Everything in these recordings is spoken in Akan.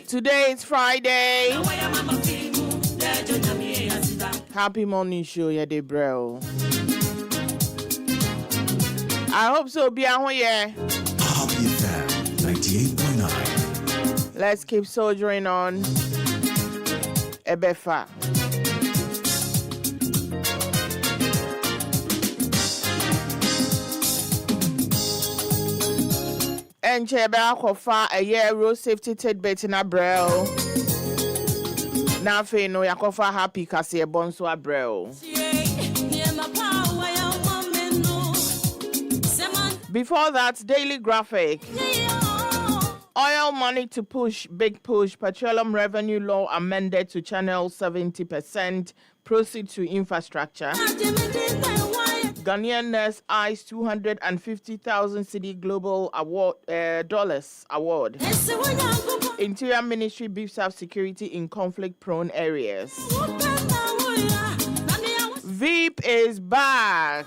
Today is Friday. Happy morning show, yeah, de bro. I hope so. Be out here. Happy FM 98.9. Let's keep soldiering on. Ebefa. And Cheba Kofa a year road safety tidbit in a bro. Now, fe no yakofa happy kasi e bonso a bro. Before that, daily graphic. Oil money to push, big push. Petroleum revenue law amended to channel 70%. Proceed to infrastructure. Ghanaian nurse eyes 250,000 cedi global award dollars award. Interior Ministry beefs up security in conflict-prone areas. VIP is back.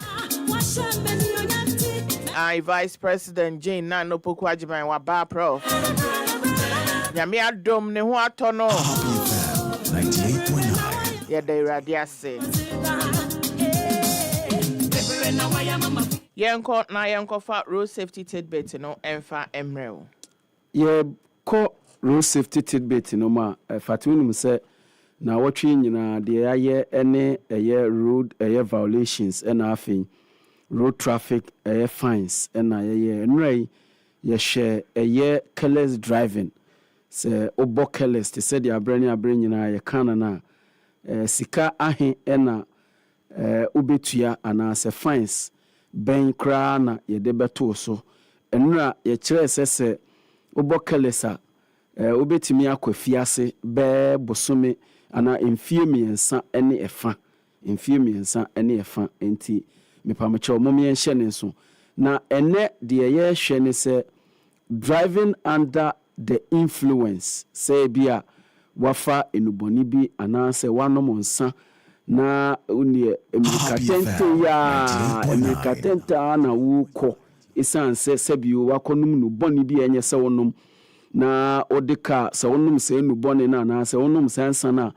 Vice President Jane Nano Pokwajiban wa ba prof. Nyame adom ne ho atono. 98.9. Ya dey radiase. Yenko fa road safety tidbit no emfa emrel. Ye ko road safety tidbit no ma fatwinum se na wotwe nyina de aye ene road violations ena afin road traffic fines ena enrai ye share careless driving se obo careless te se de abrani nyina ye kana na sika ahe ena obetua ana se fines ben kra na ye de beto so enra ye kire se obo careless a obetimi akwafiase be bosome ana emfie miensa ene efa enti mepamecho momien hye ne so na ene de ye hye ne se driving under the influence say bia wafa enuboni bi ana se wanom nsa na unie emikatente na wuko isanse sebio wakonum no boni bi enye se wonom na odika se wonom se enuboni na se wonom sansa na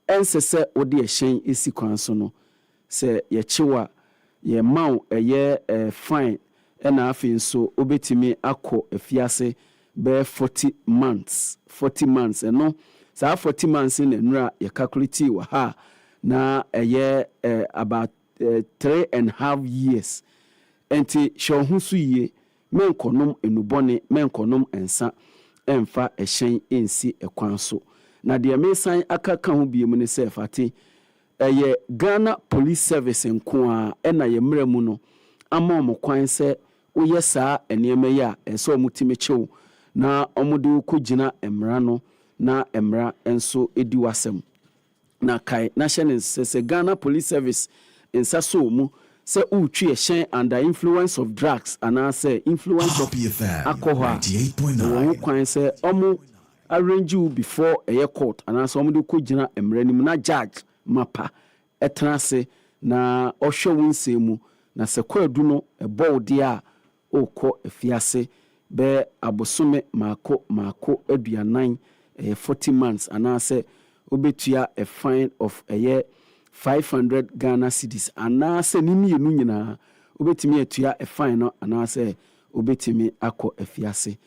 ensese odi ehyen esi kwanso no se ye chiwa ye maw fine ena afin so obetimi akọ efiase be 40 months eno sa 40 months in enra ye calculate wa ha na about 3.5 years enti shohusu ye menkonom enubone menkonom ensa emfa ehyen ensi ekwanso na de mesan akaka ho biemu ne se fati Ghana Police Service nkoa ena ye mremu no ama omokwan se woye saa eneme ya so omutime chew na omude kugina emra no na emra enso edi wasem na kai national se Ghana Police Service ensa so mu se utwi ehyen under influence of drugs ana se influence of alcohol 98.9 kwan se omu arrange you before a court ana so omude kugina emra nim na judge mapa etrase na ohwe wonsemu na sekwadu no ebodi a okọ efiase be abosome mako aduanan 40 months ana se obetua a fine of 500 Ghana cedis ana se nimienu nyina obetimi atua a fine no ana se obetimi akọ efiase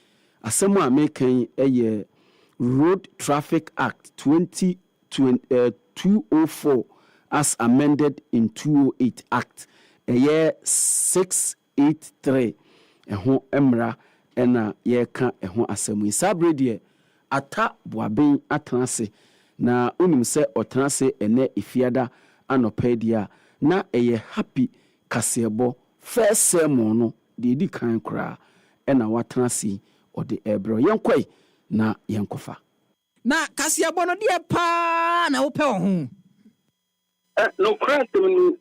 asemu a mekan Road Traffic Act 204 as amended in 208 Act 683 eho emra ena yeka eho asemu isabrede ata boaben atrase na onim se otrase ene ifiada anopedia na happy kasebo first sermon no de di kan kra ena watrase ode ebro yenkwai na yenkofa na kasebo no de pa na wo pe ho no craft no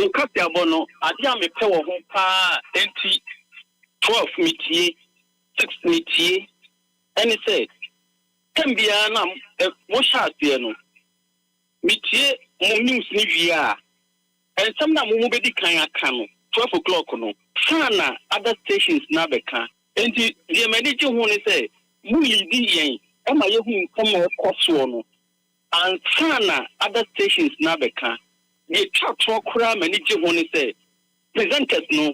kasebo no ade a me pe wo ho pa enti 12 metie 6 metie and it said Kambia na mo shaase no metie mo news ni via and some na mo be di kan aka no 12 o'clock no sana other stations na beka enti the manage hu ni say mu lidi yen e ma ye hu nkom ekoso no ansana other stations na beka ye chatro kura mani je ho ni say presenters no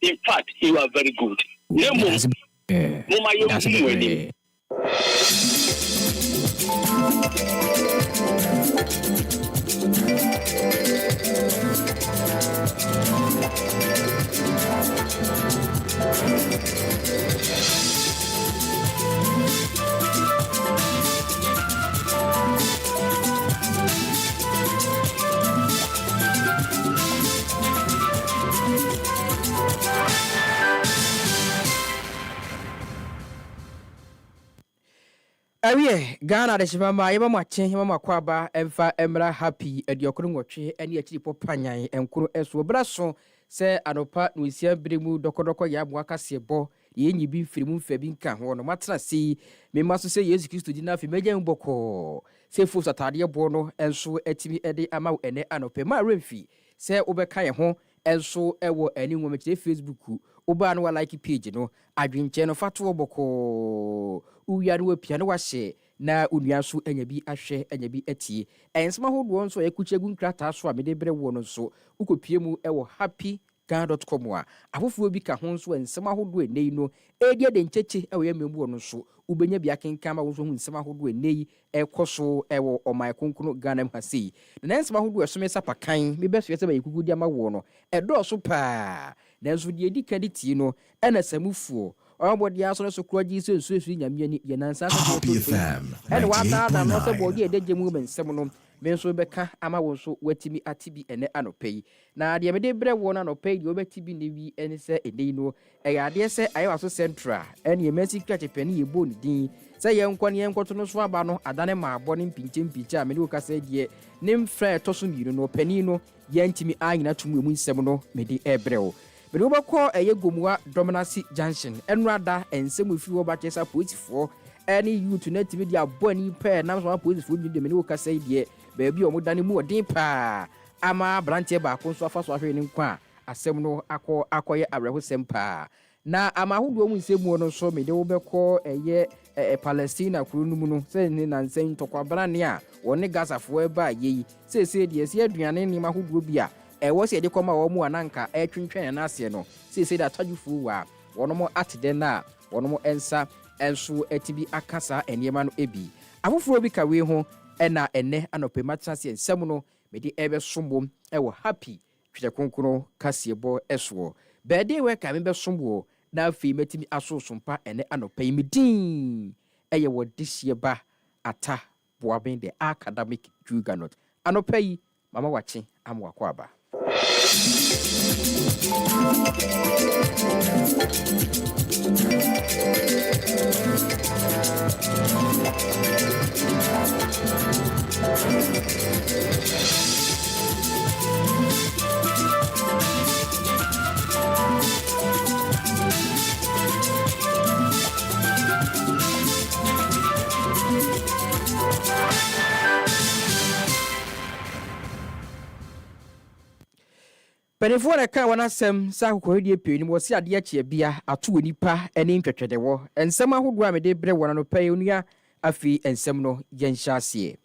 in fact you are very good nemo mo ma ye hu wani Awie Ghana de shimama yeba mache yeba makwaba emfa emra happy ediokuru nwotwe ene akiri popanyan enkuru eso braso se anopa no isia bremu dokodoko ya bo akase bo ye nyi bi firimu mfa bi nka ho no matra si mema so se Yesu Kristo di na fi meja mboko se fo satade bo no enso atimi ede ama ene anope ma remfi se obeka ye ho enso ewo ani nwomekire Facebook oba no like page no adwenche no fato oboko uya no wapia no wahye na onua so anya bi ahwe anya bi atie ensema hodo nso ekuchegu nkrata so a mede bre wo no so ukopie mu ewo happygan.com a afofuo bi ka ho nso ensema hodo enei no edie de ncheche ewo yememu no so ubenya bi akenka ma wo so hu ensema hodo enei ekoso ewo omai konkono Ghana mhasi na ensema hodo esome sapakan me beso yese ba yekugu dia ma wo no edo so pa na nso die di kaditi no ena samufuo Obodi aso so kroji so nyame ni ye nansa so to and what that no so bodi e deje mu mensem no me nso beka ama wo so watimi atibi ene anopai na de me de bre wo na anopai de obetibi ne wi ene se ene no e ya de se ayo so central ene ye mesi krache pani ye boni din se ye nkwoto no so aba no adane ma abo ne mpinche a me de wo kasa de ne mfra to so miru no pani no ye ntimi anyina tumu mu nsem no me de ebre wo But we call a Yegumwa Dominancy Junction and rather and some with you about yes, police for any you to net media bonny pair now some police would be the Menuka say, dear, baby, or more than more deeper. Ama branche back on so fast in qua, a seminal acquire a reho sempa. Now, ama who will say more no so me, they will call a year a Palestina Kurumuno, saying and saying to Quabrania, or niggas of whereby ye say, yes, ye, Drianima who will be a. Was a decoma or more ananka, a twin and asiano. Say that you fool were one more at dena, one more answer, and so a TB Akasa and Yaman Ebi. I will for a way home, and na and ne and ope matasi and semono, may the ever sumbum, I were happy to the concono, Cassiabo Eswo. Bad day work I remember sumbo, now fee met me aso sumpa and ano pay me ding. A year what this year ba ata boabing the academic juggernaut. Ano pay, Mama watching, I'm wakwaba. Penifo na ka wana sem sa kokodie pe ni wo si ade ache bia ato onipa ene ntwetwede wo ensem ahodo a mede bre wona no pay onua afi ensem no yenhyase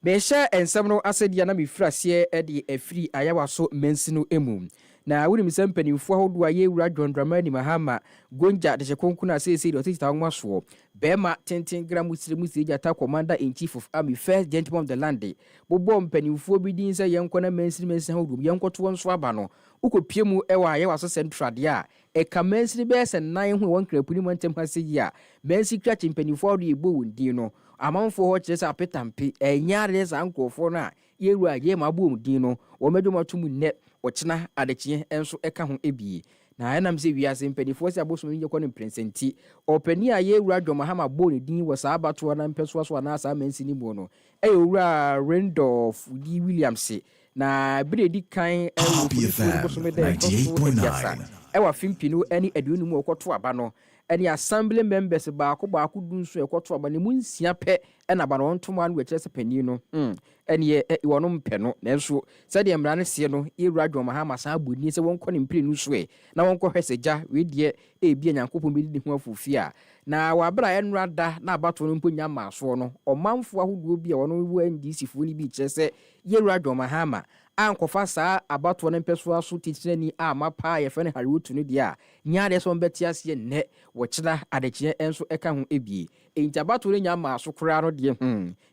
be hye ensem no asedia na mefirase de afiri ayawa so mensi no emu na wuri misem penifo ahodo a ye wura dwondrama ni mahama gonja de konkuna sese de otita nwa so bema tenten gram musiri jata commander in chief of army first gentleman of the land bobo mpanimfo bi din se yenkona mensi ahodo yenkoto nso aba no ukopie mu ewa ye waso central de a e ka mensi be se nan ho won krapuni montem hase yi a mensi krachi mpanimfo de ebo wondin no amanfo ho kire se apetampe enyare za nkofo no a yeru a ye mabo wondin no wo medwomatum ne ochina adechie enso eka ho ebie na enam se wiase mpanifo se abosom nye kwon presenti opani a ye wura dwoma hama bo ne din wo sa abato na mpeso so na sa mansi ni bo no e wura Randolph D Williams na bredi kan e wo bosom de 98.9 e wa fimpinu eni aduonu mu okoto aba no eni assembly members baako dunso ekoto aba ne mu nsia pe na ba no ntoma no wekere se pani no eni wono mpe no nanso se de mra ne se no ewura dwoma ha masa abuni se wonko ne mpire no so na wonko hweseja we de bia nyankopon bi di ho afufi a na wabra enrada na abato no mponya maaso no omanfo ahodo bi a wono wo NDC fo ni bi kyese yewura Dwomahama ankofa saa abato no mpeso aso titirani a mapa ye fe ne Hariwotu no dia nyaade so mbeti ase ne wo kyena adekye enso eka ho ebie enti abato no nya maaso kora no de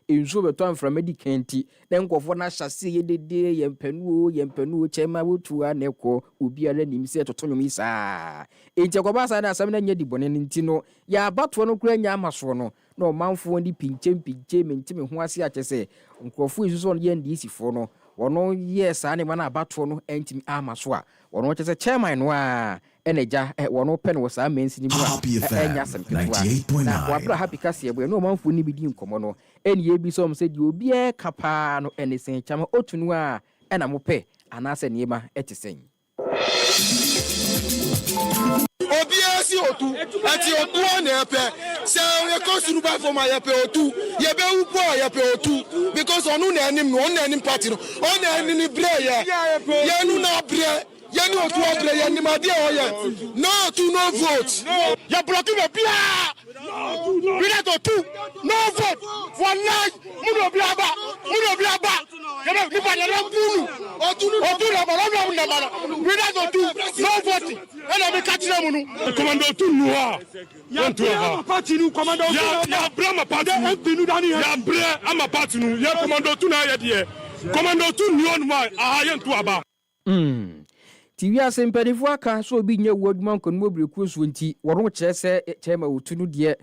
enso beto amfra medikenti na nkofo na hyase ye dede yempanu chema wotu aneko obi ara nim se totonwom isa enti akobasa na asam na nya dibone nti no ya abato no kora nya amaso no na omanfo ndi pinche mentime ho ase akyese nkrofo isuso no ye NDC fo no wono yes ane mana abato no entimi amaso a wono kyese chairman no a eneja wono pen wo sa mensi ni mu a enya sempetua na wabra happy kase ebo no omanfo ni bidi nkomo no eni ebi so se di obi e kapa no enesen chama otunu a ena mope anase niema etisen obiasi otu ati otu na epe se we ko suru ba for my epe otu ye be wu po ye pe otu because onu na anim party no on na anim bre ye nu na bre ye ni otu bre ye ni ma de o ye no to no vote ye block me bia we let otu no vote for life mu no bia ba ye ni ba ye bunu otu na ba we let otu no vote ena me catch them nu commando otu nu ha ya brama party nu commando ya brama party nu dani ya bre ama party nu ya commando otu na ya de commando otu nu on ma aha ye ntu aba TV asempanifu aka so obi nya wo adwuma nkono mobreku so nti wono kyerɛ sɛ chema otunu de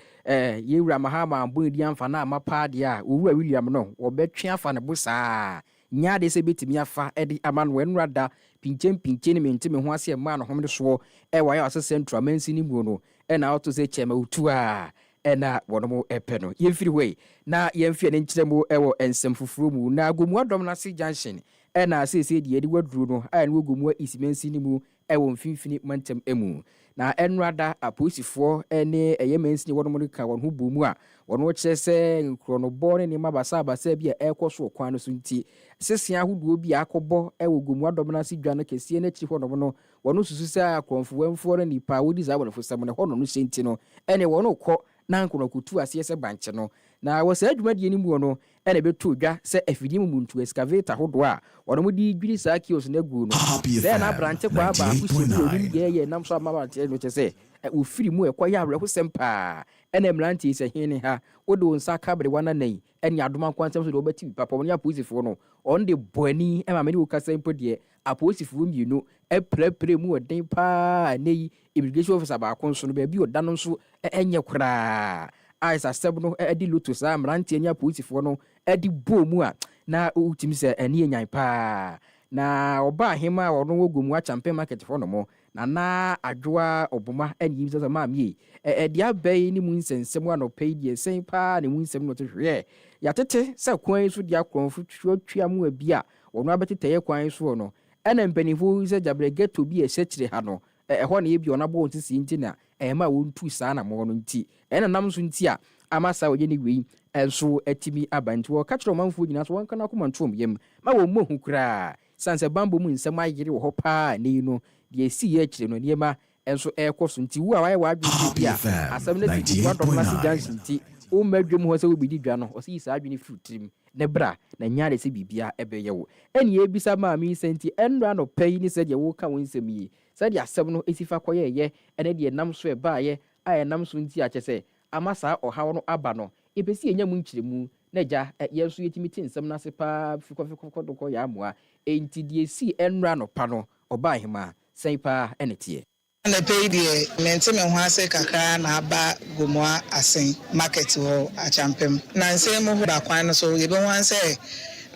yewura Mahama ambon di amfa na amapa de a owura William no wobɛtwe afa ne bosaa nya de sɛ betimi afa edi ama no enrada pinche ne mentime ho ase ma no homde so wa ya asese central mansi ni mu no na auto sɛ chema otu a na wono mo epe no yemfiri hwe na yemfie ne nkyerɛ mu wo ensem fufuro mu na agomu adom na se junction na sese de yedi waduru no a ne wogomu isimensi ni mu wo mfimfini mantem emu na enrada aposifo ne eyemensi ni wono mo ka wono bu mu a wono kyerɛ sɛ nkrono bɔ ne mabasa bi a ɛkɔ kwan no so nti sesia ahoduo bi akɔbɔ wo gomu adom na se dwa no kɛsie na kiri hɔ no wono susu sɛ akrɔmfo wamfo no nipa wodi za wonfo sam ne hɔ no hyenti no ene wono kɔ na nkono kutu ase sɛ banche no na wo sɛ adwumadie ni mu no ene beto dwa sɛ afidi mu muntu excavator hodo a wono mu di dwiri saa kios na gu no sɛ na branche kwa ba akusi ye nam so amaba te no kyɛ sɛ ofiri mu ekɔ ya awerɛ ho sempa ene mlanti sɛ hene ha wodo nsa kabre wana nan ene adoma kwansɛm so de obati papa woni aposifo no on de boani ema me de wo kasa mpo de aposifo mienu eprepre mu odin pa nei immigration officer ba konso no ba bi oda no nso enye kura aisa seb no edi luto sa mrantie nya aposifo no edi bomu a na utimi se ene enyan pa na oba hema wono wogomu a champion market fo no mo na adwoa obuma ene yim se ma mi edi abai ni mu nsensem anopai die sen pa ne mu nsem no to hwe ya tete se kwan so dia kronfo twatwa mu abi a wono abetete kwan so no ena mpanifo se jabre geto bi ehyekire ha no ɛhɔ na ebi ona bo ntisi nti na ma wontu saa na mo no nti ɛna nam so nti a amasa oye ne wei enso atimi abanti wo ka kyerɛ manfo nyina so wonka na koma ntom yam ma wo mohu kura sanse bambo mu nsɛm ayere wo hɔ pa ne no de esi ye kyerɛ no niema enso ɛkɔ so nti wo a waye wadwe bi a asɛm na bi wadom na si jansi nti o madwem ho sɛ wo bi di dwa no o si saa adwene fruitrim ne bra na nyaade se bibia ebeye wo eni ebisa ma mi senti enra no pay ni se de wo ka won nsɛm yi se de asɛm no esifa koye ye ene de nam so eba ye a nam so nti a kyese amasa ɔhaw no aba no ebesi enya mu nkyiremu na gya ye so yetimi ti nsɛm na se pa fikɔ ya amoa enti de esi enra no pa no ɔba hema sɛn pa enetie na pay die mente me ho ase kakra na aba gomwa asen market ho achampem na nsem ho ba kwan no so ye be ho anse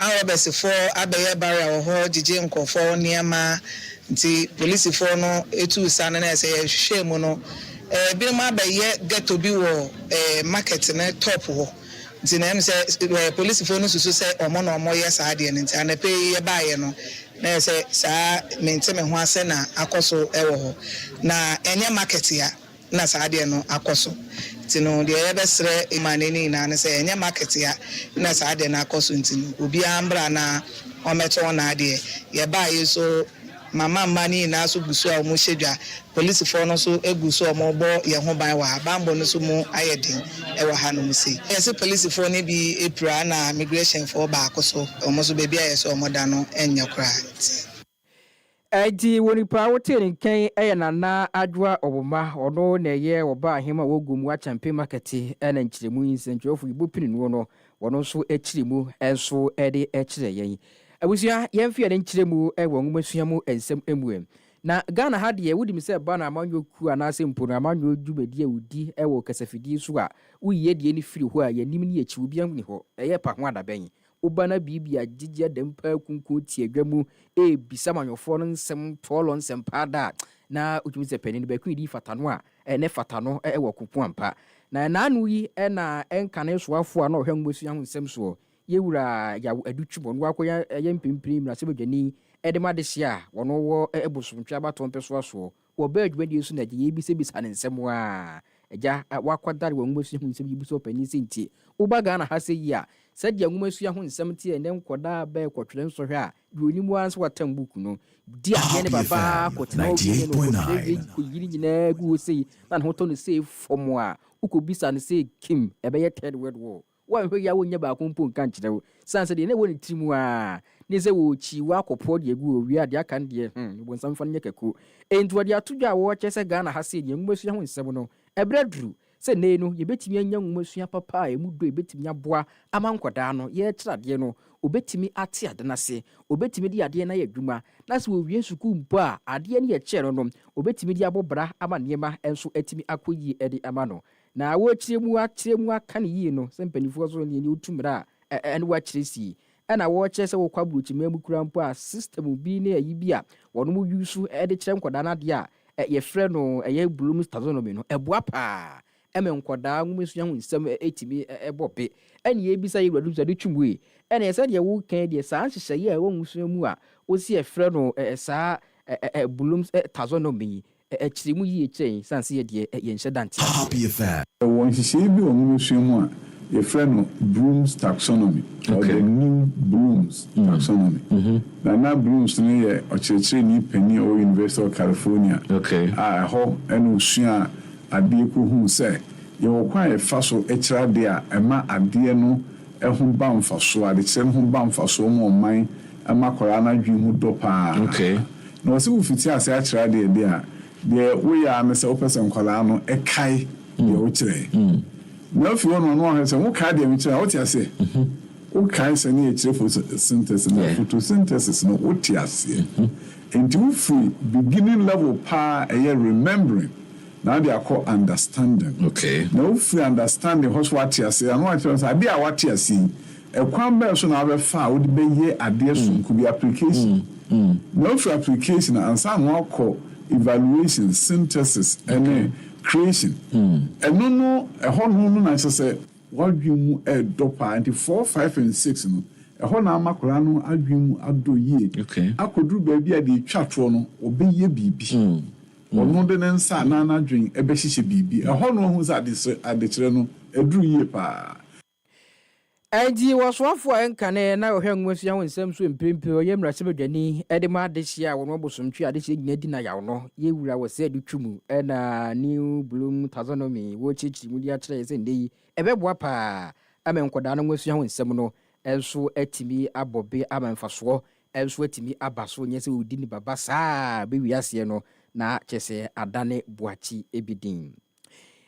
awobesifo abeye barrier ho jije nkofo niema nti policefo no etu sa na ese ye hwehwe mu no bi ma abeye ghetto bi wo market na top ho nti na em se policefo no susu se omo na omo ye sa de nti anape ye ba ye no na se sa mente me ho ase na akoso ewo ho na enye market ya na sa de no akoso tino de ye besre imaneni na ne se enye market ya na sa de na akoso ntino obi ambra na ometo na de ye ba ye so mama mani na so guso a mo hyedwa police for no so eguso mo bo ye ho ban wa bambo no so mo ayedin e wa ha no mo sei yes police for ne bi epra na migration for ba akoso omo so baby ayeso omo da no enya kra Edi wonipa wote nkan nana adwa oboma ono na ye oba ahema wogumu achampe market na nchiremu nsentwofo ibopini no wono so echiremu enso ede echire yen abusia yemfia de nchiremu ewo ngumesuamu ensem emuem na Ghana ha de wudi mi se ba na amanyoku anase mpo na amanyo dwumadi awudi ewo kasafidi so a uyiye de ni firi ho a yanim ni echiwu biam ni ho eye pa ho adaben ubana bibi agigye dempa kunku tie dwamu bisa manyofo no nsem tolo nsem pada na utumi se panini ba kwidi fatano a ne fatano wo kupu ampa na nanu yi na enkane soafo a na ohwe ngbosu ahu nsem so yewura ya adutwubo no akoya ye mpimpiri mra se bedwani edema de hia wono wo ebusumtwa abato mpeso aso wo ba adwadi su na ye bi se bisa ne nsem a eja wakwadare wo ngbosu ahu nsem yibuso panini senti ubaga na hase yi a sadia ngumasu ya ho nsem tie ne nkoda ba kwotwere nsohwe a duoni mu anso watam buku no dia ye ne baba kwotena obi no ko yiri nyina gu sei na ho to no sei fomo a ukobisa ne sei kim ebe ye third world war wa hwe ya wonya ba kompo nkan kirewo sanse de ne woni timu a ne se wo chi wa kopo de gu owi ade aka de bo nsam fa ne keko entu ade atudwa wo chese Ghana ha sei de ngumasu ya ho nsem no ebredru se nenu yebetimi anya ngumasua papa a emu do yebetimi aboa amankoda no ye trade no obetimi ate ade na se obetimi di ade na yadwuma na se owie suku mpo a ade ne ye kere no obetimi di abobra ama niema enso atimi akoyi ede ama no na wo kiremu aka ne yi no se mpanifo so ne utumra ene wa kiresi na wo kire se wo kwabruchi memu kura mpo a system bi ne ayi bi a wono mu yusu ede kire nkoda na de a ye frɛ no ye blooms taxonomy no eboa pa eme nkoda ngumesu hu nsem etimi ebope ene ye bisa ye wadu zade twumwe ene ye sade wo kan de saa hyehyɛ ye wo ngusu mu a osi efrɛ no saa blooms taxonomy ekirimu yi ekyen sanse ye de ye nhyɛ dante won hyehyɛ bi wo ngusu mu a ye frɛ no blooms taxonomy or the new blooms taxonomy na blooms no ye ɔkyerɛkyerɛ ni pani o University of California a ho ene osua ade ko hu se ye wo kwa e fa so ekira de a ema ade no ehun ba mfaso ade kire no ba mfaso mo man ama kwara na dwi mu do pa na wose wo fiti ase akira de bi a de wo ya me se wo person kwara no ekai de wo kire na fi wono no ho se wo ka de mi kire wo ti ase wo kai se ne ekire photosynthesis na photosynthesis no wo ti ase enti wo free beginning level pa remembering now they are called understanding. Now if we understanding what you say, and what you say, be what you see. A kwamba so na be fa would be ye ade so could be application. Now for application and some more call evaluation, synthesis, and creation. And no a whole no say what you a dopa and 4, 5, and 6 no. A whole na makora no adwum ado ye. Akodru baby a de twatro no obe ye bibi. Ono de nsa na na dwen ebe hihye bibi eho no hu za ade kire no eduru ye pa Edi waswafo enkane na ohwe nwasua ho nsem so empempe o yemra sebedwani ede ma de hia wono bosomtwe ade hia nyina di na yawo no ye wura wose ade twumu na new bloom taxonomy wo chichi mu dia kire se ndei ebeboa pa amenkoda no nwasua ho nsem no enso atimi abobe amanfaso enso atimi abaso nyese odi ni baba saa be wiase no na chese adane buachi ebidin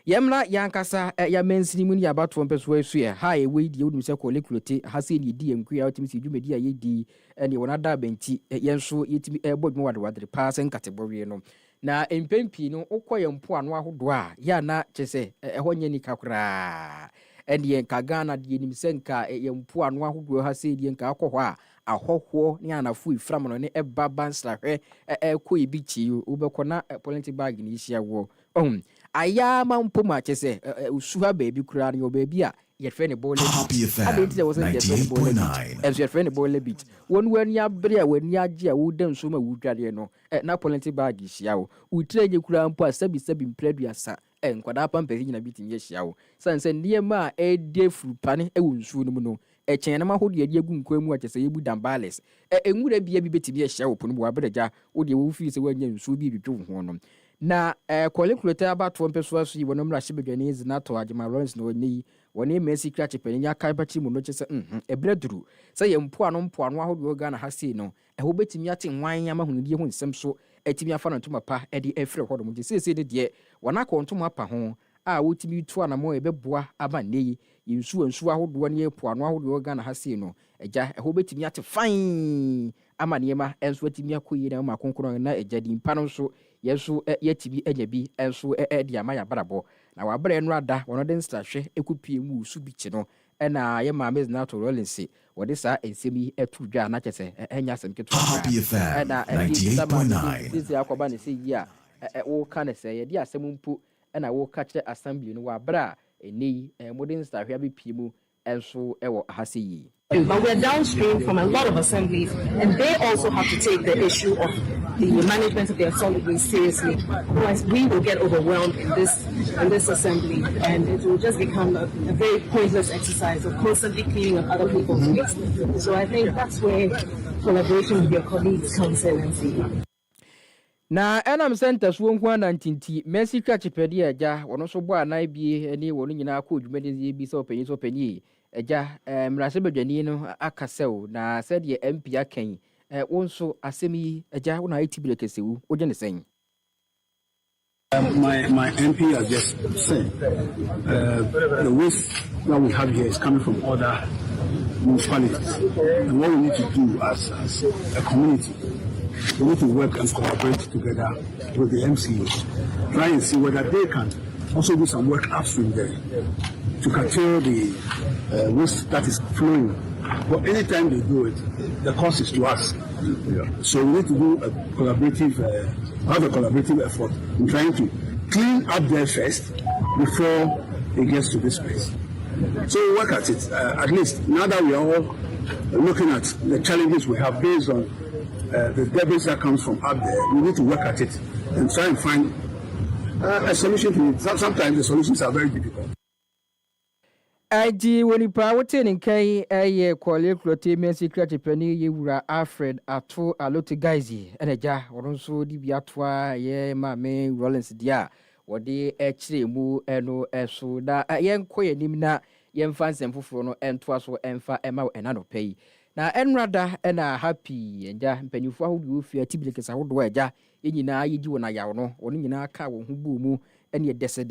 yemla yankasa ya mensini mu ni abato mpeso asu e ha e we die odum se kolekulote ha se ni di enku ya otimi se dwumedi ya yedi ene wona da benti yenso yetimi bodwum wadwadre pa se nkatebowie no na empempi no ukoyempo ano ahodo a ya na chese ehonye ni kakura ene nka Ghana die nim se nka yempo ano ahodo ha se die nka akoho a ahoho ni anafu ifram no ne ebaba nsrahwe ko ebichi ubekona politi bag ni hia wo aya ma mpoma chese usuha baby kura ni obaby a ye friend bole abenti there was a friend bole as your friend bole beat when ya bre a when ya gie a wo dan so ma wudware no na politi bag hia wo utreje kura mpo a sabi mpreduasa nkwadaa pampɛsi nyina bi tumi ahyia wo san sɛ nneɛma a ɛde furu pane ɛwɔ nsuo no mu no ɛkyɛn nam ahodoɔ yɛde agu nkwa mu a kyɛ sɛ yɛbu dambales nwura bia bi bɛtumi ahyia wo po no mu wabɛdagya wodeɛ wɔwofii sɛ woanya nsuo bi dwodwo ho no na kɔle kulota abatoɔ mpɛ so aso yi wɔno mmra hye badwane zinato agyema lawrence na wɔne yi wɔne mɛsi kra kyepɛne nya kae bakyi mu no kyɛ sɛ ɛbrɛ duru sɛ yɛ mpoano ahodoɔ Ghana ha sei no ɛhɔ bɛtumi ate nwan ama hunidie ho nsɛm so ɛtumi afa no ntoma pa ɛde ɛfrɛ hɔ nom nti seesei de deɛ wɔnakɔ ntoma pa ho a wotumi tu anamɔ ɛbɛboa aba nne yi yɛnsuo ahodoɔ ne poano ahodoɔ Ghana ha sei no ɛgya ɛhɔ bɛtumi ate fain ama nneɛma ɛnso atumi akɔ yie na ma konkron na ɛgya di mpa no nso yɛnso yɛtumi anya bi ɛnso ɛde ama yɛabrabɔ na wabrɛ no ada wɔno de nstrahwɛ ɛkɔpie mu su bi kyi no ɛna yɛ maame Zinato Rollins wɔde saa nsɛm yi ɛto dwa na kyɛ sɛ ɛnya asɛm ketewa ɛna ɛde akɔba ne sɛ yi a woka ne sɛ yɛde asɛm mpo ɛna woka kyerɛ assembly no wabrɛ a ɛnɛ yi mode nstrahwɛ abɛpie mu ɛnso ɛwɔ ha sɛ yi. But we're downstream from a lot of assemblies, and they also have to take the issue of the management of their solid waste seriously. Otherwise, we will get overwhelmed in this assembly, and it will just become a very pointless exercise of constantly cleaning up other people's waste. So I think that's where collaboration with your colleagues comes in and see. Na enam center so nko anantinti Mercy Twachipedi agya wono so bo anan bie ne wono nyina akọ dwumade bi so opani agya mrase badwani no akasew na said ye MP akan wo nso asem yi agya wo na itibile kesewu wo je ne sen. My MP has just said the waste that we have here is coming from other municipalities, and what we need to do as a community, we need to work and collaborate together with the MCA, try and see whether they can also do some work upstream there to curtail the waste that is flowing. But anytime they do it, the cost is to us. Yeah. So we need to do a collaborative effort in trying to clean up there first before it gets to this place. So we work at it. At least now that we are all looking at the challenges we have based on the debris that comes from up there, we need to work at it and try and find a solution to it. Sometimes the solutions are very difficult. Aji woni pa wote ne kai eye kwale klote Mercy Twachipedi ye wura Alfred ato alote gaizi eneja woronso di bi atoa ye maame Rollins dia wode ekire mu eno eso da ye nkoye nim na ye mfa nsem foforo no entoa so emfa ema ena no pei na enrada ena happy enja mpanyufo ahodo ofi atibile kesa hodo eja ye nyina ye gi wona yawo no wono nyina ka wo hu bu mu ene dese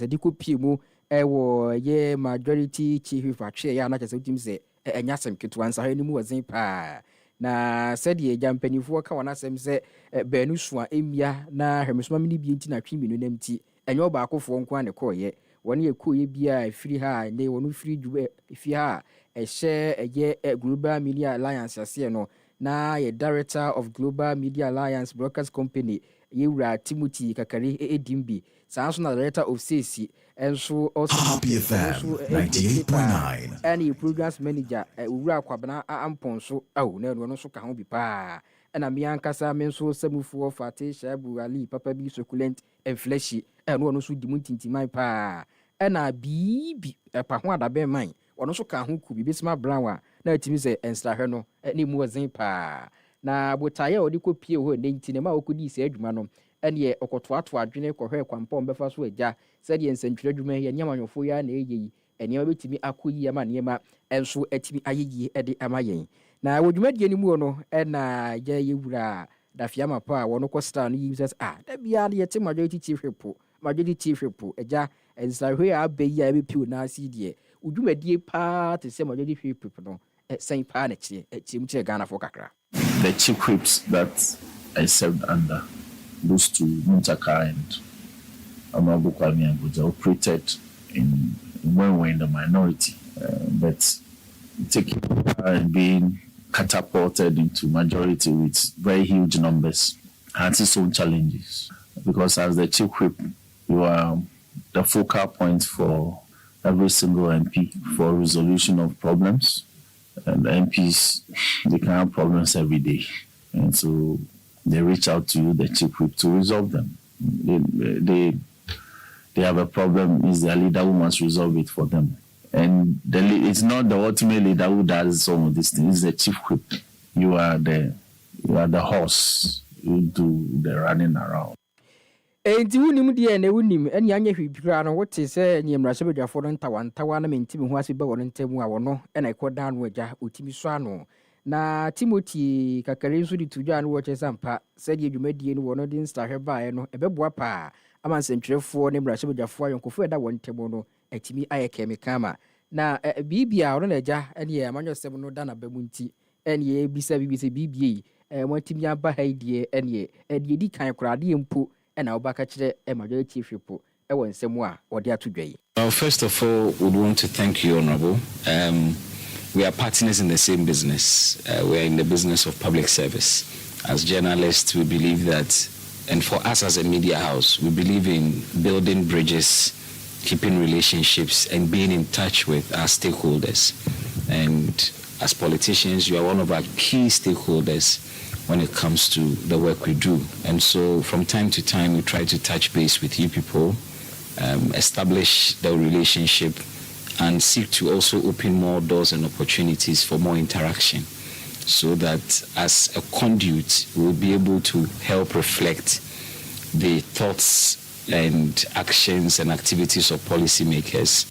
di kopie mu ewo ye majority chief atwe ya na kese utim se enya sem ketu ansa ha ni mu wazin pa na said ye jampanifo ka wana sem se banu sua emia na hwemsoma mini bi nti na twiminu namti enyo ba akofo nko ane koye woni ekoye bia firi ha ne wonu firi djube fi ha ehye eye Global Media Alliance ase no na ye director of Global Media Alliance Brokers Company yewura Timothy Kakari edimbi sanso na director of CC enso also 98.9 and programs manager wura kwabena amponso awo na no so ka ho bi pa na me ankasa me nso samufuo FATI SHAIBU-ALI papa bi succulent and fleshy no so di muntintimai pa na bibi pa ho adabe man ono so ka ho ku bi besima brown na atimi se ensrahwe no ne mu wazin pa na botaye odi kopie ho ne ntine ma okodi se adwuma no ene okotoato adwene kohwe kwampa ombefa so agya sede nsantwire adwuma ye nyamanwofo ya na eyeyi ene betimi akoyi ama niema enso atimi ayeyi ede ama yen na wodwumadie ni mu no na ye yewura dafia mapa a wono kostar no yi says da bia de yete majority chief repo agya ensahwe abeyi a bepiu na asidie wodwumadie pa te se majority chief repo no sen pa na chim che Ghana for kakra. The chief whips that I served under, those two, Muntaka and Amabu Kwame Abuja, operated when we were in the minority, but taking and being catapulted into majority with very huge numbers had its own challenges. Because as the chief whip, you are the focal point for every single MP for resolution of problems. And the MPs, they can have problems every day. And so they reach out to you, the chief whip, to resolve them. They they have a problem, it's their leader who must resolve it for them. And it's not the ultimate leader who does some of these things. It's the chief whip. You are the horse. You do the running around. Enti wunim de na wunim eni anya hwibira no wote se eni emrase bedwafo no ntawa na mentimi ho ase be wono ntemu a wono na ikoda no agya otimi so ano na Timothy kakare nso di tudwa no wo chesampa se de adwumadie no wono din stahwe baaye no ebeboa pa amansentwerefo ne emrase bedwafo ayonkofo eda won ntemu no atimi aye kemikama na bibia wono na agya eni amanyosem no da na bamunti eni ebisa bibise bibie mwatimi aba haidie eni di kan kurade mpo na obaka kire emajo chief po e won nsemu a ode atodwai. Well, first of all, we want to thank you, Honorable. We are partners in the same business. We are in the business of public service. As journalists, we believe that, and for us as a media house, we believe in building bridges, keeping relationships, and being in touch with our stakeholders. And as politicians, you are one of our key stakeholders when it comes to the work we do. And so from time to time, we try to touch base with you people, establish the relationship, and seek to also open more doors and opportunities for more interaction, so that as a conduit, we'll be able to help reflect the thoughts and actions and activities of policymakers.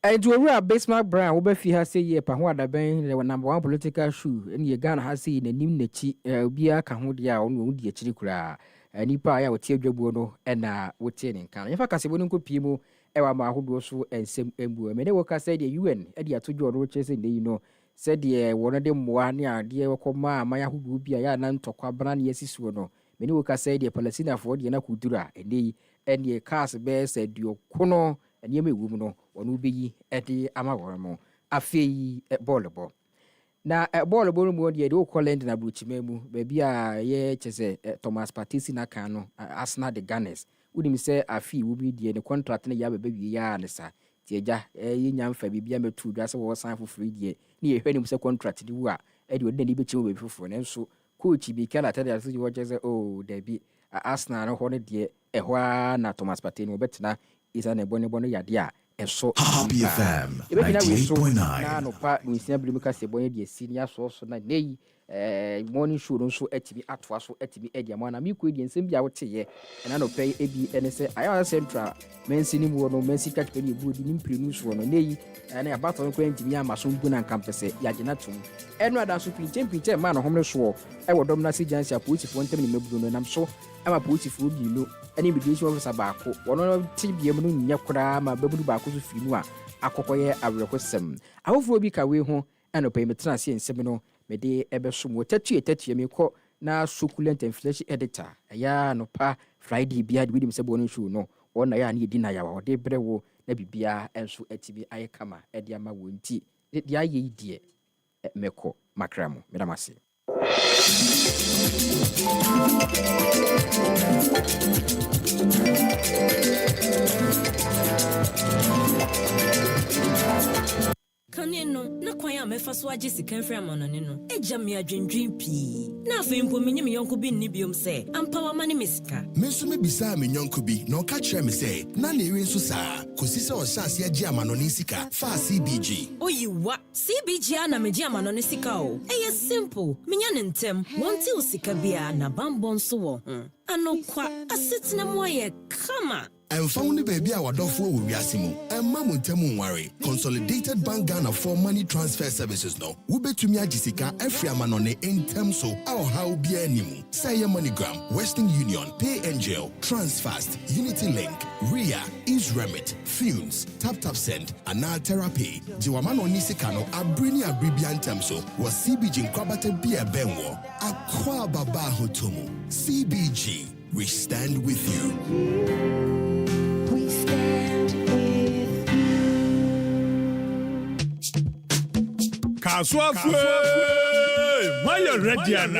And we are Bismarck Brown, we be ha say ye pa ho adaban the number one political shoe and ye Ghana ha say na nim nachi bia ka ho dia onu di akiri kura nipa ya wotie dwabuo no na wotie ne nkan ye fa kase bo nko pie mu e wa ma ahodo so ensem embu me ne wo ka say the UN e di atodwo no che say nei no say the wono de mmoa ne ade wo koma amaya ahodo bia ya na ntokwa bra ne yesisuo no me ne wo ka say the Palestine for de na kudura enei ene cars be say dio kono ene me wu mu no onu beyi ede amaworo afei ballbo na ballbo no mu de o Colend na bruchimemu ba bia ye chese Thomas Partey na kan no Arsenal the Gunners udim se afei wo bi de ne contract na ya ba wi ya ne sa ti eja ye nyamfa bibia metu dwa se wo san foforo die ne ye hwanim se contract di wu a ede ode ne bechimu be foforo ne so coach bi kala tade aso wo chese oh da bi Arsenal no ho ne de ehwa na Thomas Partey no betena isa ne bono yade a eso Happy FM 98.9 na no pa nsia birimu ka se bonye de senior so na nei morning show no so atimi atoa so atimi edi amana mi ko edi nsem bia wote ye na no pay ebi ene se aya central mensi ni mu no mensi catch pe ni budi ni mprenu so no nei na abato no ko ntimi amaso mbu na campus ya gina tum enu ada so pinche ma no homre so e wodom na si jansi apolisi fo ntem ni maburu no nam so ama police fo bi lo any immigration officer baako wono tibie mu no nya kura ma baburu baako so finu a akokoye awrekosem awofo bi ka we ho anopa metra se ensem no me de ebeso mo tatu me ko na succulent inflation editor ya no pa Friday bia de widim se bono show no wona ya na di na ya wa de brewo na bibia enso atibi aye kama e de ama wonti de aye idie meko makramo medamase. Kaneno na kwan ya mefa so age sika frɛ amanone no eja me adwendwen pii na afei mpo menye me yonko bi nni biom sɛ ampawa ma ne mesika me nso me bisa me yonko bi na ɔka kyerɛ me sɛ na ne eri nso saa kosi sɛ ɔhyɛ age amanone sika fa CBG oyiwa CBG ana meji amanone sika o ɛyɛ simple menya ne ntem wonte o sika bia na bambɔ nso wɔ ho anokwa asetena mo ayɛ kama found the baby our dog for Wiasimu and Mamuntamu Wari. Consolidated Bank Ghana for money transfer services no. Ube to me Jessica every amanone in terms of our how be animu. Say MoneyGram, Western Union, Pay Angel, Transfast, Unity Link, RIA, Remit, Funes, Tap Send, Anal Therapy. Jiwamano Nisikano, Abrini Abribian Temso, was CBG Kwabate Bia Benwo, Akwa Baba Hotomo. CBG, we stand with you. Kaswafwe Why you ready and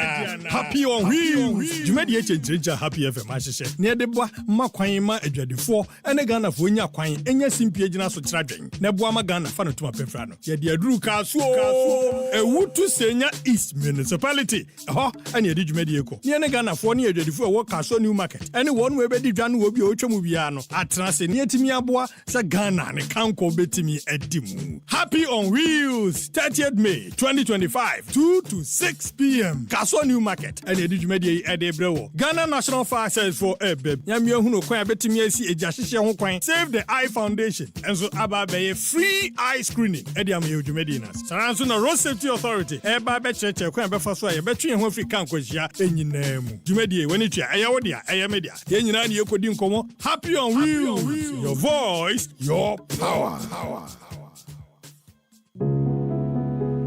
happy on wheels? You made the happy FM, I said. Near the bois, Makwaima, a dreaded four, and a gun of Winya Quine, and yes, in Piagina so traveling. Nebuama Ghana, fan to my Pefrano. Yet the Drew Castle, a wood to Senya East Municipality. Oh, and you did mediaco. Near Ghana for near the four work Castle New Market. Anyone where Betty Jan will be Ochomubiano. At Trans near Timiabua, Sagana, and Kanko Betimi at Dimu. Happy on wheels, 30th May 2025, 2 to 6 p.m. Castle New Market, and the Media at Ebrewo. Ghana National Fire Service for Ebe. Yamio Huno Kwa Betimi a Jashisha Hokwain. Save the Eye Foundation. And so Ababe free eye screening. Ediam Medinas. Saranzuna Road Safety Authority. Eba Becheche, Kwa Befaswa, Betri and Hofi Kankwesha, Enyinemu. Jumedi, when it's Ayawadia, Ayamedia. Yenani Yokodin Komo. Happy on wheels. Your voice, your power.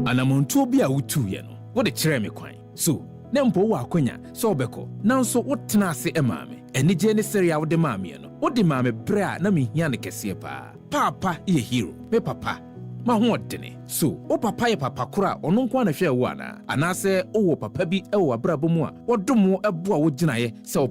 Anamontuo bi a wotu ye no wo de kyerɛ me kwan so na mpo wo akonya so obɛkɔ nanso wotena ase emaame enije ne sere a wo de maame no wo de maame bre a na mehia ne kɛse papa ye hero me papa ma ho odene so wo papa ye papa kora ɔno nko na hwɛ wo ana se wo papa bi ɛwɔ abrabɔ mu a wɔdom ɛboa wo gyinaye sɛ wo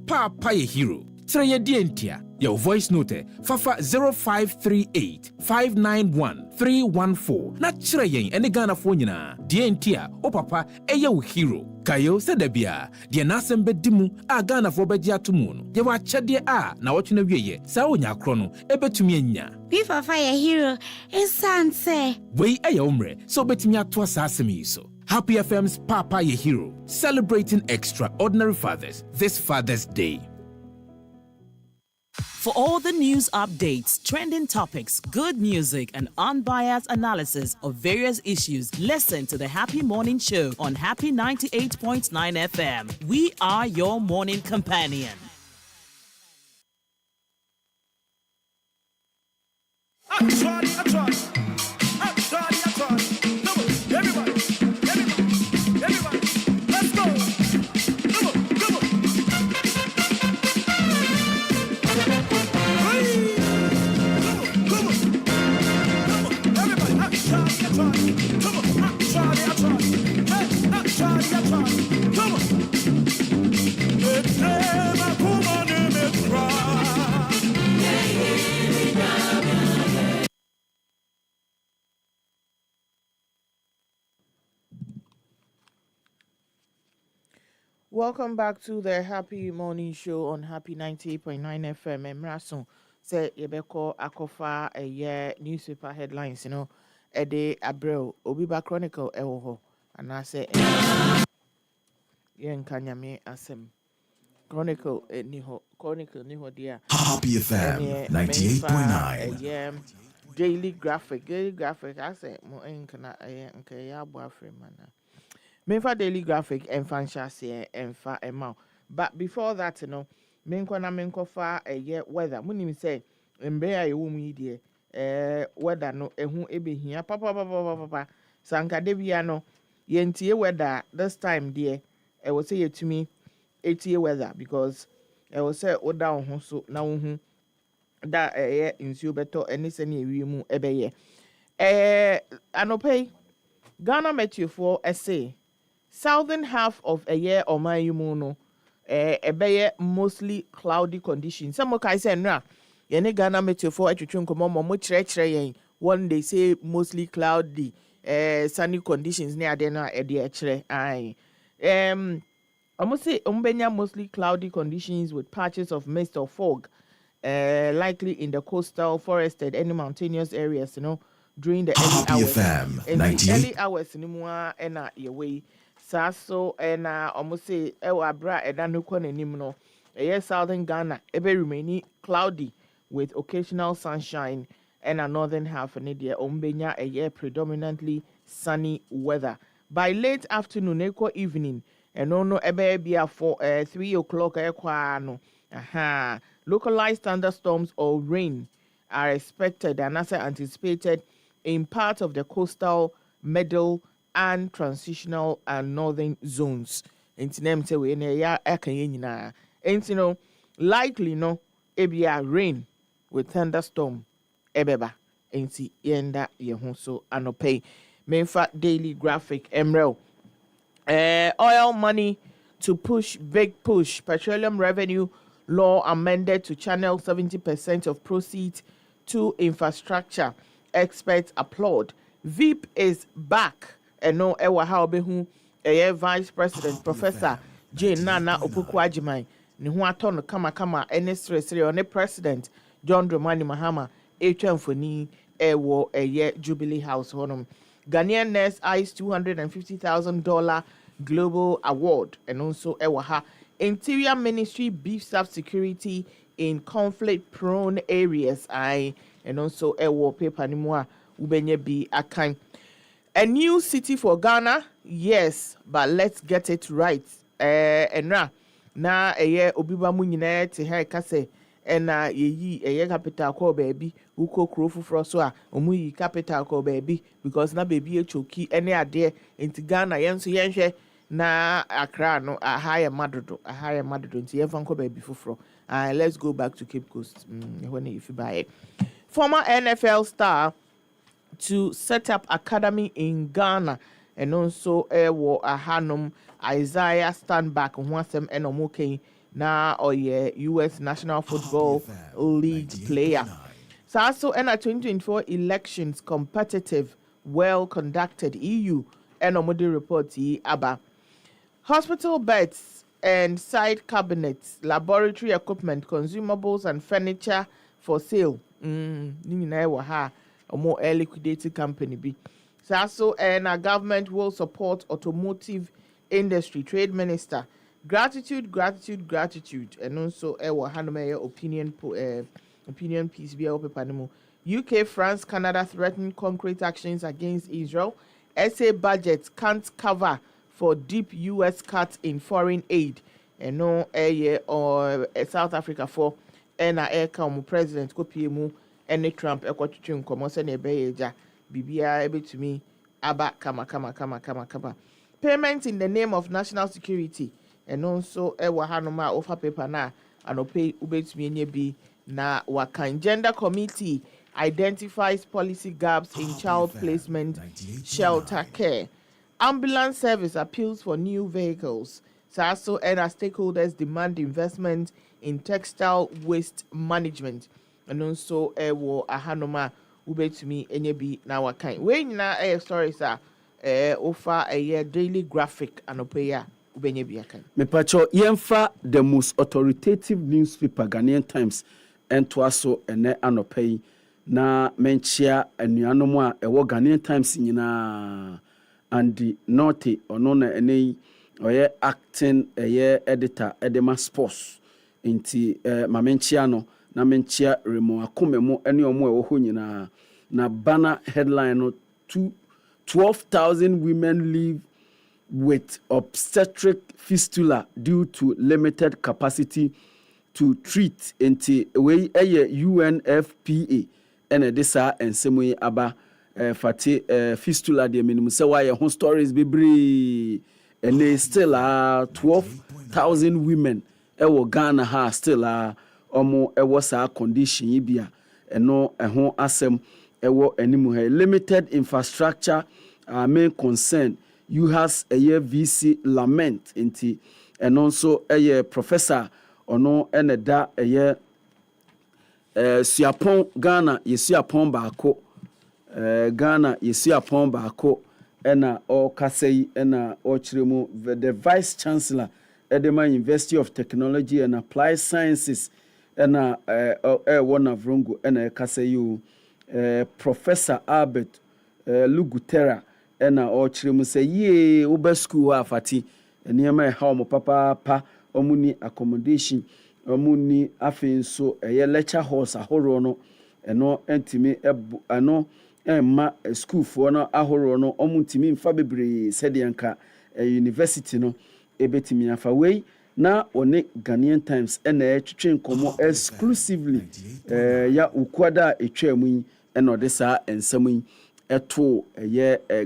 papa ye hero kyerɛ ye die ntia your voice note fafa 0538 591 314 na kyerɛ yɛn ɛne Ghanafoɔ nyinaa die ntia o papa ɛyɛ wo hero kayo sɛ da bia deɛ n'asɛm bɛdi mu a Ghanafoɔ bɛgye ato mu no yɛwɔ akyɛdeɛ a na wɔtwe na wieyɛ saa onya korɔ no ɛbɛtumi anya bi fafa yɛ hero ɛsan sɛ wei ɛyɛ wo mmerɛ sɛ wobɛtumi atoa saa asɛm yi so Happy FM's Papa Ye Hero, celebrating extraordinary fathers this Father's Day. For all the news updates, trending topics, good music, and unbiased analysis of various issues, listen to the Happy Morning Show on Happy 98.9 FM. We are your morning companion. Welcome back to the Happy Morning Show on Happy 98.9 FM. Emrason say Yebeko Akofa a year newspaper headlines, Ede Abreu, Obiba Chronicle Ewoho, and I say Yen Kanyame Asem. Chronicle Niho dear. Happy FM 98.9. Yeah, Daily Graphic, I say Mo Enkana Nkaya Boyfriend man. Menfa Daily Graphic and Fanchase and Fa Emma. But before that, Menkofa a year weather. Munim say, Mbea a woman dear, weather no, who ebe here, papa, Sanka Debiano, yentie weather this time, dear. I will say it to me, 8-year weather, because I will say, oh, down, so now, that a year in Subeto and this any we ebe ye. Anopay Ghana met you for essay. Southern half of a year or my yumono, a mostly cloudy conditions. Some of say na yene Ghana met you for a chunko momo much one day say mostly cloudy, sunny conditions near dena a dear I must say umbenya mostly cloudy conditions with patches of mist or fog, likely in the coastal, forested, and mountainous areas, during the early hours. FM, in the early hours anymore and your way. Saso and almost say Abra and Anuko and Southern Ghana, ever remaining cloudy with occasional sunshine, and a northern half an idea Ombenya a year predominantly sunny weather. By late afternoon, evening, and no ebea for 3 o'clock localized thunderstorms or rain are expected and as anticipated in parts of the coastal, middle, and transitional and northern zones. Intinam we ne ya akanyina. And likely ebia rain with thunderstorm ebeba. Enti yenda yehunso anope. Menfa Daily Graphic Emrel. Oil money to push big push. Petroleum revenue law amended to channel 70% of proceeds to infrastructure. Experts applaud. VIP is back. No ewa ha obehu Vice President Professor Jane Nana Opoku-Agyeman. Ni ho ato no kama ene sere on President John Dramani Mahama etwamfoni ewo Jubilee House honum. Ghanaian nurse eyes $250,000 global award and also ewaha. Interior Ministry beefs up security in conflict-prone areas. And also ewo paper nimwa ubenye bi akan. A new city for Ghana, yes, but let's get it right. Na obiba mu nyina te ha kase ena yeyi capital call baby uko krofu froso a omu yi capital call baby because na baby echoki ene ade enti Ghana yenso yenhwe na Accra no a higher madodo nti yenfa nko baby fufro. Let's go back to Cape Coast when if you buy it. Former NFL star to set up academy in Ghana and also Ahanum Isaiah Standback Wasem Enomoke na US National Football League player. So also in 2024 elections competitive, well conducted EU Enomodi report ABBA. Hospital beds and side cabinets, laboratory equipment, consumables and furniture for sale. A more liquidated company be. So and our government will support automotive industry. Trade Minister, gratitude, and also opinion piece be UK, France, Canada threaten concrete actions against Israel. SA budget can't cover for deep US cuts in foreign aid. And no or South Africa for air president kopiemu. Any Trump ekwatwetwe nkomo se na ebeyeja bibia ebetumi aba kama. Payment in the name of national security and also ewa hanoma offer paper na anope ubetumi enye bi na wakan. Gender committee identifies policy gaps in child placement shelter care. Ambulance service appeals for new vehicles. SASO and our stakeholders demand investment in textile waste management. And also wo ahanoma ubetumi enye bi na wakan. We nyina stories are offer a daily graphic anopeya ubenye bi akan. Mepacho yemfa the most authoritative newspaper Ghanaian Times ento aso ene anopei na menchia anuanom a ewo Ghanaian Times nyina Andy Norte ono na ene oye acting editor edema sports inti mamenchia no na menchia remo akomemo ene omo ewo ho nyina na banner headline no 12,000 women live with obstetric fistula due to limited capacity to treat inti we UNFPA ene desa ensemu aba FATI fistula de minimum se why hon stories bebre ene still 12,000 women ewo Ghana ha still omo ewo sa condition yibia eno ehon asem ewo animu he limited infrastructure main concern you has a year VC lament inti eno so a professor ono eneda a year Siapon Ghana yesiapon baako Ghana yesiapon baako ena o kasei ena o chiremu the vice chancellor Edema University of Technology and Applied Sciences ena one of Rongo ena kasei Professor Albert Lugutera ena o chiremu say ye oba school afati enema e ha omo papa omuni accommodation omuni afin so lecture halls ahoro no eno entimi ano emma school for no ahoro no omuntimi mfa bebre sedianka university no ebetimi afa wei na one Ghanaian Times ena twetwe nkomo exclusively ya ukwada etwamu ena odesa ensamu eto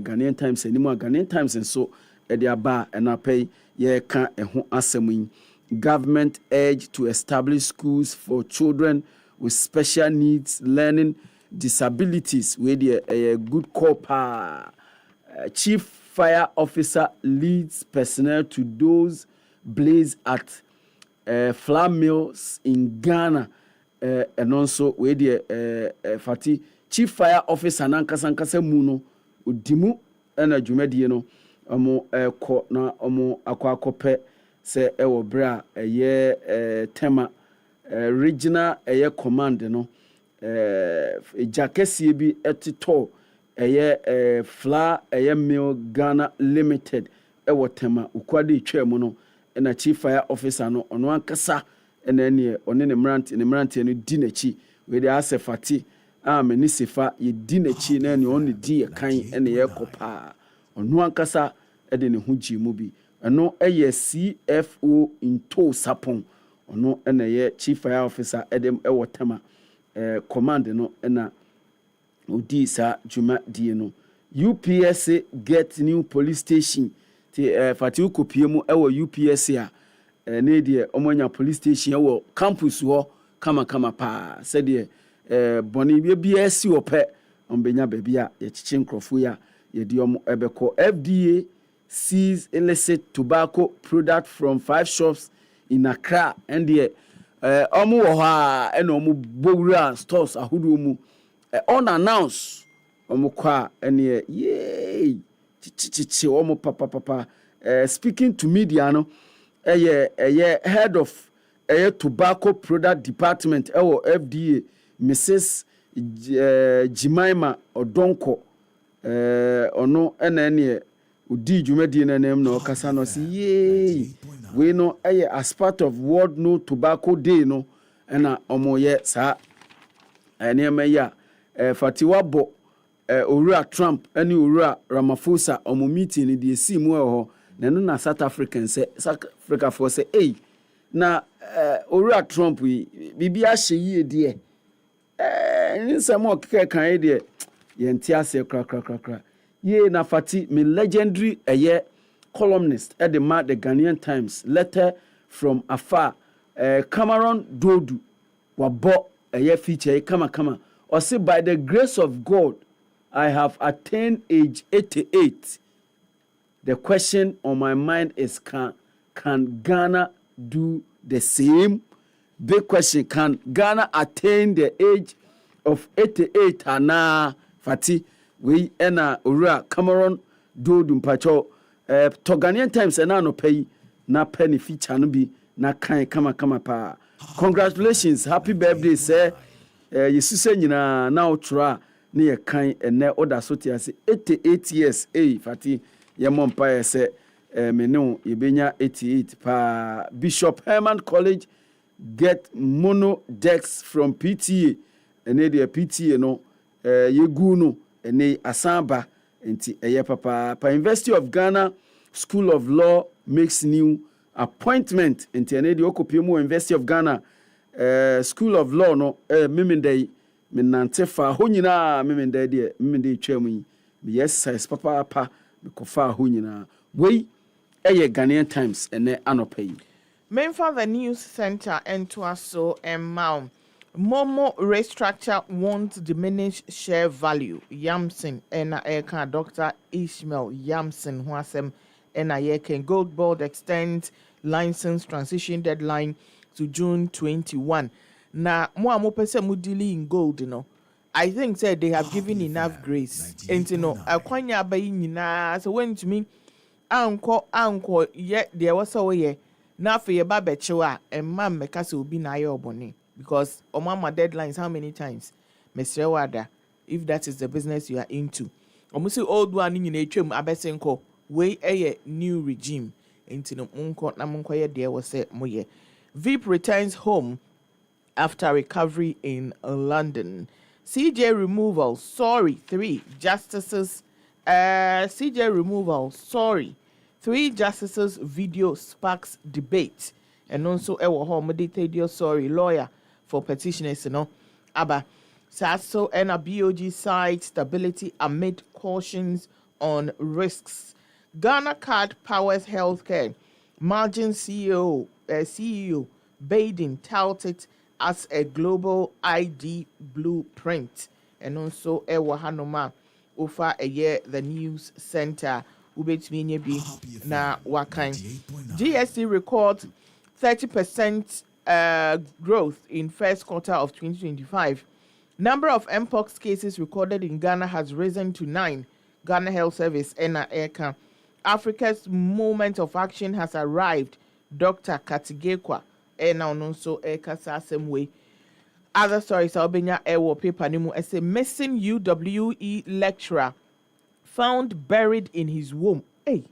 Ghanaian Times animo Ghanaian Times nso ede aba ena pay ye ka eho asemu. Government urge to establish schools for children with special needs, learning disabilities with a good corps. Chief fire officer leads personnel to those blaze at flour mills in Ghana. And also, we Fati chief fire officer Nankasankasa Muno Udimu and a Jumediano. Omo ko na omo akwakope se ewo bra tema regional command no jakesi bi etito fla mill Ghana limited ewo tema ukwade twemu no na chief fire officer no ono ankasa ene ne one ne mrante no di nachi we dey ase Fati ameni sefa ye di nachi na ne on di ye kan ene ye kopa ono ankasa ede ne ho gi mu bi eno eye CFO into sapon ono ene ye chief fire officer edem ewo tema command no na odi sa juma die no UPSA get new police station ti Fati ukopie mu ewo UPSA ne die omonya police station ewo campus ho kama pa se die boni bia esi ope ombenya bebia ye chichi nkrofo ya ye di omo ebeko FDA seized illicit tobacco product from 5 shops in Accra and the omo wo ha e no mo bowura stores ahodo mu unannounced omo kwa ene yey chichi omo papa speaking to media no head of tobacco product department FDA Mrs. Jimaima Odonko ono ene udi dwumadi na nem na okasa no si yey we no as part of World No Tobacco Day no na omoye sa enema ya Fati wabo Owura Trump ani Owura Ramaphosa omo meeting ni de si mu ho na no na South African say South Africa for say na Owura Trump bibi a hye yie de nsɛm okeke kan de yenti ase kra ye na Fati me legendary columnist at the Ghanaian Times letter from afar Cameron Dodu wabo feature kama or say by the grace of God I have attained age 88. The question on my mind is can Ghana do the same? Big question, can Ghana attain the age of 88 ana Fati we ena Owura Cameron Dodu mpacho to Ghanaian Times ena no pay na penny feature no bi na kan kama pa. Congratulations, happy birthday sir. Yesu se nyina na otra na ye kan ene oda so ti ase 88 years Fati ye mompa se me no ye benya 88 pa. Bishop Herman College get mono decks from PTA ene de PTA no ye gu no ene asamba enti eye papa University of Ghana School of Law makes new appointment enti ene de okopie mu University of Ghana School of Law no memendai menantefa ho nyina memendai de memendai twam yi yes papa me kofa ho nyina wei eye Ghanaian Times ene anopai Memfa the news center into so Momo restructure won't diminish share value. Yamson ena eka Dr. Ishmael Yamson who ena yeken Gold Board extends license transition deadline to June 21. Na mo pese mudili in gold I think said they have given enough grace. And akwanya abayi nyina so when to me anko yet there was away na for your babechewa and mam meka se obi na aye obone because omama deadlines how many times Mr. Wada if that is the business you are into omusi old one nyina etwam abesenko we new regime entino monko na monko ye de was say moye VIP returns home after recovery in London. CJ removal sorry 3 justices CJ removal sorry 3 justices video sparks debate and also ewo ho meditated sorry lawyer for petitioners aba saso and a BOG side stability amid cautions on risks. Ghana card powers healthcare margin CEO Baden touted as a global ID blueprint and also ewo hanoma over a year the news center wobetumi nye bi na wakan. GST records 30% growth in first quarter of 2025. Number of mpox cases recorded in Ghana has risen to 9. Ghana Health Service (ENA) Africa's moment of action has arrived. Dr. Katigekwa ENA ononso kasa same way. Other stories Albania Ewo paper nimu as a missing UWE lecturer found buried in his womb. Hey.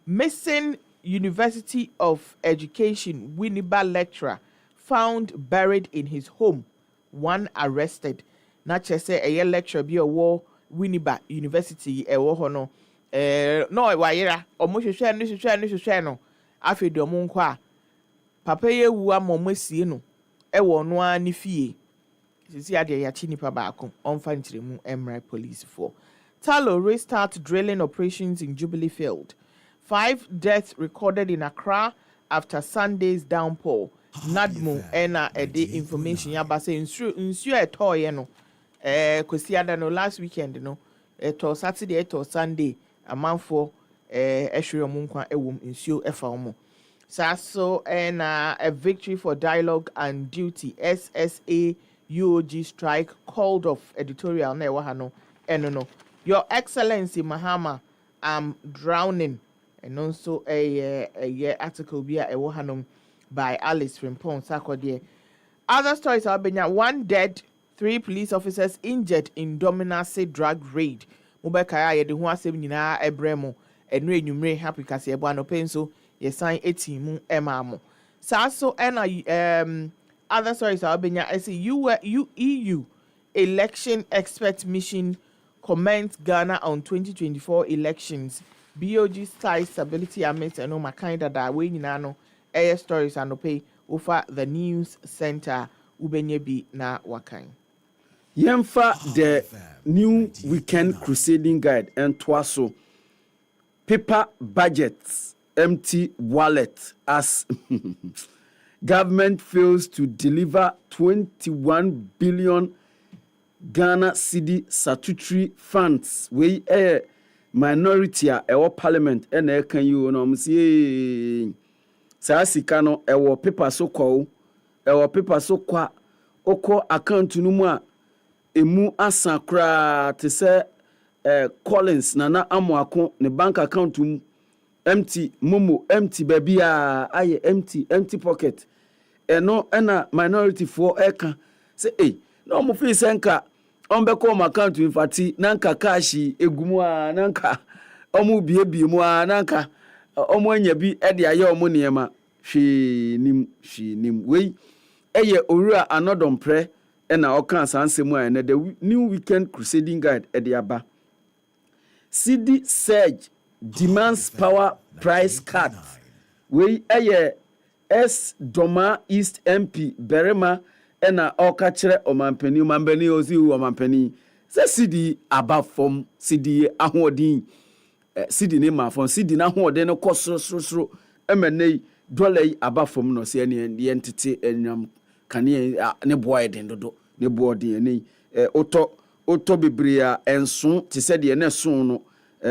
Missing University of Education Winneba lecturer found buried in his home. One arrested. Na chese a lecturer bi owo Winneba University ewo hono. No wayera omo hwehwe no afi do mo nkwa papa ye wu amomasie no ewo no ani fie. Sisi ade ya chi nipa baako onfa ntiremu emra police for. Talo restart drilling operations in Jubilee Field. 5 deaths recorded in Accra after Sunday's downpour. Nadmo ena ede information yaba say nsu etoye no kwesi ada no last weekend no eto Saturday eto Sunday amanfo ehwere mu nkwa ewom nsuo efa omo. So ena a victory for dialogue and duty SSA UOG strike called off editorial na ewa ha no eno no. Your Excellency Mahama, I'm drowning. And also a article be a wohanum by Alice Frimpong Sakode. Other stories are being 1 dead, 3 police officers injured in Dominance drug raid. Mubekaya ye de ho asem nyina ebremo enu enwumre happy kase ebo anopenso ye sign 18 mu emamo. So other stories are being I say EU election expert mission comments Ghana on 2024 elections. BOG style stability amidst and my kind of that way no air stories and pay over the news center ubenyebi na wakan. Yemfa the new weekend crusading guide and twaso paper budgets, empty wallet as government fails to deliver 21 billion Ghana cedi statutory funds. We minority a ewo parliament ena ekan yi no msie saa sika no ewo paper so kwa okọ account no mu a emu asan kra te se Collins nana amoako ne bank account mu empty momo empty baby a aye empty pocket eno ena minority for eka say no mo fi senka ombeko ma account FATI nanka cash egumu a nanka omu biebie mu a nanka omu anya bi e de aye omu niema hwenim we eye owura anodom pre na okan sansemu a na the new weekend crusading guide e de aba cedi surge demands power price cut we eye S Doma East MP Berema ena oka kire omampani ozi omampani se cedi aba from cedi ahodin cedi ne ma from cedi na ahodin no kosoro emenei dollar aba from no se ne entity enyam kane ne boy den dodo ne boarding ni oto bibria enso te se de ne so no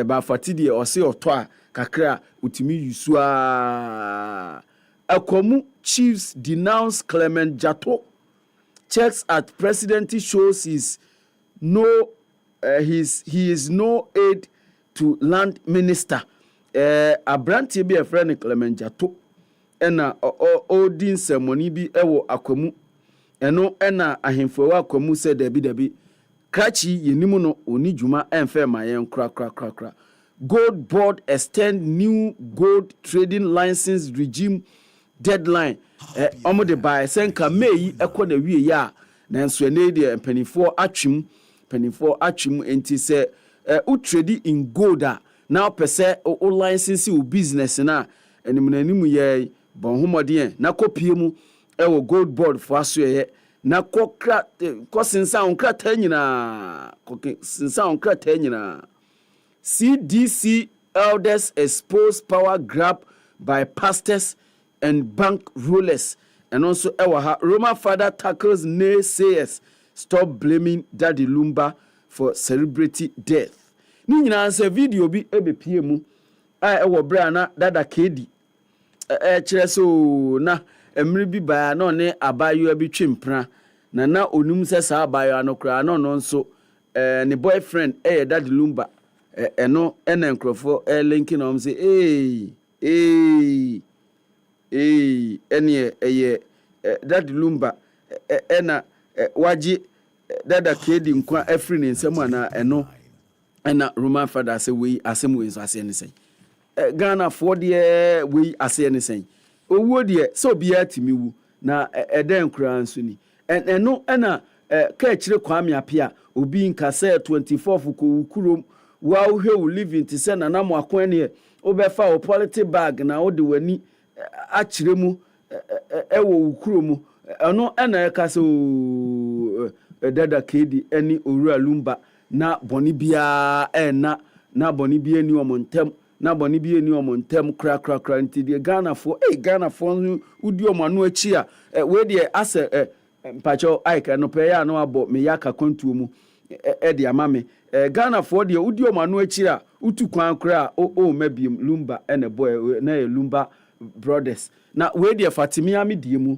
ba FATI de o se oto a kakra utimi yusua Akomu chiefs denounce Clement Jato. Checks at presidency shows he is no aid to land minister. Abranti be a friend Clement Jato. Ena odin ceremony bi ewo Akomu. Eno ena ahemfo wa Akomu se debi. Krachi yenimu no oni juma enfe mayen kra. Gold board extend new gold trading license regime deadline omo de buy senka May ekọ na wie ya nanso ene de mpanifo atwim enti se u trade in gold now pese o license o business na animu ye bon homodien na kopie mu ewo gold board fo aso ye na kokra kosensa onkrata nyina CDC elders expose power grab by pastors and bank rulers. And also Roma father tackles naysayers, stop blaming Daddy Lumba for celebrity death. ni nyina se video bi ebepie mu a ɛwɔ bra na dada kedi kyerɛ so na emri bi baa na ne abayo bi twempra na onum sɛ saa abayo no kra na no nso ne boyfriend Daddy Lumba ɛno ɛna nkrofo linking on say ɛne Daddy Lumba ɛna waji dada kedi nkwa afri ne nsɛm ana ɛno ɛna Roman father sɛ we asɛm we so asɛ ne sɛ Ghana for de we asɛ ne sɛ owuo de sɛ obiya timi wu na ɛdɛn kura nso ni ɛno ɛna ka kyire Kwame Apia obi nka sɛ 24 ko kurom wa hwe wo living ti sɛ na mo akwan ne obefa wo polity bag na wo de wani akyire mu ɛwɔ wo kurom ɛno ɛna ɛka sɛ dada kedi ɛni Owura Lumba na boni bia na boni bia ni omontem na boni bia ni omontem kra nti de Ghana fo udi omanu achi a we de ase mpacho aika no pe ya no abo me yaka kwantuo mu de amame Ghana fo de udi omanu achi a utu kwan kra o mabiem Lumba ene boy na Lumba brothers na we de Fatimia me die mu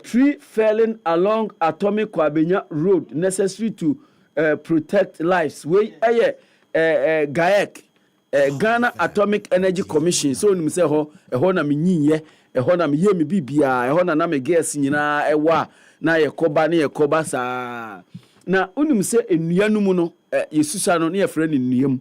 tree felling along Atomic Kwabenya Road necessary to protect lives. We GAEC Ghana Atomic Energy Commission. So nim say ho na me nyinye ho na me ye me bibia ho na me gas nyina ewa na yekoba saa na unim say enua mu no yesusa no na yefre ne nuam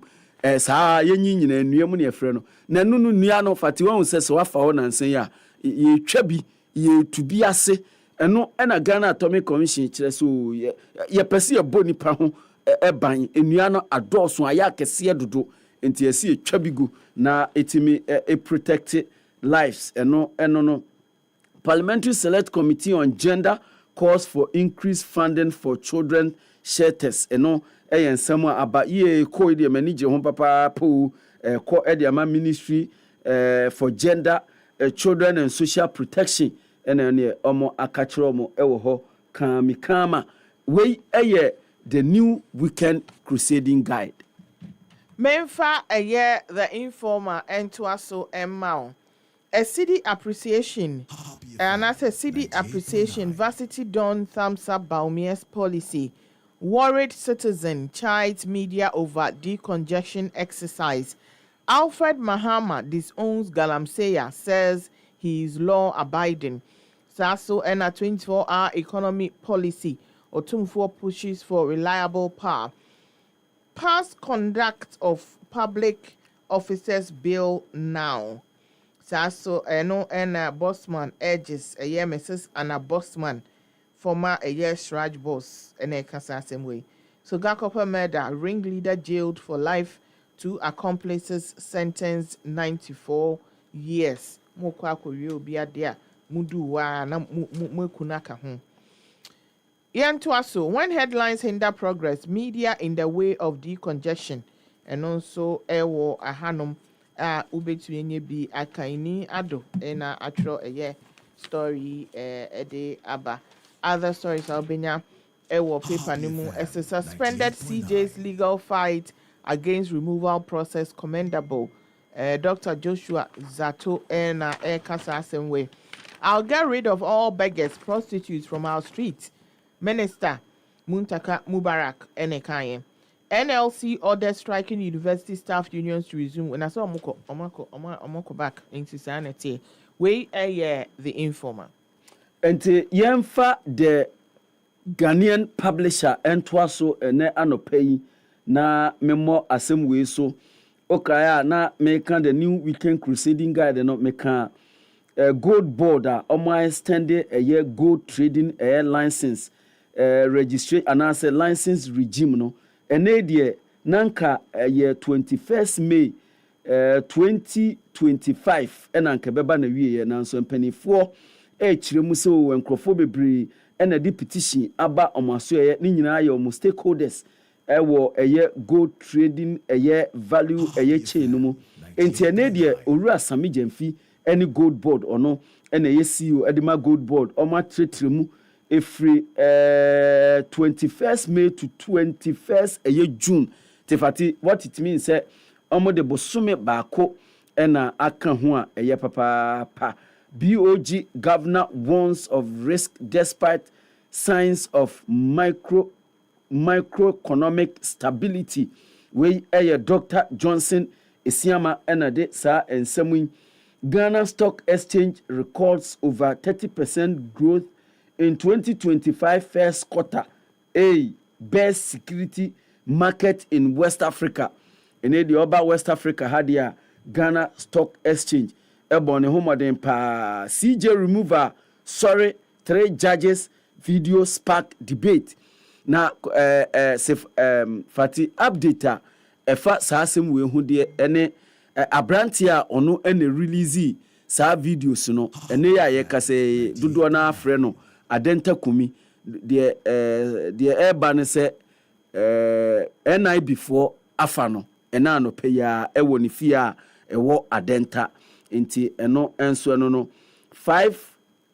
saa yenyi nyina enuam na yefre no na nunu nua no fati won say so wafa ho na nsen ya ye twa bi ye tubi ase eno na Ghana Atomic Commission kire so ye pese ye boni pa ho ban enua no adoso aya kese dodo enti ese ye twa bigu na etimi protect lives eno no Parliamentary Select Committee on Gender calls for increased funding for children shelters eno ensem aba ye ko de manage ho papa po ko e de ama Ministry for Gender Children and Social Protection ene omo akachiro omo ewo ho kama we the new weekend crusading guide Memfa the informer ento aso emma a city appreciation and as a city appreciation varsity don thumbs up Baumia's policy worried citizen chides media over decongestion exercise. Alfred Mahama disowns Galamsey, says he is law abiding. Saso and a 24-hour economy policy Otumfuo pushes for reliable power. Past conduct of public officers bill now. Saso eno and Bossman urges a year Mrs. Anna Bossman, former a year Sraj boss, and a same way. So Gakopa murder, ringleader jailed for life, 2 accomplices sentenced 94 years. Mokwa ko bia dia mudu wa na mukunaka ho. Yantuaso, when headlines hinder progress, media in the way of decongestion, and also ewo ahanom ubetu enye bi akaini ado na atro story ede aba. Other stories albania ewo paper nimu as a suspended CJ's legal fight against removal process commendable. Dr. Joshua Zato na Kasa Asemwe. I'll get rid of all beggars, prostitutes from our streets. Minister Muntaka Mubarak Enekaye. NLC orders striking university staff unions to resume. When I saw Omoko back in society, we the informer. And yemfa the Ghanaian publisher entwaso ene anopei na memo asemwe so okaya na meka the new weekend crusading guide no meka gold board omo extended a year gold trading license registration and as a license regime no ene de nanka year 21st May 2025 enanka beba na wie na so mpanifo chiremu se wo enkrofo bebre ena di petition aba omaso ni nyina ye omo stakeholders ewo gold trading value chain no mu enti ene de Owura Sami Jamfi any gold board ono ena CEO edema gold board oma tretremu efri 21st May to 21st June Tefati, what it means say omo de bosume baako ena aka ho a eye papa. BOG governor warns of risk despite signs of microeconomic stability. We Dr. Johnson Isiama enade sa ensemu. Ghana Stock Exchange records over 30% growth in 2025 first quarter. Best security market in West Africa. In the other West Africa had Ghana Stock Exchange. Ebony Homoden pa CJ remover. Sorry, 3 judges video spark debate. Na Fati updater efa saasem we hu de ene abrantia ono ene release sa videos no ene ya ye kase dodo na afre no adenta kumi de eba ne se NI before afa no ena no pe ya ewo ni fia ewo adenta nti eno enso no 5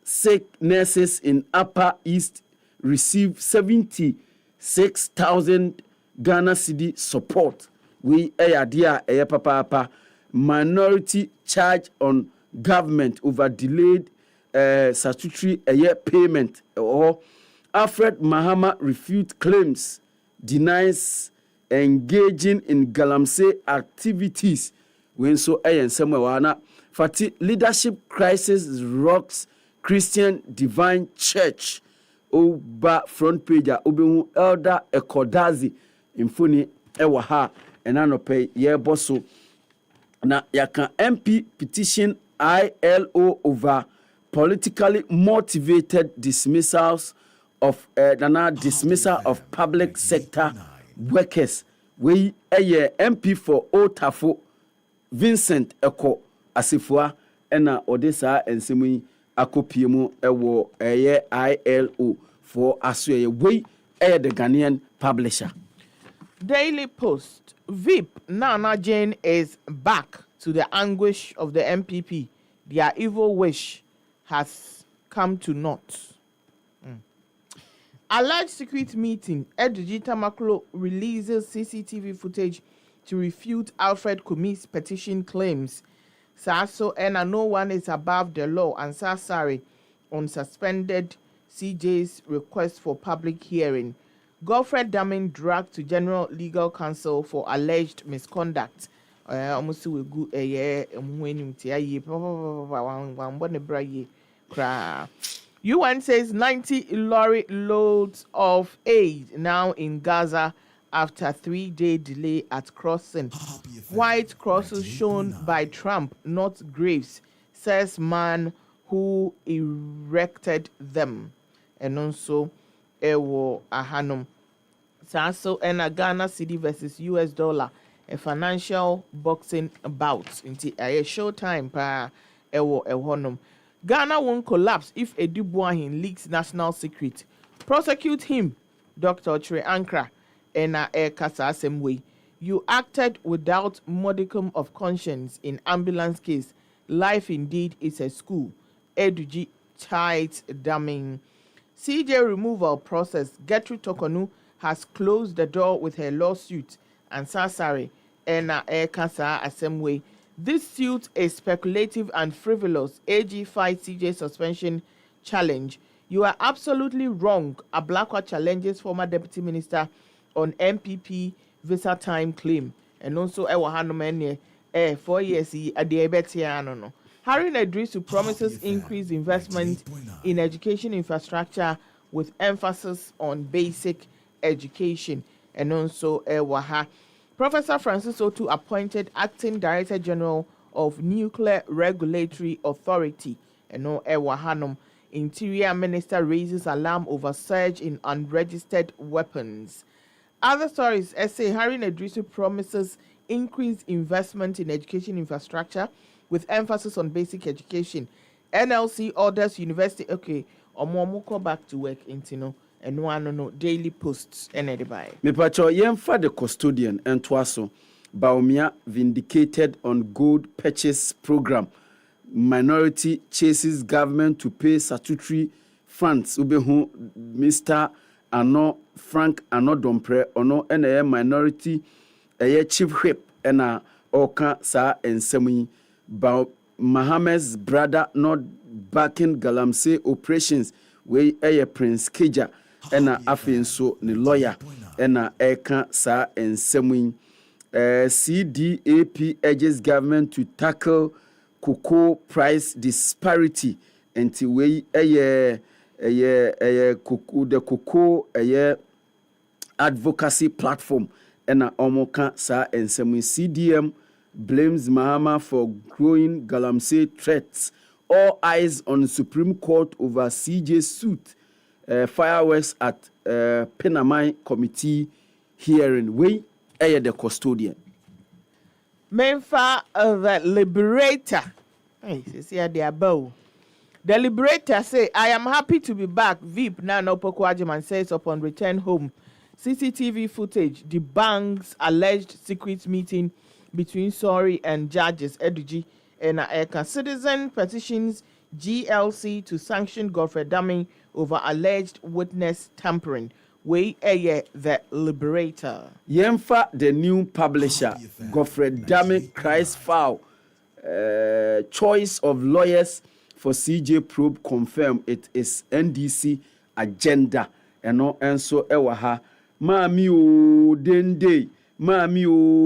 sick nurses in Upper East receive 76,000 Ghana cedi support. We dia papa minority charge on government over delayed statutory payment. Or Alfred Mahama refute claims, denies engaging in galamsey activities. When so somewhere Fati leadership crisis rocks Christian Divine Church. Oba front page obehu Elder Ekodazi infoni ewa ha enanope ye boso na yaka MP petition ILO over politically motivated dismissal of public sector workers. We MP for Otafo Vincent Eko Asifua ena odesa ensemu akopiemu ewo ILO for aswe we the Ghanaian publisher. Daily Post. VIP Nana Jane is back to the anguish of the MPP. Their evil wish has come to naught. Alleged secret meeting. Edugita Maklo releases CCTV footage to refute Alfred Kumi's petition claims. Saso and no one is above the law and Sasari on suspended CJ's request for public hearing. Godfred Damin dragged to General Legal Counsel for alleged misconduct. Almost we go UN says 90 lorry loads of aid now in Gaza after 3-day delay at crossing. White crosses shown by Trump, not graves, says man who erected them. And also, Ewo Ahanum. Saso and a Ghana cedi versus US dollar, a financial boxing bout. Into a showtime pa Ewo Ehonum. Ghana won't collapse if Edubuahin leaks national secret. Prosecute him, Dr. Tre Ankra. Ena Kasa same way. You acted without modicum of conscience in ambulance case. Life indeed is a school. Eduji tight damning. CJ removal process. Gertrude Tokonu has closed the door with her lawsuit. And Sasari Ena Kasa same way. This suit is speculative and frivolous. AG fights CJ suspension challenge. You are absolutely wrong. Ablakwa challenges former deputy minister on MPP visa time claim. And also, 4 years, no. Harry Nedrisu promises increased investment in education infrastructure with emphasis on basic education. And also, Professor Francis Otu appointed acting Director General of Nuclear Regulatory Authority. And no, Interior Minister raises alarm over surge in unregistered weapons. Other stories, essay Harry Nedrisu promises increased investment in education infrastructure with emphasis on basic education. NLC orders university, Omomuko back to work, Intino, and no daily posts, and anybody. Mepacho yemfa the custodian and twaso, Baumia vindicated on gold purchase program. Minority chases government to pay statutory funds. Ubehu Mr. Ano Frank Ano Dompre Ono NAM minority chief whip ena oka sa ensemu ba Mohammed's brother not backing Galamsey operations we Prince Kija ena afenso ni lawyer ena eka sa ensemu CDAP urges government to tackle cocoa price disparity until we cocoa advocacy platform ena omoka sa ensemu CDM blames Mahama for growing Galamsey threats. All eyes on Supreme Court over CJ suit. Fireworks at Penamai Committee hearing. We are the custodian. Memfa the Liberator. Hey, see the above. The Liberator say, I am happy to be back. VIP Nana Opoku says upon return home. CCTV footage debunks alleged secret meeting between Sori and judges Eduji and Eka. Citizen petitions GLC to sanction Godfrey Dami over alleged witness tampering. We the Liberator. Yemfa the new publisher Godfrey Dami cries foul. Choice of lawyers for CJ probe confirm it is NDC agenda. And so ewaha Mami o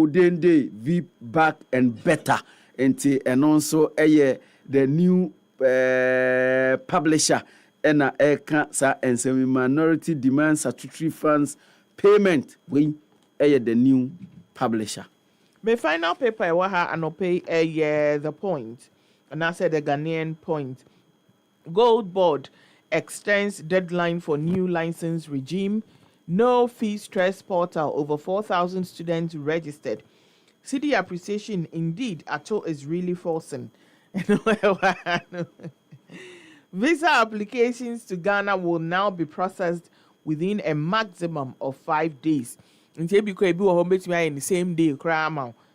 dende VIP back and better and also the new publisher and sa and some minority demand statutory funds payment we the new publisher. My final paper waha anope the point and I said the Ghanaian point. Gold Board extends deadline for new license regime. No fee stress portal. Over 4,000 students registered. City appreciation indeed. Acho is really forcing. Visa applications to Ghana will now be processed within a maximum of 5 days. Until because we will be in the same day,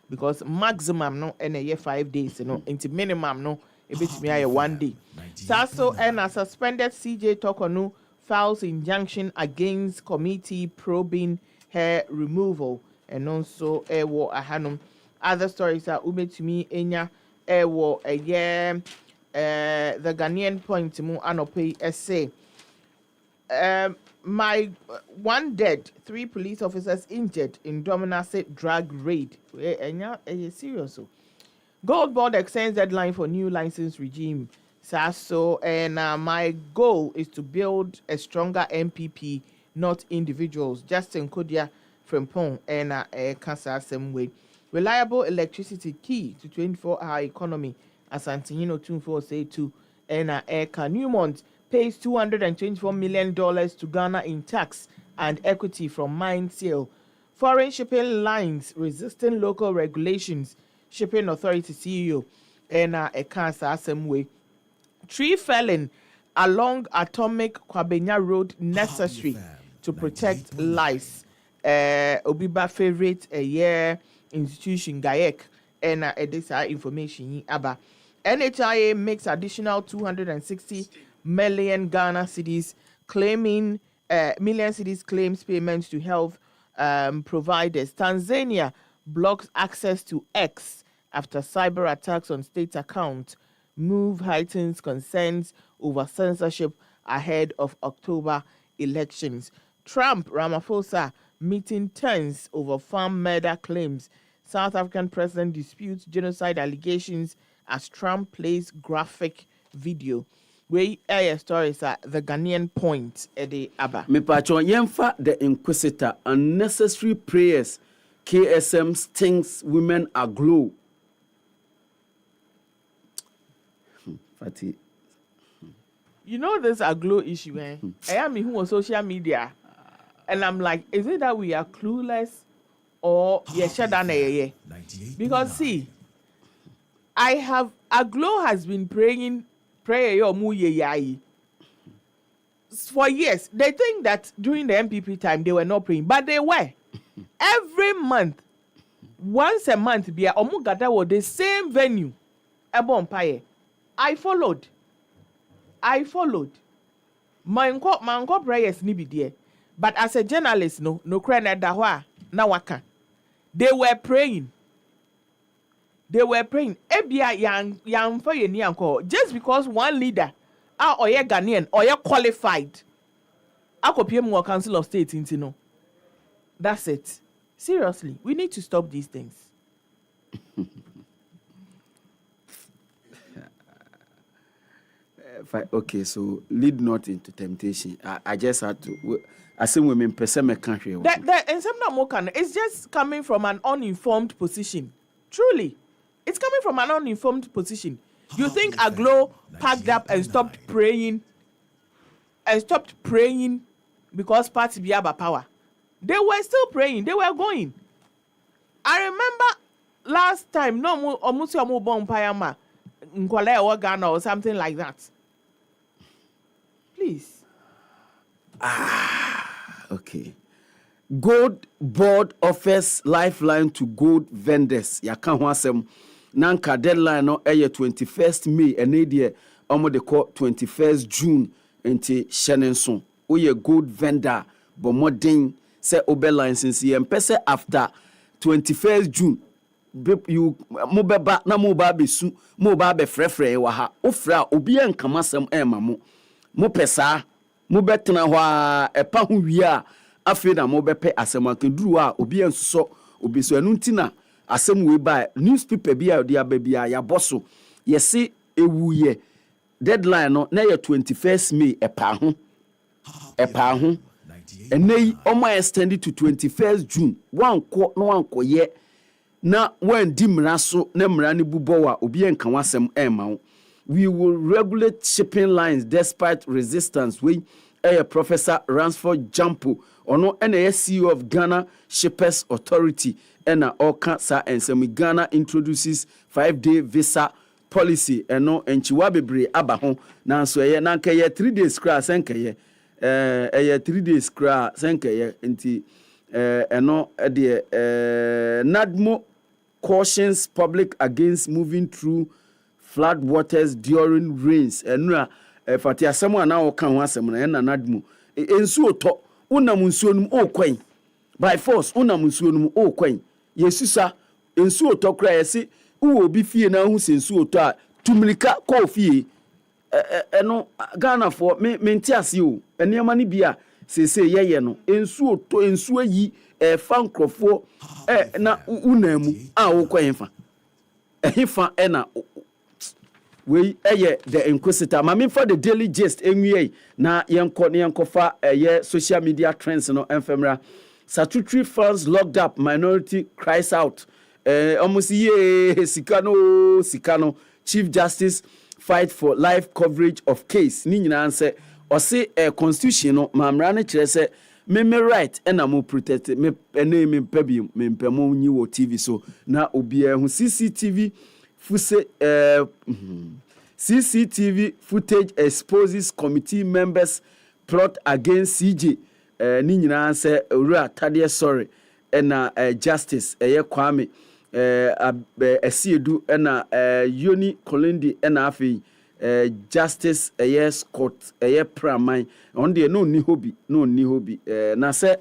because maximum no and a year 5 days. Into minimum no, it be 1 day. Saso and a suspended CJ Tokonu files injunction against committee probing her removal, and also ewo ahanum. Other stories are umetumi enya ewo the Ghanaian point mu anope essay. My one dead, 3 police officers injured in Dominase drug raid. Serious. Gold Board extends deadline for new license regime. So, and my goal is to build a stronger MPP, not individuals. Justin Kodia from Pong and Cancer same way. Reliable electricity key to 24-hour economy. As Antonino 24say2 and Eka Newmont pays $224 million to Ghana in tax and equity from mine sale. Foreign shipping lines resisting local regulations. Shipping Authority CEO and Cancer same way. Tree felling along Atomic Kwabenya Road necessary to protect lives. Obiba favorite institution GAEC and this information aba. NHIA makes additional 260 million Ghana cedis claiming million cedis claims payments to health providers. Tanzania blocks access to X after cyber attacks on state account. Move heightens concerns over censorship ahead of October elections. Trump Ramaphosa meeting tense over farm murder claims. South African president disputes genocide allegations as Trump plays graphic video. We air stories at the Ghanaian point Eddie Abba. Me pacho yemfa the inquisitor unnecessary prayers. KSM stings women aglow. Fati. You know this aglow issue, eh? I am who on social media, and I'm like, is it that we are clueless or because see, aglow has been praying prayer for years. They think that during the MPP time they were not praying, but they were. Every month, once a month, be a omugata was the same venue. Ebon I followed. My prayers ni be there. But as a journalist, no credit that na waka. They were praying. Ebia yang for ye nianko. Just because one leader or ye Ghanaian or ye qualified. Akopiem more Council of State intino. That's it. Seriously, we need to stop these things. Okay, so lead not into temptation. I just had to. I say women person me can't hear. And some more can. It's just coming from an uninformed position. Truly, it's coming from an uninformed position. You think Aglo packed up and stopped praying, because party be about power? They were still praying. They were going. I remember last time no mo omusi omo bon payama nkwale or Ghana or something like that. Please. Okay. Gold board offers lifeline to gold vendors. Yaka ho asem. Nanka deadline no 21st May and idea omo de call 21st June enti shenenso. Oye gold vendor but modern say obe license ye mpese after 21st June you mobeba na moba besu moba be frefre wa ha ofra obi enkama sem ema mo pesa mo betena ho a epa ho wi a afi na mo bepe asem akenduru a obi enso obi so anu ntina asem we ba newspaper bia odi ababia ya boso yesi ewuye deadline no na 21st May epa ho enei omo extended to 21st June one ye na when di mraso na mrani bubowa obi enka wasem ema. We will regulate shipping lines despite resistance. We Professor Ransford Jampo ono CEO of Ghana Shippers Authority ena oka sa ensemi Ghana introduces 5-day visa policy eno enchiwa bebre aba ho nanso ye nanka ye 3 days kra senka ye 3 days kra senka ye nti eno de NADMO cautions public against moving through flood waters during rains. Enura fati asemo ana o kan ho asemo na NADMO ensu oto unam nsuo num o kwan by force unam nsuo num o kwan yesusa ensu oto kra yesi uwo bi fie na hu sensu oto a tumlika ko fie eno Ghana for menti ase o enema ni bia sese yeye no ensu oto ensu ayi fa nkrofo na unamu a wo kwanfa ehifa na we the inquisitor mami for the daily gist enwie na yenkofa social media trends no enfemra statutory funds locked up minority cries out almost sikano Chief Justice fight for live coverage of case ni nyina answer or say constitution no mamra ne kire say me right and am protect me name pebi me mpemo nyi wo TV so na obi hu CCTV footage exposes committee members plot against CJ ni nyina say owura tade sorry na justice Kwame Esiedu na Yoni Kolindi na afi justice Scott Praman on the no ni hobby na say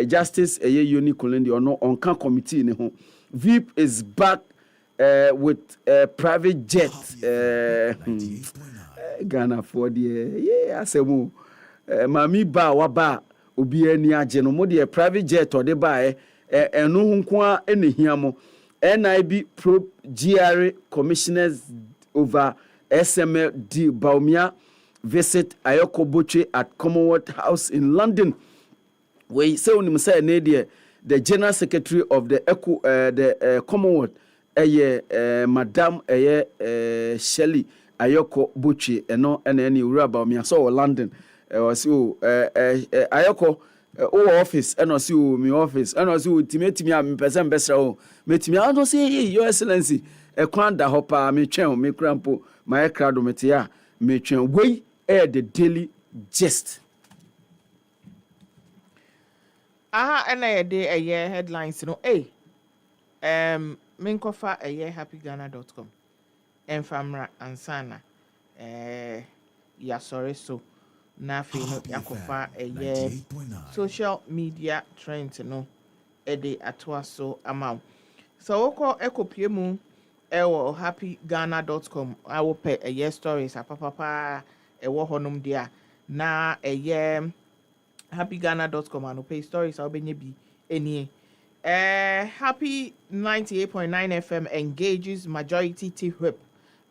justice Yoni Kolindi on kan committee ni ho VIP is back with private jet Ghana for the asemu mami ba wa ba obi ani age no mo the private jet or the ba enu nko a enehiamo NIB probe GRA commissioners over SMLD Baumia visit Ayoko Boche at Commonwealth House in London. We say unim say na the General Secretary of the Commonwealth Madam Shelley Ayoko Boche eno any ura Baumia so London was Ayoko office and also my office and also ultimately me person best metimi I don't say your excellency e kwanda hopa me twen me crampo my crowd metia me twen we the daily gist and a day a year headlines no minkofa a year happyghana.com and famra ansana ya sorry so na fe no yakofa social media trend no ede atoa so ama so woko ekopie mu ewo happyghana.com I will pay a year stories apapapa ewo honum dia na eye happyghana.com and pay stories obenye bi enie Happy 98.9 FM engages majority T-Whip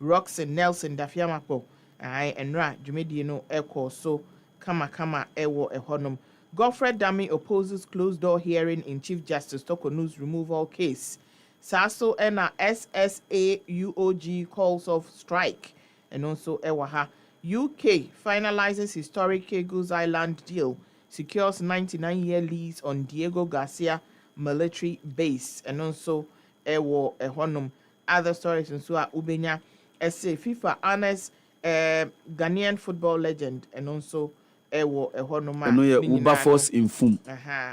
Roxy Nelson Dafiamapo Enra Jumedi no Echo so kama ewo ehonum. Godfred Dami opposes closed door hearing in Chief Justice Toko News removal case. Saso ena SSAUOG calls off strike and also ewaha. UK finalizes historic Kegos Island deal, secures 99-year lease on Diego Garcia military base and also ewo ehonum. Other stories and so ubenya essay FIFA honors Ghanaian football legend and also ewo ehonum eno ye Wilberforce Infum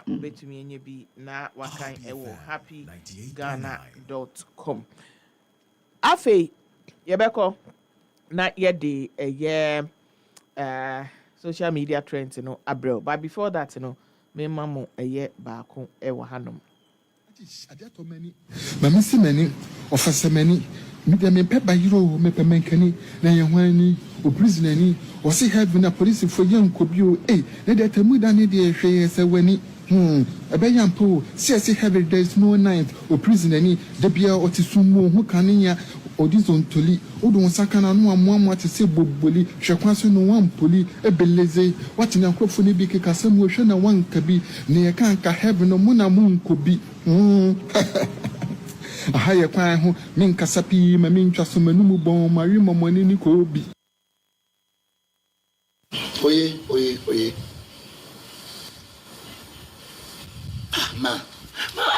ubetumi enye bi na wakan ewo happyghana.com afe yebeko na yede social media trends no abrel but before that me mamo baako ewo hanom Mami si mani ofasa mani mi de me pe bayiro me pe menkani na ye hwani o prisoner ni o si have na police for yan kobi o na de tamu da ne de hwe se wani ebe yampo si have there is no night o prisoner ni de bia o ti sumo hu kanenya horizontally o don sakana no amoamo te se boboli hwekwaso no wan poli ebeleze wati na nkofo ne bi kekasa mu hwe na wan kabi ne ye kan ka heaven no mu na mu nkobi ahaya kwan ho min kasapi ma min twaso manum bon mari momoni ni ko bi oye ma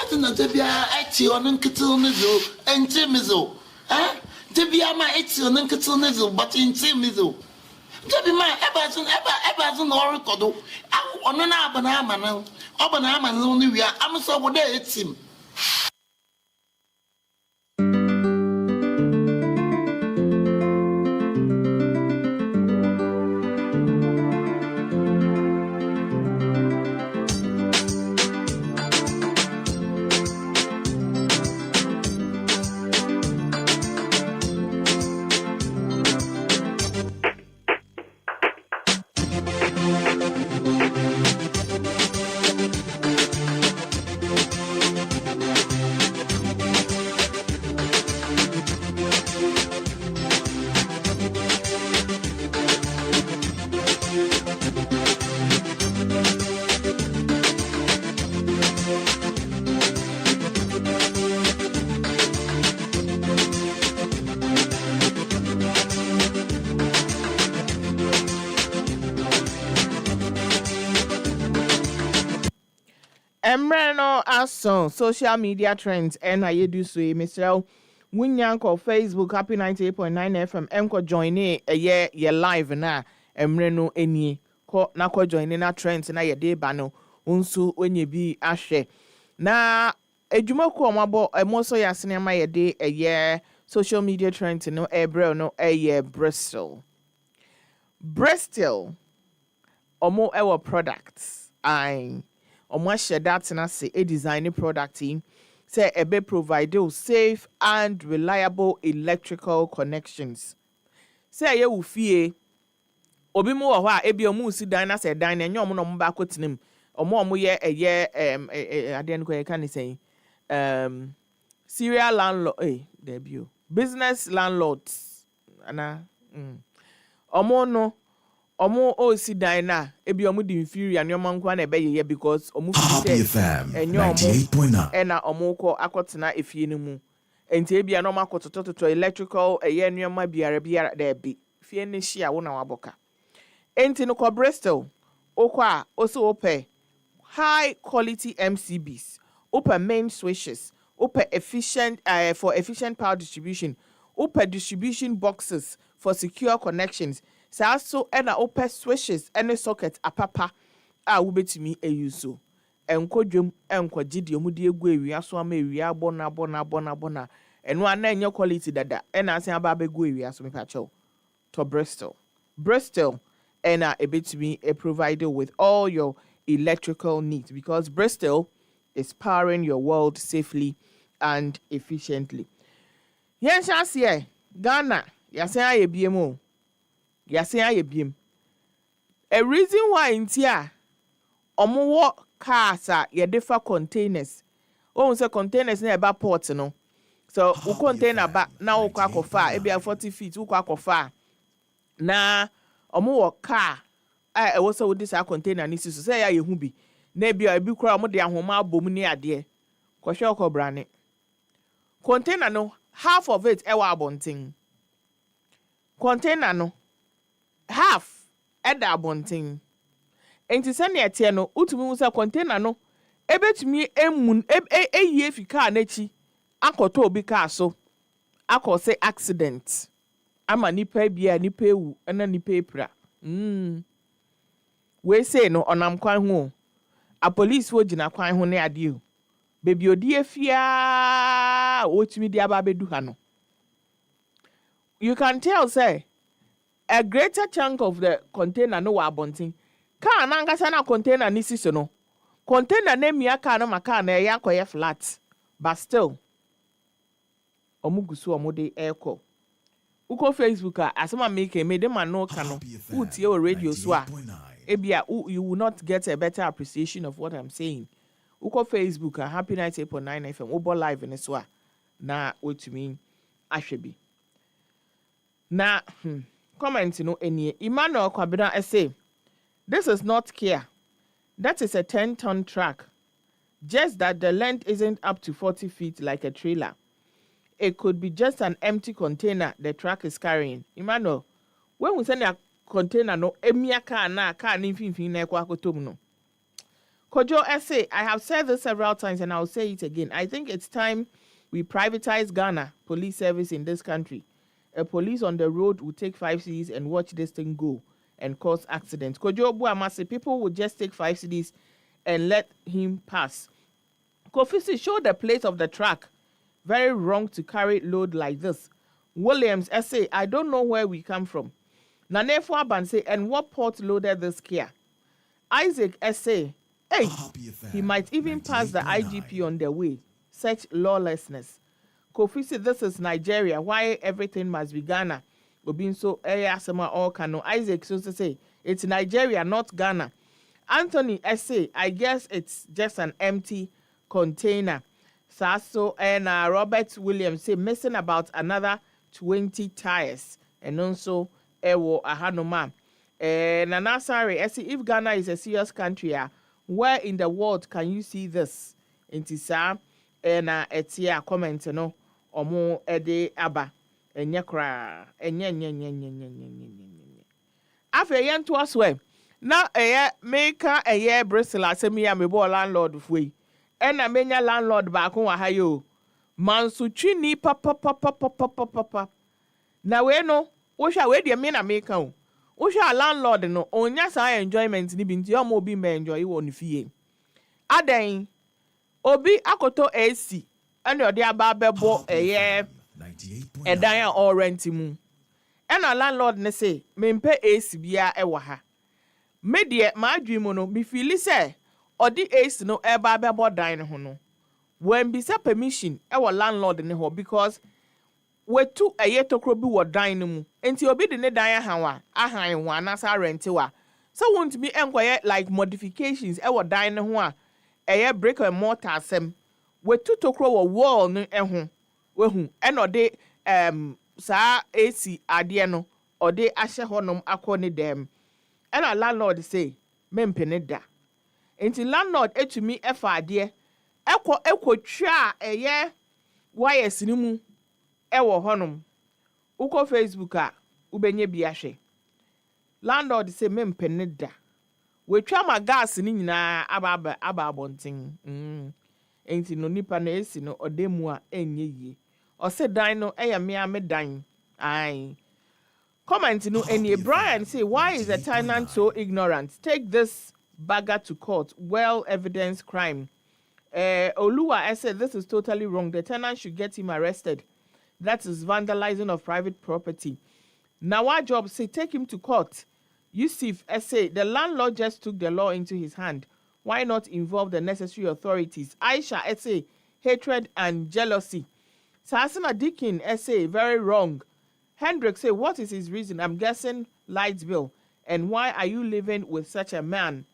atuna tebia eti onon kitu nezo enti mezo tebia ma eti onon kitu nezo but enti mezo tebi ma ebazu no rekodo ono na abana amana obana amana no wia amso boda etim. Emreno ason social media trends and I do so Mr. Wunyanko Facebook Happy 98.9 FM enko join a ye live na Emreno eni ko na ko join na trends na ye de ba no unsu onye bi ahwe na ejumako omabo emoso ya sinema ye de social media trends no ebrel no Bristol omo ewo products omo share that na say a design product say ebe provide safe and reliable electrical connections say ye wo fie obi mu wo ha ebi omu si dan na say dan na enye omo no mo ba kotinim omo ye ade nko ye kan say serial landlord debut business landlords ana omo o si dan na ebi omo di inferior nyoma nkwa na ebe ye because omo fi say enyo omo na omo ko akotena efie no mu enti ebi na omo akotototo electrical nyoma biara da bi fie ne hia wo na waboka enti no ko Bristol okwa also ope high quality MCBs open main switches open efficient for efficient power distribution open distribution boxes for secure connections. So ena open switches any socket apapa wubetimi eyuso enkodwom enkogide omudi egu ewia so ama ewia bona eno ana enye quality dada ena asen aba begu ewia so mepa chew to Bristol ena ebetimi a provider with all your electrical needs because Bristol is powering your world safely and efficiently. Yes, yes, Ghana, yes, I am. Yes, I am. A reason why in here, omo cars are your different containers. Oh, say containers near about ports, no. So, we container back now, we kwa kofa, e be 40 feet, we kwa kofa. Na, omo car, I was with this container, nisi so say ya yehubi. Na bi a bi kura omo de ahoma abom ni ade. Kwhwe okobra ne. Container no, half of it ewa abonten. Container no, half eda abonten. Enti se ne etie no, utumi hu se container no ebetumi emun eyie fi car na chi akoto obi car so. Akose accident. Ama nipa bia nipa ewu na nipa epra. We say no onam kwan ho. A police wo gina kwan ho ne ade o. Baby odi afia otumi di aba bedu ha no. You can tell say a greater chunk of the container no wa abontin. Car na ngasa na container ni siso no. Container na mia car na maka na ya koye flat. But still omugusu omode airco. Uko Facebook asema make me dem no kano. Utie o radio so a. Ebia you will not get a better appreciation of what I'm saying. Uko Facebook Happy 98.9 FM Ubo live in so a. Na otumi ahwebi. Na comment no enie Emmanuel Kwabena say this is not Kia. That is a 10-ton truck. Just that the length isn't up to 40 feet like a trailer. It could be just an empty container the truck is carrying. Emmanuel, when we send a container no emia car na car ni finfin na kwa kotom no. Kojo essay, I have said this several times and I'll say it again. I think it's time we privatize Ghana police service in this country. A police on the road will take 5 cedis and watch this thing go and cause accidents. Kojo Buamasi, people would just take 5 cedis and let him pass. Kofisi, show the plate of the truck. Very wrong to carry load like this. Williams essay, I don't know where we come from. Nanefo Aban say, and what port loaded this Kia? Isaac essay, hey, he might even pass the IGP on their way. Such lawlessness. Kofi said, this is Nigeria. Why everything must be Ghana? Obinso Eyasema or Kano. Isaac so to say, it's Nigeria, not Ghana. Anthony essay, I guess it's just an empty container. Sasso and Robert Williams say missing about another 20 tires. And also Ewo Ahanoma. Nanasari, I see if Ghana is a serious country, where in the world can you see this? Intisa and etia comment no omo ede aba enyekra afa yen to aswe na meka bristle asemi ya mebo landlord fui ena menya landlord ba ko wa hayo mansutwi ni papa na we no wo hwa we de me na meka o wo hwa landlord no onya sa enjoyment ni bi nti o mo bi me enjoy wo ni fie adan obi akoto AC ene ode aba bebo edan a all rent mu ena landlord ne say mempe AC bia ewa ha me de ma adwemu no me feel say ode AC no eba bebo dan ne ho no when be say permission ewa landlord ne ho because wetu tokro bi wo dan ne mu enti obi de ne dan ahan ho anasa rent wa so won't be enquire like modifications ewa dan ne ho a brick and mortar asem wetu tokro wo wall no ho wehu enode sa AC ade no ode ahye honom akọ dem ena landlord say mempene da enti landlord etumi efa ade ekotwa wires ni mu ewo honom uko Facebook ubenye bi ahwe landlord say mempene da wetwa ma gas ni nyina aba abonten enti no nipa na esi no odemu a enye yie o se dan no me dan ai comment no any Brian say why is the tenant so ignorant? Take this bagger to court. Well evidence crime. Oluwa I said this is totally wrong. The tenant should get him arrested. That is vandalizing of private property. Now our job say take him to court. Yusuf essay the landlord just took the law into his hand. Why not involve the necessary authorities? Aisha essay, hatred and jealousy. Sasana Dickin essay, very wrong. Hendrik say, what is his reason? I'm guessing light bill. And why are you living with such a man?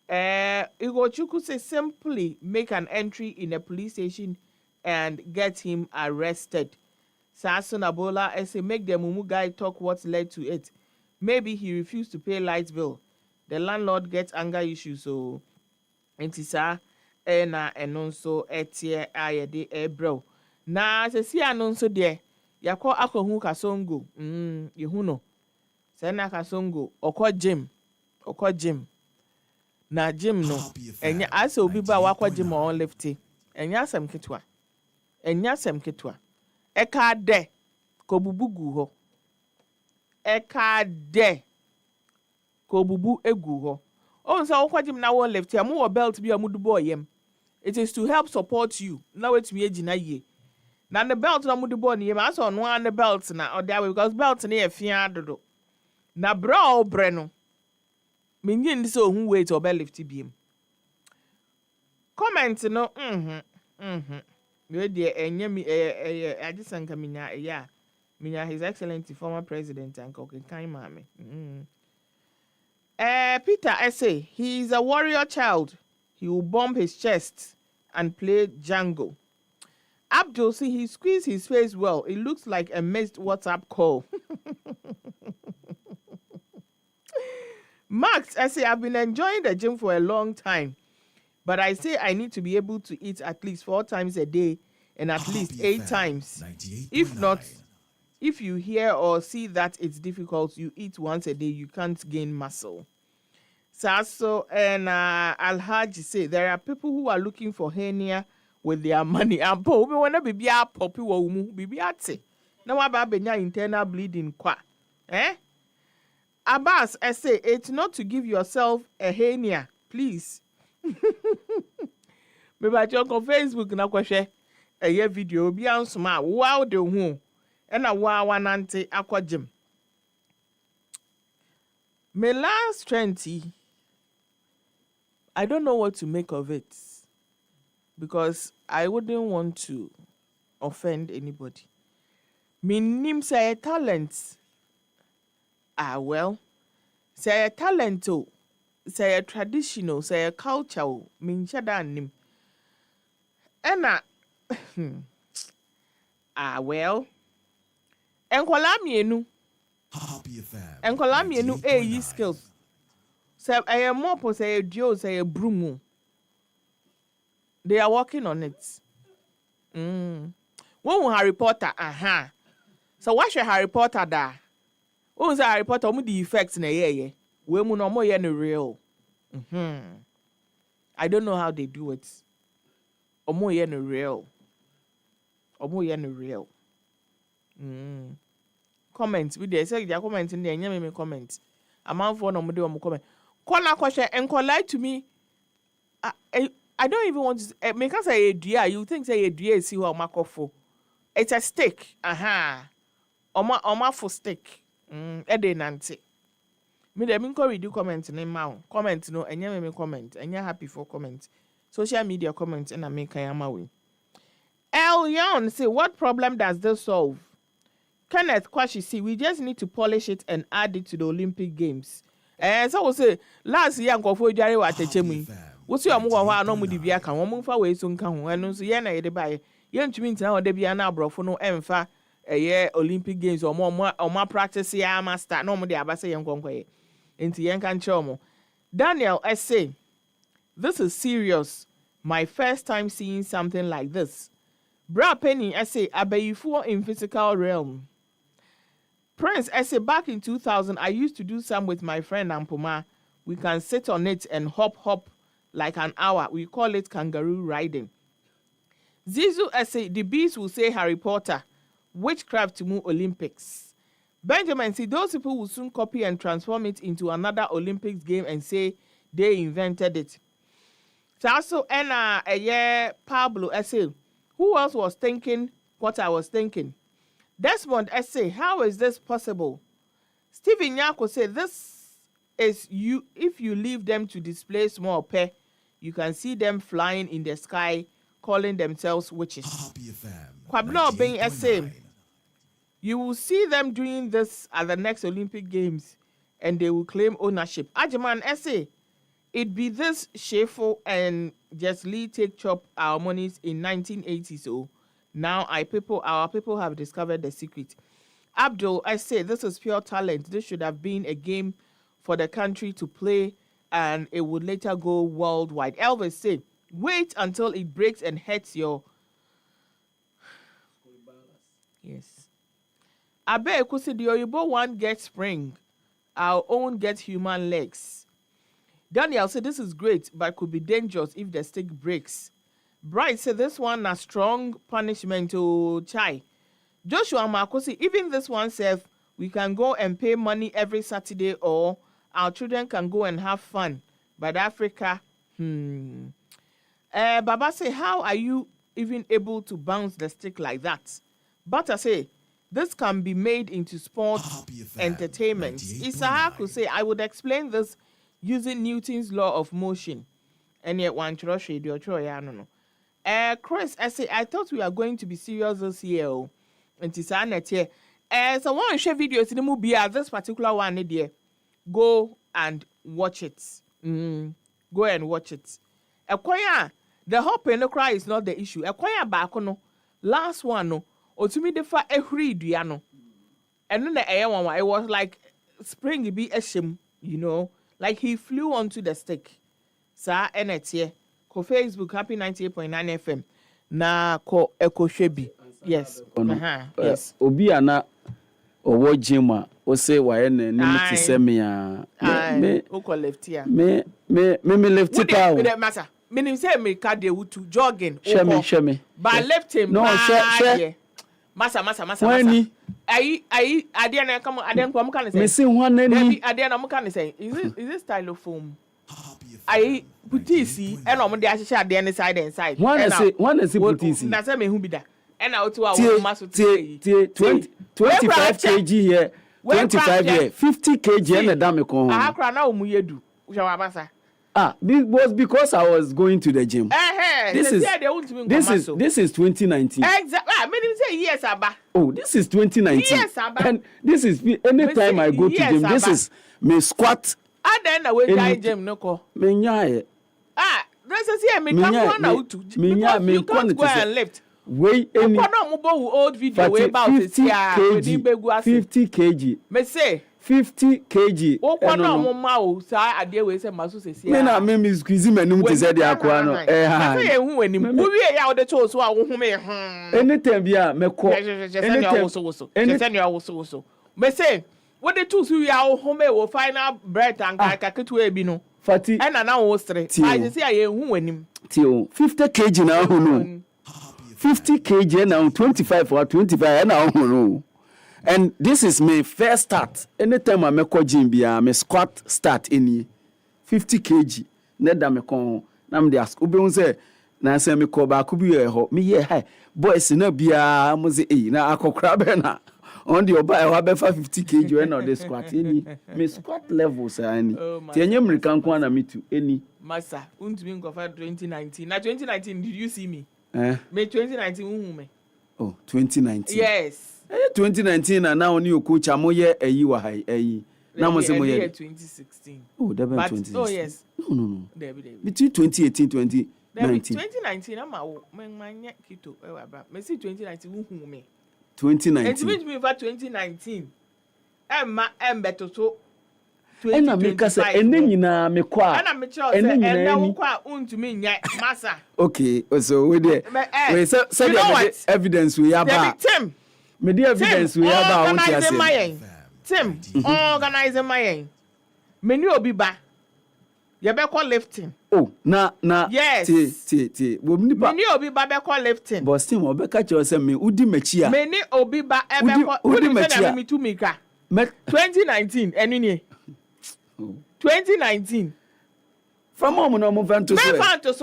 Igochuku say, simply make an entry in a police station and get him arrested. Sasana Bola essay, make the Mumu guy talk what led to it. Maybe he refused to pay light bill. The landlord gets anger issues, so entisa na enonso etie ayede ebro. Na se si anonso de yakọ akọhu kasongo. Yehu no. Se na kasongo okọ gym. Na gym no. Enya ase obi ba wakọ gym on lifty. Enya asem ketwa. Eka de kobubugu ho. Eka de kobubu egu ho. Oh, so kwajim na one left here. Mo belt bi amudu boy yem. It is to help support you. Now it's me ejina ye. Na the belt na amudu boy yem. Aso no an the belt na or that way because belt na e fia dodo. Na bra o bre no. Minyin so hu wait or be lift bi yem. Comment no We dey enye mi ajisanka minya ya. Minya His Excellency former president and Kokenkan mame. Peter essay, he is a warrior child. He will bump his chest and play Django. Abdul, see, he squeezed his face well. It looks like a missed WhatsApp call. Max essay, I've been enjoying the gym for a long time, but I say I need to be able to eat at least 4 times a day and at least 8 times. If not, if you hear or see that it's difficult, you eat once a day, you can't gain muscle. Sasso and Alhaji say there are people who are looking for hernia with their money. And po we wanna be a poppy wo mu bibi ate. Na wa ba benya internal bleeding kwa. Abbas say it's not to give yourself a hernia, please. Me ba on Facebook na kwehwe eye video bi ansoma wow de hu. Ena wa wanante akwa gym. My last 20, I don't know what to make of it because I wouldn't want to offend anybody. Me nim say talent. Well, say talent say traditional, say culture, min chada nim. Ena well. Enkwala mienu. Enkwala mienu yi skills. Say I more po say dio say brumu. They are working on it. When Harry Potter, So what should Harry Potter da? When say Harry Potter mu the effects na ye. We mu no mo ye no real. I don't know how they do it. Omo ye no real. Comment we dey say their comment in there nyame me comment. Amount for no mo dey comment. Kona question and lie to me. I don't even want to make us say a you think say a see what makofo. It's a stick. Oma for stick. Ede nante. Me dey min ko read comment in ma. Comment no enye me comment. Enye happy for comment. Social media comment and I make am away. El Yon say, what problem does this solve? Kenneth Kwashi see, we just need to polish it and add it to the Olympic Games. So we say last year go for jare wa techemu. Wo see omo wa hwa no mu di bia kan wo mu fa we so nka ho eno so ye na ye de bae. Ye ntumi ntina o de bia na abrofo no emfa ye Olympic Games omo practice ya master no mo de abase ye nkonkoye. Enti ye nka nche omo. Daniel say, this is serious. My first time seeing something like this. Bra Penny say abayifuo in physical realm. Prince say back in 2000 I used to do some with my friend Ampoma. We can sit on it and hop like an hour. We call it kangaroo riding. Zizu say the beast will say Harry Potter. Witchcraft to move Olympics. Benjamin see those people will soon copy and transform it into another Olympics game and say they invented it. So Pablo say, who else was thinking what I was thinking? Desmond say, how is this possible? Stephen Nyako say, this is you if you leave them to display small pay, You can see them flying in the sky, calling themselves witches. Kwabena being a same. You will see them doing this at the next Olympic Games, and they will claim ownership. Ajiman essay, it be this shameful and just take chop our monies in 1980s. So now our people have discovered the secret. Abdul, I say this is pure talent. This should have been a game for the country to play, and it would later go worldwide. Elvis say, wait until it breaks and hurts your. Yes. I bet the Oyibo one gets spring. Our own gets human legs. Daniel said this is great, but could be dangerous if the stick breaks. Bright said this one a strong punishment to chai. Joshua Marcosi, even this one says we can go and pay money every Saturday, or our children can go and have fun. But Africa, Baba say, how are you even able to bounce the stick like that? Butter say, this can be made into sports entertainment. Isahaku say, I would explain this using Newton's law of motion. And yet one Chris, I say, I thought we are going to be serious this year. And Tisana here. So one share videos in the movie, this particular one there. Go and watch it. Go and watch it. The whole penocry is not the issue. Back no. Last one no. Or to me the fa every diano. And then the air one, it was like spring be a shim, you know, like he flew onto the stick. Sa here. Ko Facebook Happy 98.9 FM. Na ko Eko Shebi. Yes. Yes. Obi ana owo jima o say waye na ni ti se me a me o ko left here. Me left it out. Me matter. Me say me ka de wutu jogging. Share me. But left him. No, share. Masa. Wani Ayi ade na come ade nko kan say. Me say one ani. Ade na kan say. Is it styrofoam? Ayi putisi e na mo de ahye ade ne side and side. One say putisi. Na say me hu bi da. And I to our 25 kg here, 25 here, 50 kg and a dame con. I cry now, Muyedu. This was because I was going to the gym. This is 2019. Exactly. I mean, say yes, Abba. Oh, this is 2019. Yes, Abba. And this is anytime I go to gym. This is me squat. I then away gym no ko. Me nyae. This is here me come on out to. Me can't go and lift. Way any old video way about 50 kg. Me say 50 kg. O kwa na mama o sa ade we say maso se sia. Me na me squeeze manum te say dey akwa no. Me say ehu anim. Wo wie ya o de cho so a wo hu me. Anytime bia me ko. Anytime you so. Me say what the two so ya wo hu me wo final bread and kaketu e bi no. Fati. E na wo stre. I say ya ehu anim. Tio 50 kg na hu no. 50 kg now 25 or 25 now. And this is my first start. Anytime I make gym bia me squat start any 50 kg. Neda me kon na me dey ask obi won say na say me ko ba ko bi ho me ye high boys na bia mo say na akokra be na on the oba e wa be 50 kg when on the squat any me squat levels any ti enye American ko na me tu any massa untumi go for 2019 na 2019 did you see me May 2019 me. Oh, 2019. Yes. 2019 and now new coach amoye eyi wa hai eyi. Na mo se mo ye 2016. Oh, that 2016. Oh yes. No. Debi. Between 2018 2019. 2019 am awo manye kito e wa ba. Me see 2019 hu me. 2019. And to me for 2019. Betoto. Ena meka se ene nyina me kwa ana me cho se ena wo kwa untumi nya masa okay so we there we say the evidence we have Tim me the evidence we have on Tim organize my me ni obi ba ye be call lifting na yes ti wo ni ba me ni obi ba be call lifting but still obi ka che say me udi machi a me ni obi ba e be call udi machi a me tu me ka 2019 enu ni 2019 from mom no move to so me fanto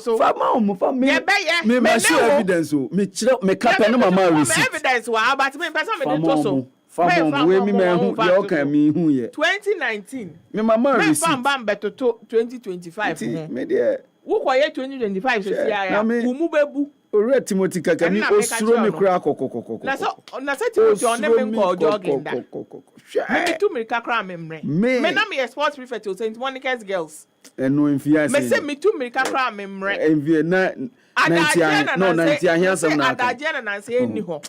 so from mom me show evidence o me kire me ka pe no mama receipt evidence wa but me person me dey to so Fam we me hu ye o kan mi hu ye. 2019. Me mama receipt. Fam bam beto 2025. Me dey. Wo koye 2025 so sia ya. Umu bebu. Ore Timothy kaka mi osuro me kura kokokoko. Na so Timothy on me nko jogging da. Me tu me kakra memre. Me na me sports prefect to St. Monica's girls. Eno enfiase. Me say me tu me kakra memre. Envie na 90 ahiasam na. Adaje na say eni ho.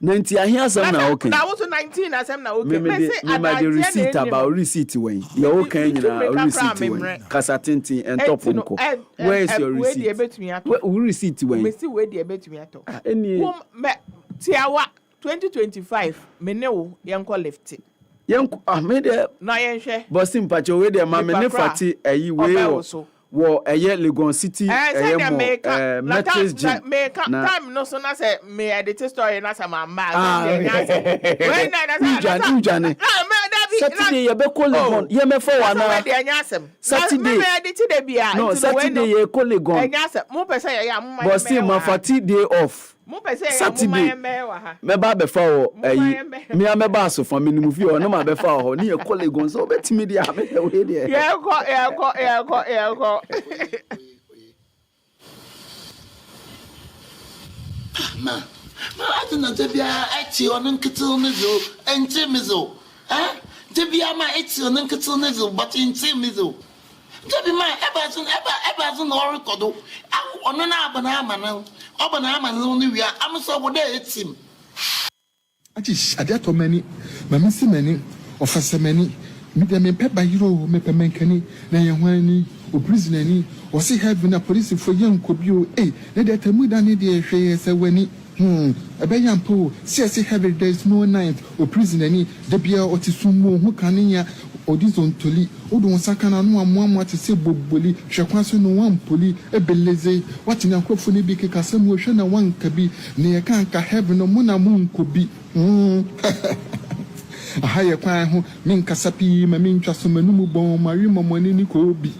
90 ahiasam na okay. That was 19 asem na okay. Me say adaje receipt about receipt when. You okay nyina receipt when. Kasa tintin en top nko. Where is your receipt? Where receipt when? Me see where dey betumi ato. Eni. Me tiawa 2025 me ne wo yenko lift. Yenko me dey na yenhwe. But simpacho we dey ma me ne fati ayi we wo eye Legon City Metrics Gym time no so na say me edit story na say my man ujane Saturday ye be call Legon ye me for wana Saturday me edit dey bia no Saturday ye call Legon enyase mo pese ye ya mo but still my fati day off mo pese ye Saturday me ba be fa wo me a ba so for me mu fi o no ma be fa ho ni ye call Legon so betimi dia me we dey ye ko Ma, I don't know to be a on and Katunizo and Timizo. Eh? To be a my on and Katunizo, but in Timizo. To be my Eberson Oracle. On an Abanama, only we are. I'm so there, it's him. I just, I get to many, Mammy Simeni, or for Semeni, meet them in Pepper Hero, Mepemenkani, Nayawani, or Prisoner, or see having a police for young Kobu, eh? Let a mood and idea say when he, a bayan po, see heavy days no night, or prisoner, the beer or Tisumo, who can or this on Toli, or don't sakana no one what to say Boboli, Shakwaso no one poli, a beleze, what in a crofony be Casam motion and one cabi, near canka heaven or mona moon could be. A higher choir who mean Casapi, Mamin Chasumanumu bon, Marimo Monini Kobi.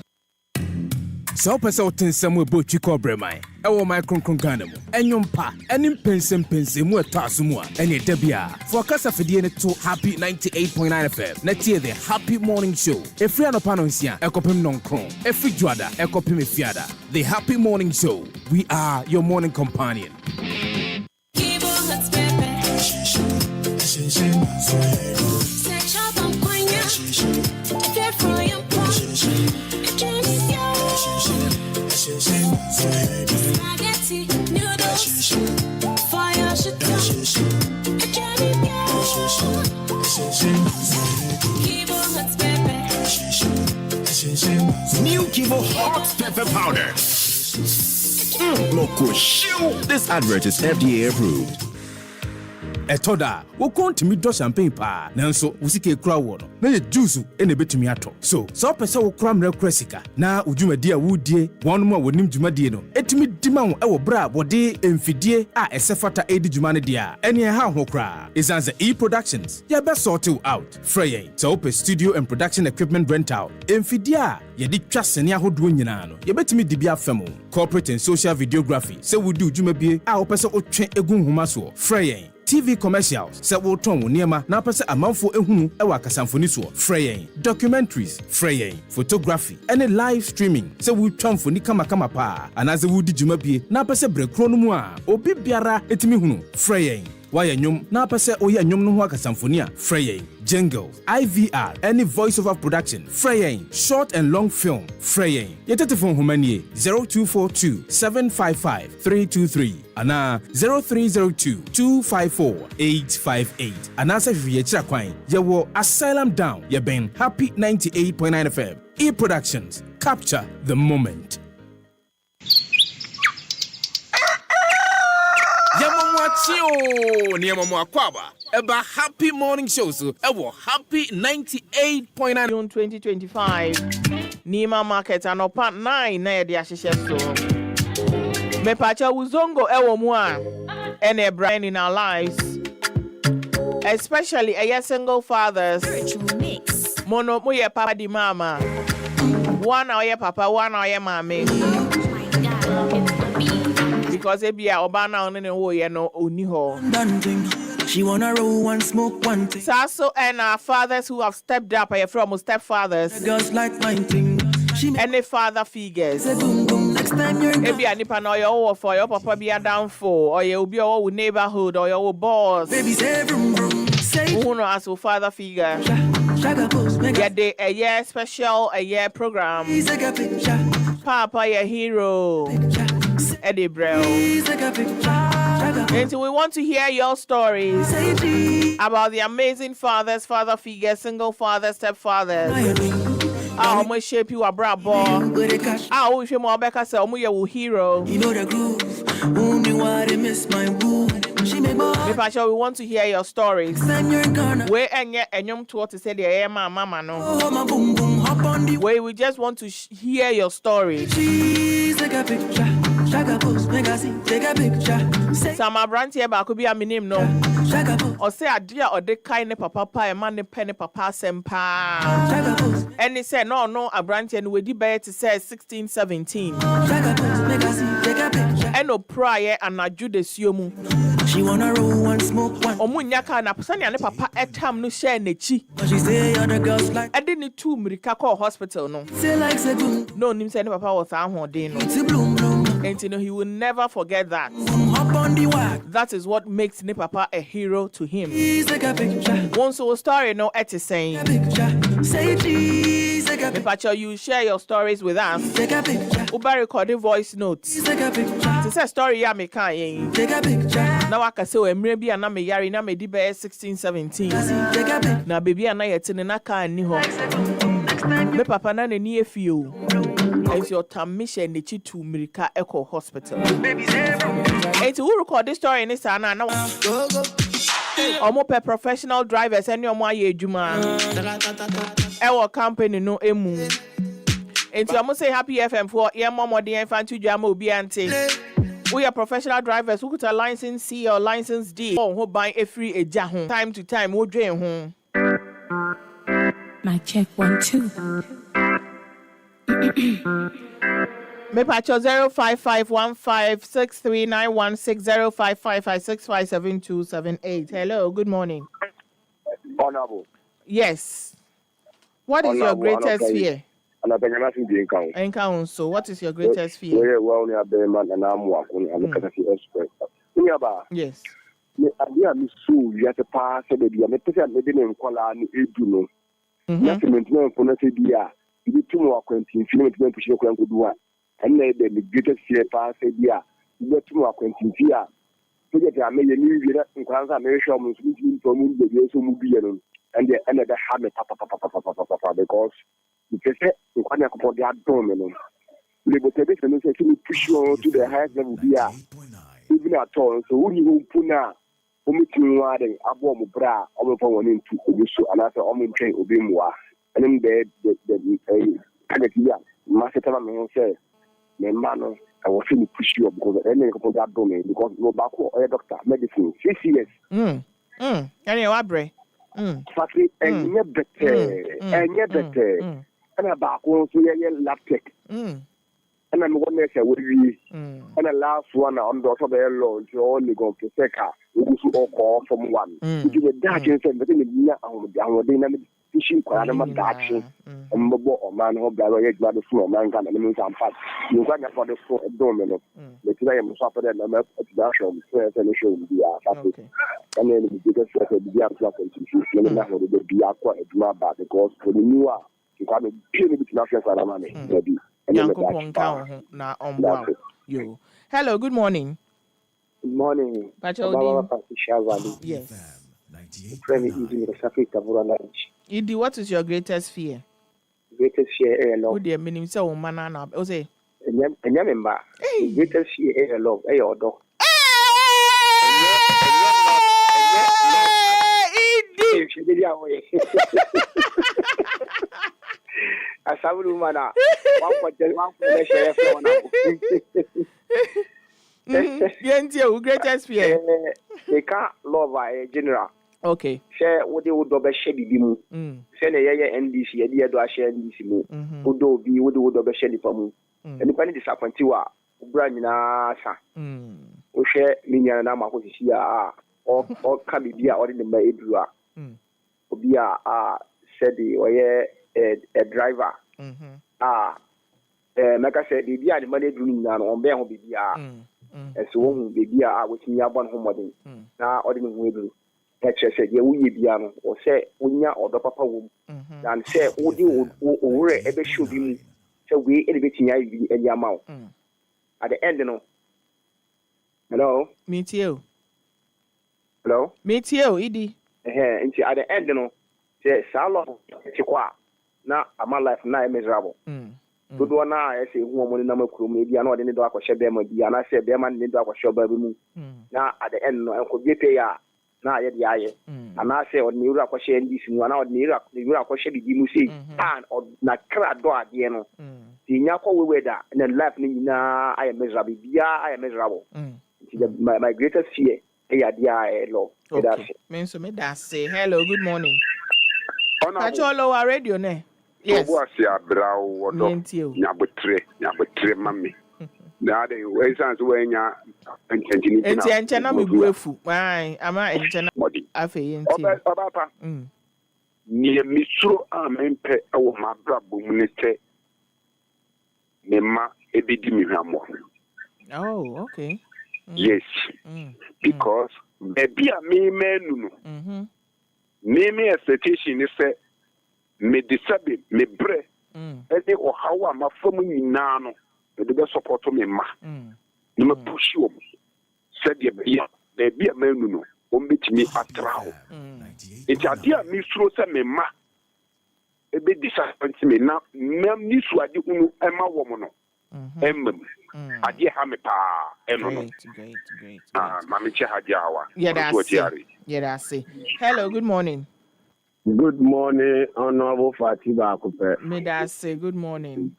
So person tensem we bo chiko breman e wo my kronkron Ghana mu enyom pa enim pensem mu etaso mu a ene da bia for kasa fidie ne to Happy 98.9 FM na tie the Happy Morning Show efri anopa no nsia ekopem nonkron efri juada ekopem efiada the Happy Morning Show, we are your morning companion. Spaghetti, noodles, fire shit down. New Kivo Hot Pepper Powder. Loco shoe. This advert is FDA approved. Etoda, wo kontimi do champagne pa, nanso wusike kura wo no. Na ye juice ene betumi ato. So pese wo kura mre kura sika na udwumadi a wudie, wonum a wonim dwumadi no. Etimi dima wo ewo bra bode emfidie a esefata edi dwumane dia. Ene ha ho kura. Isanze E-Productions. Ya be sort you out. Frey. So open studio and production equipment rental. Emfidie a ye di twasene ahodo nyina no. Ye betimi dibia famo. Corporate and social videography. Se wudu dwumabie a opese otwe egun homa so. Frey. TV commercials, se wo ton wo niema na pese amanfo ehunu e wa kasamfoni so. Frey. Documentaries, frey. Photography, any live streaming, se wo twamfoni kama pa. Anaze wo di dwumabie na pese brekro no mu a obi biara etimi hunu. Frey. Why nyom na pese oye nyom no ho akasamfoni a. Frey. Jingles, IVR, any voiceover production, Frey, short and long film, Frey. Yetetefon humanie 0242 755 323 ana 0302 254 858 ana se hwie kira kwan yewo Asylum Down ye ben Happy 98.9 FM. E-Productions, capture the moment. Niamamo akwaba eba Happy Morning Show so ewo Happy 98.9 June 2025 Nima Market anopa 9 na yede ahihye so me pacha uzongo ewo mu a ene brain in our lives, especially a single fathers mono mo ye papa di mama one or ye papa one or ye mama. Because ebia obana onene wo ye no oni ho She wanna roll one, smoke one thing. So and our fathers who have stepped up are from stepfathers. Girls like mine thing. Any father figures. Next time you're Maybe a nipa no your for your papa be a downfall, or you be your neighborhood or your boss. baby say vroom vroom. Say Who know as a father figure? Shaka post, make Yeah, they a year special, a year program. take a picture. Papa, your hero. Eddie Brell. Take a picture. And so we want to hear your stories about the amazing fathers, father figures, single fathers, stepfathers. How much shape you a brabo? How we should more Becca say, your hero. You know the groove. Who knew I miss my boo? She make my we want to hear your stories. Where and yet and young to say the mama no. my boom boom hop on the Where we just want to hear your stories. cheese. Take a picture. Shaka post, make a see. Take a picture. Say Some brand here but could be a minim no. Shaka post. Or say a dear or the kind of papa and man the penny papa sempa. Shaka post. And he said no a brand and we debate to say 16, 17. Shaka post, make a see. Take a picture. And no prior and a Jude Siomu. She wanna roll one, smoke one. Omunyaka na pusani and papa etam no share nechi. But she say other girls like I didn't two Mirika call hospital no. say like say boom. No nim say papa was a hodin no. It's a bloom bloom. And you know he will never forget that. Hop on the wag. That is what makes ne papa a hero to him. Please take a picture. One so story no et is saying. Picture. Say cheese. Take a picture. Pacho, you share your stories with us. Take a picture. Uba recording voice notes. Take a picture. It's a story ya me kan. Take a picture. Now I can say we maybe na me yari na me di be 16 17. Take a picture. Na baby ana yete ne na kan ni ho. Me papa na ne ni efio. It's your mission ne chi to Mirika Echo Hospital. It's who record this story in this ana na. Omo pe professional drivers any omo aye adwuma. Ewo company no emu. Enti omo say happy FM for ye momo de infantry dwama obi ante. We are professional drivers who got a license C or license D. Who buy a free eja ho. Time to time wo dwen ho. Mic check 1 2. Me pacho 0551563916055657278. Hello, good morning. Honorable. Yes. What is your greatest fear? So what is your greatest fear? Yes. And the greatest fear pass a year. You get to acquaintance here. So that I may new year in Kwanzaa Nation Muslim from the years who will be and the end of the habit because you can say you can't afford the abdomen. We will take this and push you to the highest level here. Even at all. So when you put now, omitting wading, abom bra, over one into Ubusu, and after Omin train Ubimwa. And then the Master man say, my man, I will feel push you up because I need to put that domain because no back or a doctor, medicine, 6 years. Can you abre? Fatty, and yet better, and yet better. And a back also a lap tech. And I'm one next would be, and the last one on the top of the law, you only go to Seka, who all call from one. You do a Dutch and send within the year on the dynamic. Fishing quite action and mobile or man who barrier by the floor man can and some fat. You got for the floor abdomen. The today I'm suffered and I'm at the show, and show be a and then the biggest be a clock and to be a quite a drawback because for the new you got a purely bit national for the money. You. Hello, good morning. Good morning. FATI Shaibu-ALI. Yes. Idi, what is your greatest fear? Greatest fear, love. Would you mean so, manana? Ose. And remember, greatest fear, love, your dog. I saw you, man. One greatest fear. They can't love a general. Okay. Share what they would double share the bimu. Send a year NDC, a dear do I share NDC mo. Would be would double share the pamu. And the penny disappointed, Brandina, sir. We share Minia and Amakosia. or can be or in the Maidua. Be a steady or a driver. Like I said, the idea the money doing now on bear will be as one baby which me up on home. Now, ordinary will do. Said, yeah, we be or say, Unya or the papa womb. And say, oh, you or ever should be so we elevating any amount. At the end, you know. Hello? Meet you. Hello? Meet you, Edie. And at the end, you know, say, Salo, now, my life now miserable. Good one, I say, woman, number crew, maybe I know the dog was shed them, and I said, them and the dog was shed by me. Now, at the end, I could get a now, yet the eye. And I say, or New York was sharing this one out, New York was shedding the music, and or not crowd door at the end. The Yako weather, and then left me now, I am miserable. Yeah, I am miserable. My greatest fear, yeah, low. Means to me that say, hello, good morning. Catch all our radio, ne? Yes. Brow, Nyabutre, mammy. Now they way sounds when you're and China me buefu. Why am I in China? I feel Papa. Near Mistro Amempe, our my brabo minister. Nema ebidimi hamo. Oh, okay. Yes. Because baby a me menu. Me expectation is say me disabi me bre. Ede o hawa ma fomu nyina no. The best support me ma. No me push you. Said ye baby a menu no. Ombetimi atraho. It adia mi suro se me ma. Ebe disappoint me na mem ni so ade unu ema wo mo no. Emem. Ade ha me pa eno no. Great. Mami che hadia hawa. Yeah, that's it. Hello, good morning. Good morning, Honorable FATI Shaibu-Ali. Me that say good morning.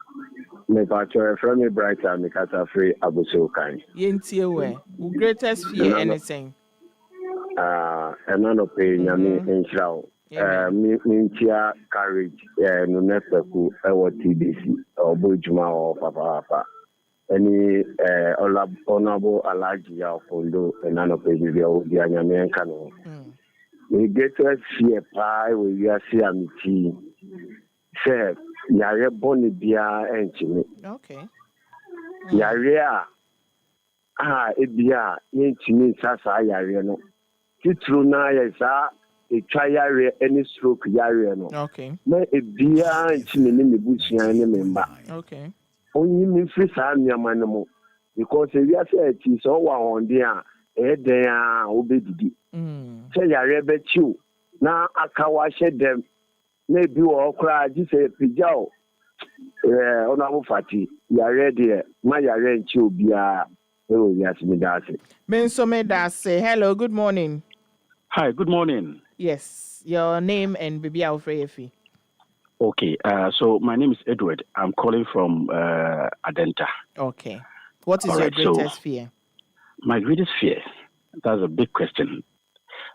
Me pacho from me brighter me kata free abuso kan. Yentie we. Who greatest fear anything? Eno no pe nyame enhrawo. Me ntia courage no nefaku ewo TBC obojuma o papa. Any Honorable Alaji ya fondo enano pe bi o di anyame enka no. We get to see a pie we are see a meeting. Say, Yare Bonnie Bia and Chimney. Okay. Yarea. Ebia, Yenchini Sasa Yariano. Titruna is a try any stroke Yariano. Okay. May a beer and Chimney in the bush and member. Okay. Only me free Samuel because if you are said it is all on there. They are obedient. Say Yare bet you. Now I can wash them. Maybe all cry, just a pijao. Honorable FATI, Yare dear, my Yare and you be a oh, yes, me that's it. Menso me that say hello, good morning. Hi, good morning. Yes, your name and baby Alfrefi. Okay, so my name is Edward. I'm calling from Adenta. Okay. What is your greatest fear? My greatest fear, that's a big question.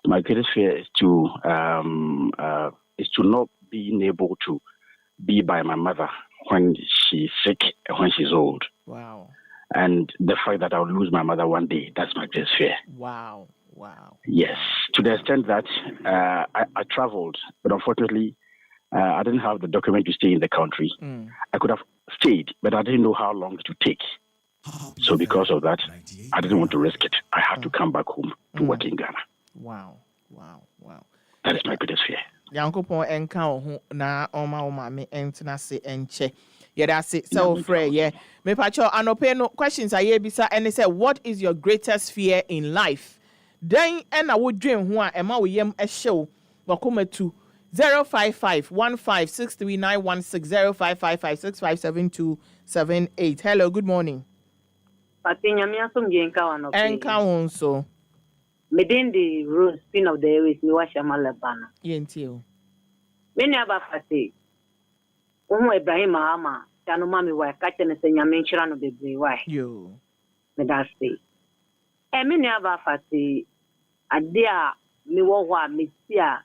My greatest fear is to not being able to be by my mother when she's sick and when she's old. Wow. And the fact that I'll lose my mother one day, that's my greatest fear. Wow. Yes, to the extent that I traveled, but unfortunately, I didn't have the document to stay in the country. I could have stayed, but I didn't know how long it would take. So because of that, I didn't want to risk it. I had to come back home to work in Ghana. Wow. That is my greatest fear. Yankopon enka ho na oma me entina se enche. Yeah, that's it. So free, yeah. Me pacho anope no questions aye bisa and they say what is your greatest fear in life? Then and I would dream ho a ema wo yem e show wakoma to 055-1563-916 0555-657278. Hello, good morning. Patinya mi asum je enka wano. Enka won so. Within the road spin of the airways, me wash my labana. Yentio. Many of us say, Ibrahim Mahama, Tano Mami, why catching a senior mention of the day. Why? You. Me that say. And many of us say, a dear me wa me sia,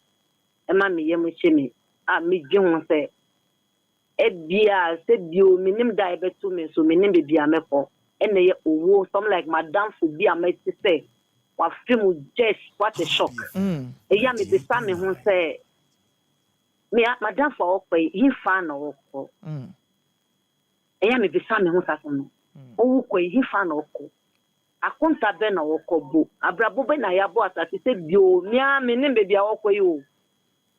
and mammy yemushimi, me Jung say, Ebia said you, minim diabet to me, so minim be a mepo, and they some like Madame for be a mate to say. wa film just what a shock eya me bisa me ho say me madam for okwe he fan no okwo eya me bisa me ho sa so no owu kwe he fan no okwo akonta be na okwo bo abrabo be na ya bo asase se bio mia me nim be bia okwo yi o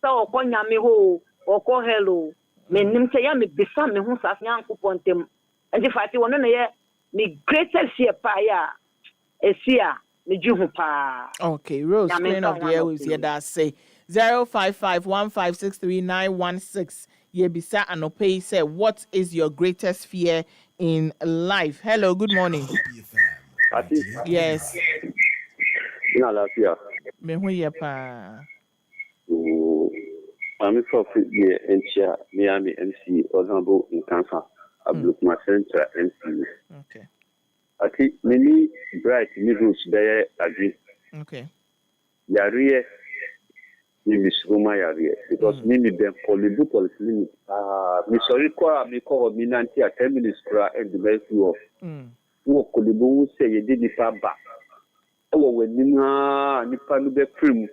so okwo nya me ho okwo hello me nim se ya me bisa me ho sa nyankopon tem enti fati wono na ye me greatest fear pa ya esia me juhu pa. Okay, Rose, Queen of the Airwaves here that say 05515639116. Yebisa Anope say, what is your greatest fear in life? Hello, good morning. Yes. Me hu ye pa. I'm from the Miami MC Ozambo in Kansas. Ablukma Central MC. Okay. I think many bright middles there agree. Okay. Yarie, Miss Roma Yarie, because many them polybucal limit. Miss Oriko, me call Minanti at 10 minutes and the best of who could the say you did it back. Oh, when Nipan be prim.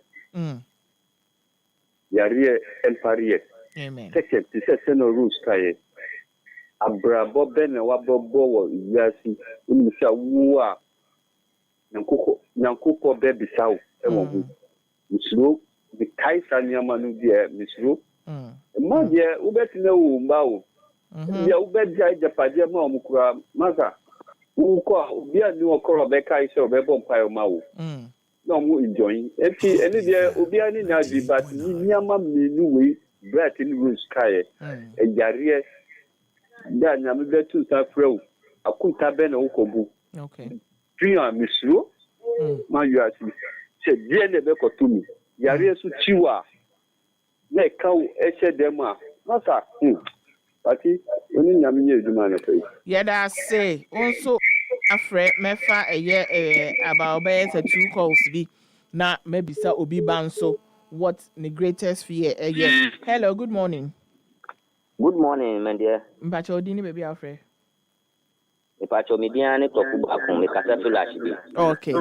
Yarie and Parie. Amen. Second, this is no rules. Abrabo ben na wabobo yasi umisa wuwa nankuko bebi saw ewo hu misro the kaisa nyama no de misro ma de ubeti na wo mba wo ya ubeti ajapade ma omukura maka uko obi ani okoro be kaisa obebo mpayo ma wo no mu enjoy enti eni de obi ani na di but ni nyama menu we breath in room sky ejare da nyame betu safrew akunta be na ukobu okay tuya misro ma yuasi se die ne be kotumi yare su chiwa na kaw eche dem a masa pati oni nyame nye eduma na fe da say also afre mefa eye about be 2 calls bi na maybe sa obi banso what the greatest fear hello good morning. Good morning, my dear. Mpacho odini baby Alfred. Mpacho mediane toku bakun me kasa flash bi. Okay.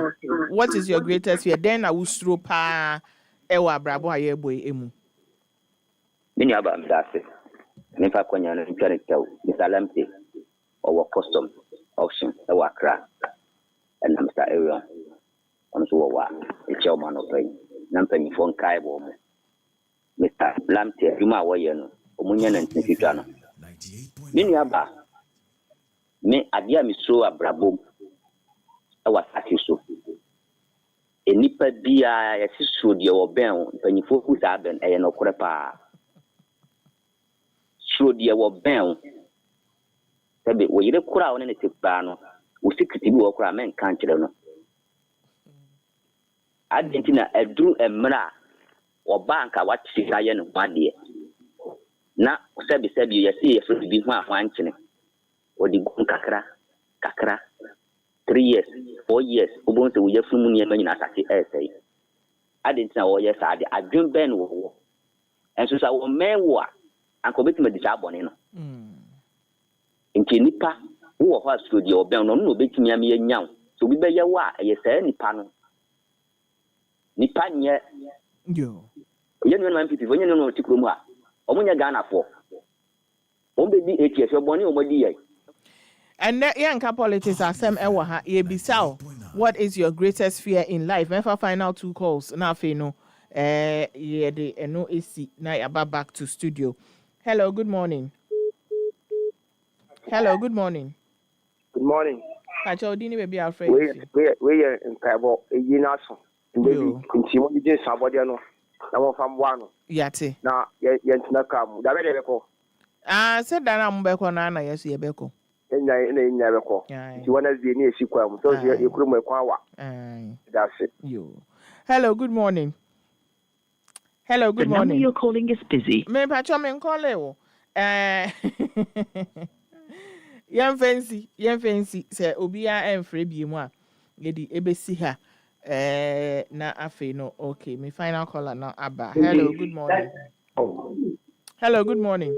What is your greatest fear? Then I will stro pa ewa brabo aye boy emu. Mini aba mdase. Me fa kwanya no ntware taw. Misalamte or custom auction ewa Accra. And I'm star area. I'm so wa. E chairman of pay. Nampa phone kai bo mo. Mr. Lamte yuma wa ye no. Omunya na ntifitwa no mini aba me adia mi so abrabom awa sakiso enipa bia yesiso de oben panifo ku sa ben eye no korepa so de oben tabe wo yire kura woni ne tipa no wo sikiti bi wo kura men kan kire no adentina edru emra wo banka watisi aye no bade na sebi yesi yefri bi ho ahwanchene odi gun kakra 3 years 4 years obon se wo yefri mu ne manyina asake esai adentina wo yesa ade adwen ben wo enso sa wo menwo a anko betima di sabone no nti nipa wo ho studio ben no no betimi am ye nyaw so bi be ye wa yesa nipa no nipa nye yo ye no man pipi vonye no tikro mu a omunya Ghana for ombe di ATS oboni omodi yai and yanka politics asem ewa ha ye bisao what is your greatest fear in life mefa final 2 calls na fe no ye de eno AC na yaba back to studio. Hello good morning. Good morning. Pacho dini baby Alfred we in Kaibo yinaso baby nti mo je sabode no na mo fam wano yate na ye ntina kam da be de beko said that I'm beko na yesu ye beko enya beko nti wana zie ni esi kwa mu so ye kuru mo kwa wa that's it yo. Hello good morning. The number you're calling is busy. Me pacho me call e Yan fancy say obia emfre bi mu a yedi ebesi ha na afe no okay me final caller now aba. Hello good morning.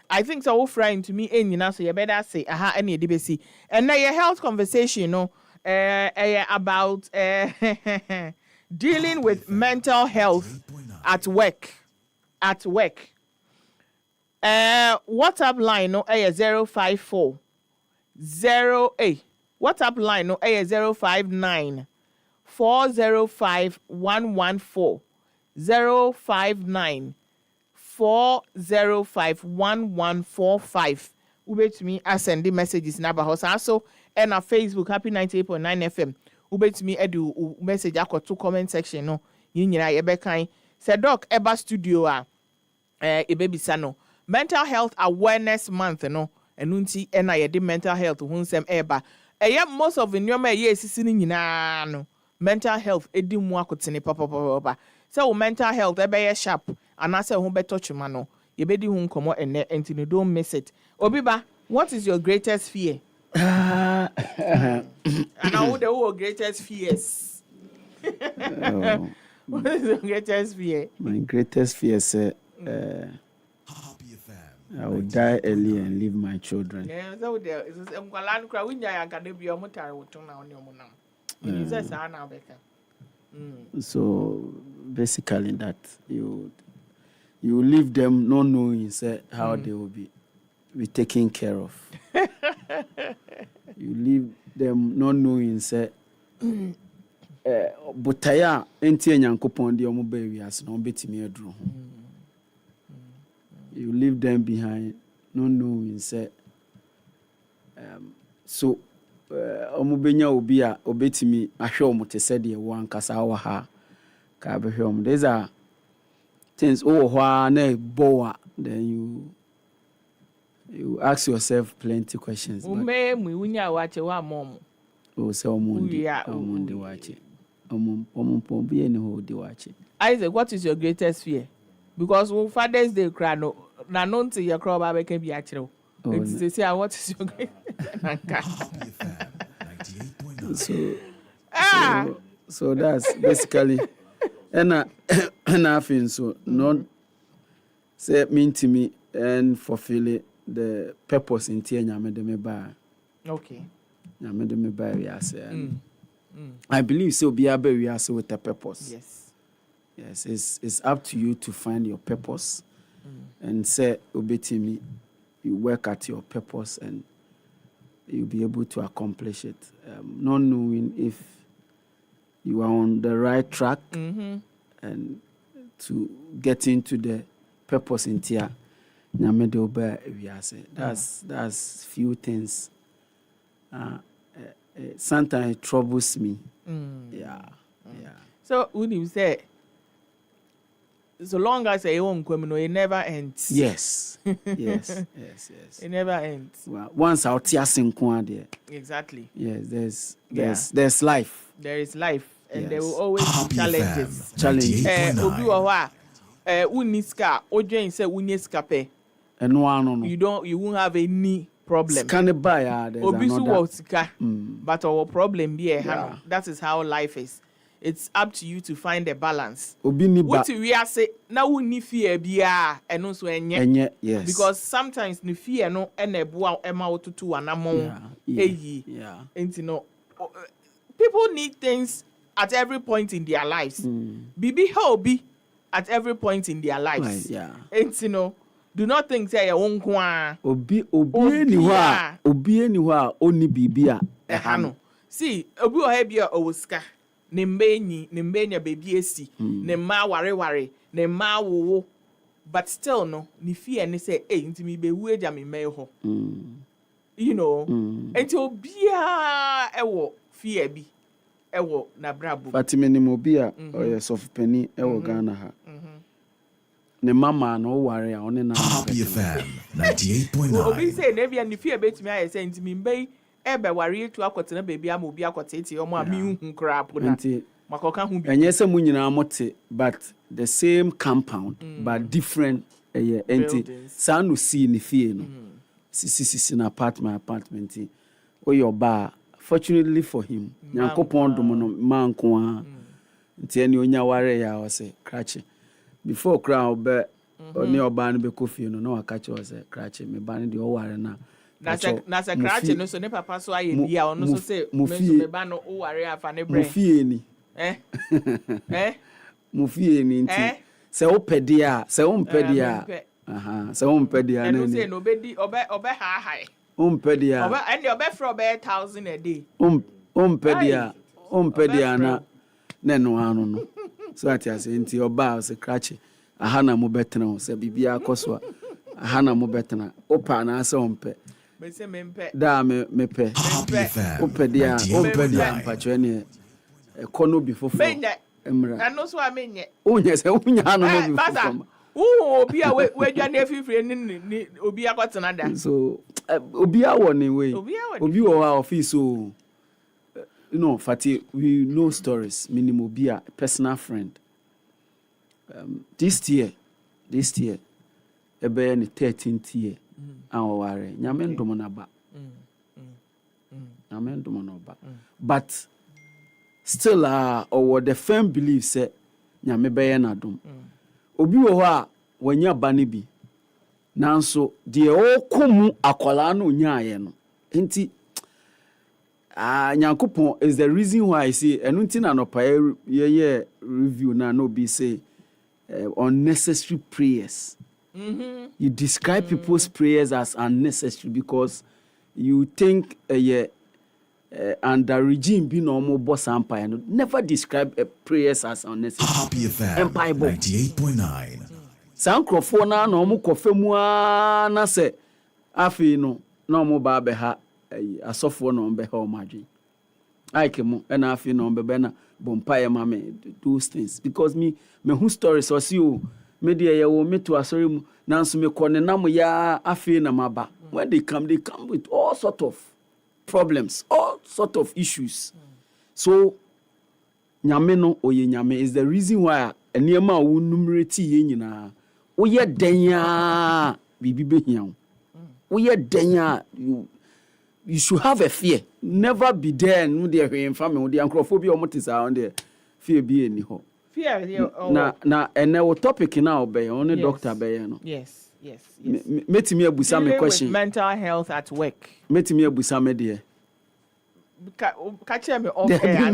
I think so offering to me nyina so you better say aha any edibesi and na your health conversation no about dealing with mental health at work. WhatsApp line no 054 08. WhatsApp line no 059 405 114 059 405 1145. Ubetumi send the messages na ba house also and our Facebook Happy 98.9 FM. Ubetumi edu message akoto comment section no. Yin nyina ye be kan. Se doc eba studio a ebebisa no. Mental Health Awareness Month no. Enunti ena ye de mental health hunsem eba. Most of the nyoma ye esisi ni nyina no. Mental health edi mu akotene papa. So mental health ebe ye sharp anase ho beto chuma no. You be the komo ene enti don't miss it. Obiba, what is your greatest fear? And now the greatest fears. What is your greatest fear? My greatest fear is I will die early and leave my children. Yeah, so there is a land cry when you are going to be a motor with on your monam. So basically that you leave them not knowing how they will be taken care of. You leave them not knowing butaya enti enyankopon de omo ba wiase no betimi aduro. You leave them behind not knowing so omo benya obi a obetimi ahwe omo te se de wo ankasa wa ha ka be hwe omo. These are things na boa, then you ask yourself plenty questions. Say Isaac, what is your greatest fear? Because Father's Day cry no na no to your crop I can be actually. It's say what is your so that's basically and I feel so not say mean to me and fulfill the purpose in tia nyame de me ba. Okay. Nyame de me ba we say. I believe so be able we are with a purpose. Yes, it's up to you to find your purpose and say obetimi you work at your purpose and you'll be able to accomplish it. Not knowing if you are on the right track and to get into the purpose in tia nyame de oba we are say. That's few things. Sometimes it troubles me. Yeah. So when you say so long as you won't come, it never ends. Yes. It never ends. Well, once out here there. Exactly. Yes, there's life. There is life, and there will always be challenges. Obi wa uniska ojen say uniska pe. No. You won't have any problem. Can buy Obi su wo sika. But our problem be that is how life is. It's up to you to find a balance. What we are say now we need fear bia and also enye. Yes. Because sometimes the fear no eneboa ema otutu anamon eyi. And you know people need things at every point in their lives. Bibi hobby at every point in their lives. And you know do not think say your own kwa obi anywhere only bibia ehano. See obi ohebia owoska ne mbenya baby esi ne ma ware ne ma wo but still no ni fear ne say ntimi be wu eja me me ho you know enti obia ewo fear bi ewo na brabo Fatime ni mobia soft penny ewo Ghana ha ne mama no ware a one na Happy FM 98.9 obi say ne bia ni fear betimi aye say ntimi mbei ebe wari etu akotena baby am obi akotete omo ami hu crap na makoka hu bi enye se munyina amote but the same compound but different enti sanu see ni fie no sisi na apartment o your bar fortunately for him nyankopon dom no manko a nti eni onya ware ya o se krache before crown be oni oba no be kofie no na waka che o se krache me ba ne de o ware na na se krache no so ne papa so aye bia ono so say me so me ba no wo ware afa ne bre mo fie ni mo fie ni nti se wo pede a se wo mpede a se wo mpede a no say no obedi obe high wo mpede a and obe for 1,000 a day mpede a na no anu no so ati ase nti oba se krache aha na mo betena ho se bibia akoso aha na mo betena opa na ase ompe me mempe da mepe opede a mpacho ne ekono bi fofo emra ano so amenye unye se unya anu no bi fofo obi a we dwa na afifire ni obi akotena da so obi a wo ni we obi wo ha office so Fati, we know stories minimum obi a personal friend this year ebe ni 13th year aware nyame ndomo na ba nyame ndomo na ba but still or the firm belief say nyame be na dom obi wo ho a wanya ba ne bi nanso de okomu akwala no nyaaye no enti Nyankopon is the reason why I say enunti na no pa ye review na no be say unnecessary prayers. You describe people's prayers as unnecessary because you think under regime be normal boss empire. Never describe prayers as unnecessary. Happy FM 98.9. Sankrofo na no mo kofa mu na se afi no na mo ba be ha asofo no be ha o madwen. Aike mo na afi no be na bompaye mame those things because me who stories or see you media ye wo meto asori mu nanso me kone nam ya afi na maba. When they come with all sort of problems, all sort of issues. So nyame no oye nyame is the reason why eniema wo numerate ye nyina woye denya bibi behia woye denya you should have a fear. Never be there no dey hwe family dey ankrofobia omotisa on there fear be any ho fear na ene wo topic na obey only doctor be no yes metimi abusa me question mental health at work metimi abusa me there catch me off air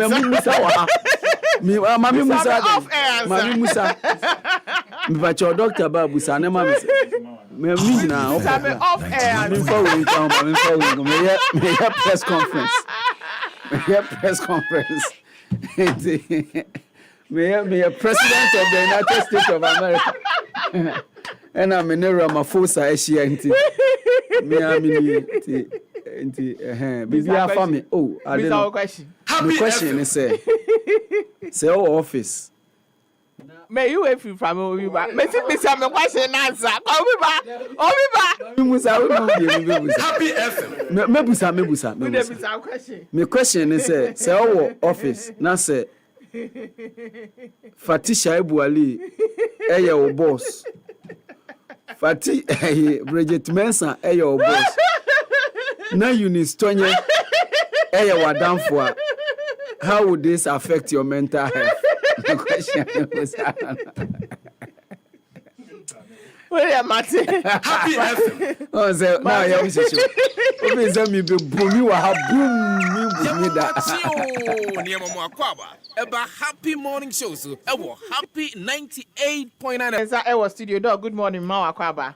mami musa me ba cho doctor ba abusa na mami me na off air me for we press conference me president of the United States of America and I'm in Ramaphosa Asia nti bibia family I don't know question. The question is say office may you wait from Obiba me see me question answer Obiba Happy FM mebusa question me question is say office na say Fati Shaibu-Ali your boss Fati Bridget Mensa your boss na Eunice Tonye your wadamfo. How would this affect your mental health? The question was William Martin. Happy FM. Oh, so now you wish you. Obi say me be boom wa ha boom me da. Niemo mo akwaba. Eba happy morning show so. Ewo happy 98.9. Esa ewo studio door. Good morning ma akwaba.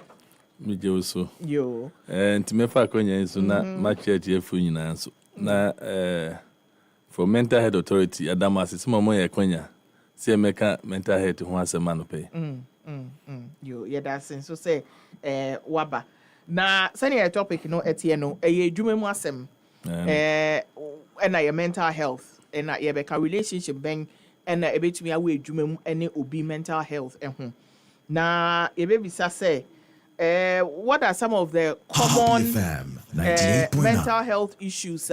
Me je so. Yo. Nti me fa konya so na ma church efu nyina so. Na for mental health authority Adamasi some mo ye konya. See meka mental health ho asema no pe. Yo that's so say waba na senior topic no etie no edwuma mu asem na your mental health na your beka relationship ben na ebetumi awo edwuma mu ene obi mental health ho na ebebisa say what are some of the common mental health issues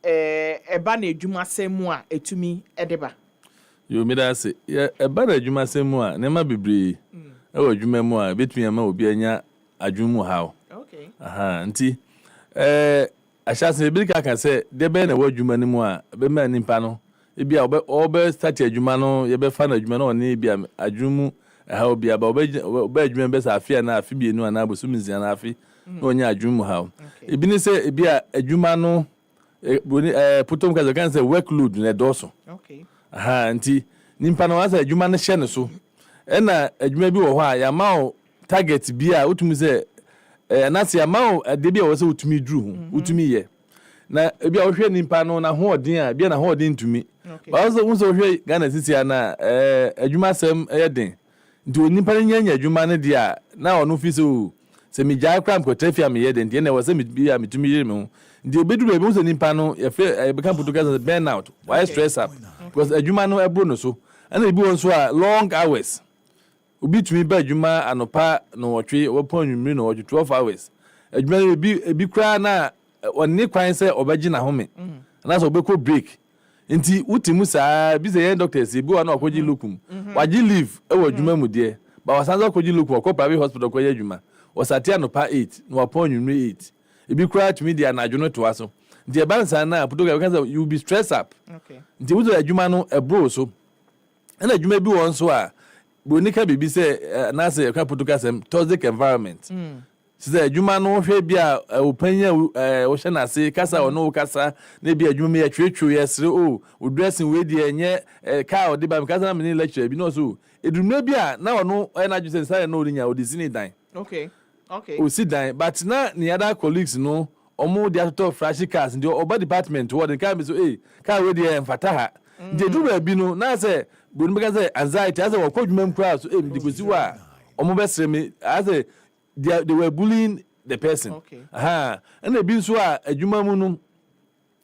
eba na edwuma semu a etumi edeba. You me that say eba na edwuma semu a na ma bebre ewo edwuma mu a betumi ama obi anya adwumu hawo. Okay. Nti ashase bi ka say de be na wadwuma ni mu a be ma nimpa no e bia obe start adwuma no ye be fa na adwuma no ne bia adwumu hawo bia ba obe adwuma be sa afia na afi bi enu ana abosu mizia na afi na onya adwuma ha ebi ne say ebi a adwuma no potom kaza kan say workload na doso okay nti nimpa no asa adwuma no hye ne so na adwuma bi wo ho a ya ma target bi a utumi say na se ya ma de bi a wo say utumi duru ho utumi ye na ebi a wo hwe nimpa no na ho odin a bi na ho odin ntumi ba wo so hwe Ghana sisi na adwuma sem den nti nimpa nyanya adwuma no dia na ono fi so se mi jaa kram ko trafia me yede nti na wo se mi bi a mitumi yire me ho nti obedu be so nimpa no ye fe be kan Portuguese burnout why stress up because adwuma no ebro no so ana ebi won so a long hours obi tumi ba adwuma anopa no wotwe wopon nwumri no wotwe 12 hours adwuma ebi kra na oni kwan se obagi na home na so obeko break nti utimu saa bi se yen doctors ebi wa na akoji lokum waji leave e wa adwuma mu de ba wasanza akoji lokum ko private hospital ko ye adwuma wasati anopa 8 no wopon nwumri 8 ebi kra tumi dia na adwono to aso nti e bansa na Portugal can say you be stress up okay nti wuzo adwuma no ebro so na adwuma bi won so a bonika bibi say na say ka Portugal say toxic environment say adwuma no hwe bi a opanya wo hye na say kasa ono kasa na bi adwuma ya twetwe yesre o dressing we di enye ka o de ba kasa na me lecture bi no so edumna bi a na ono na adwuse say na orinya o di sini dan okay o sit down but na the other colleagues no omo dia to flashy cars ndi oba department wo de ka be so ka we dey emfata ha ndi du ba bi no na say bonu be say anxiety as we kwadwuma mkra so ndi gosi wa omo be sere me as they were bullying the person and be so a adwuma mu no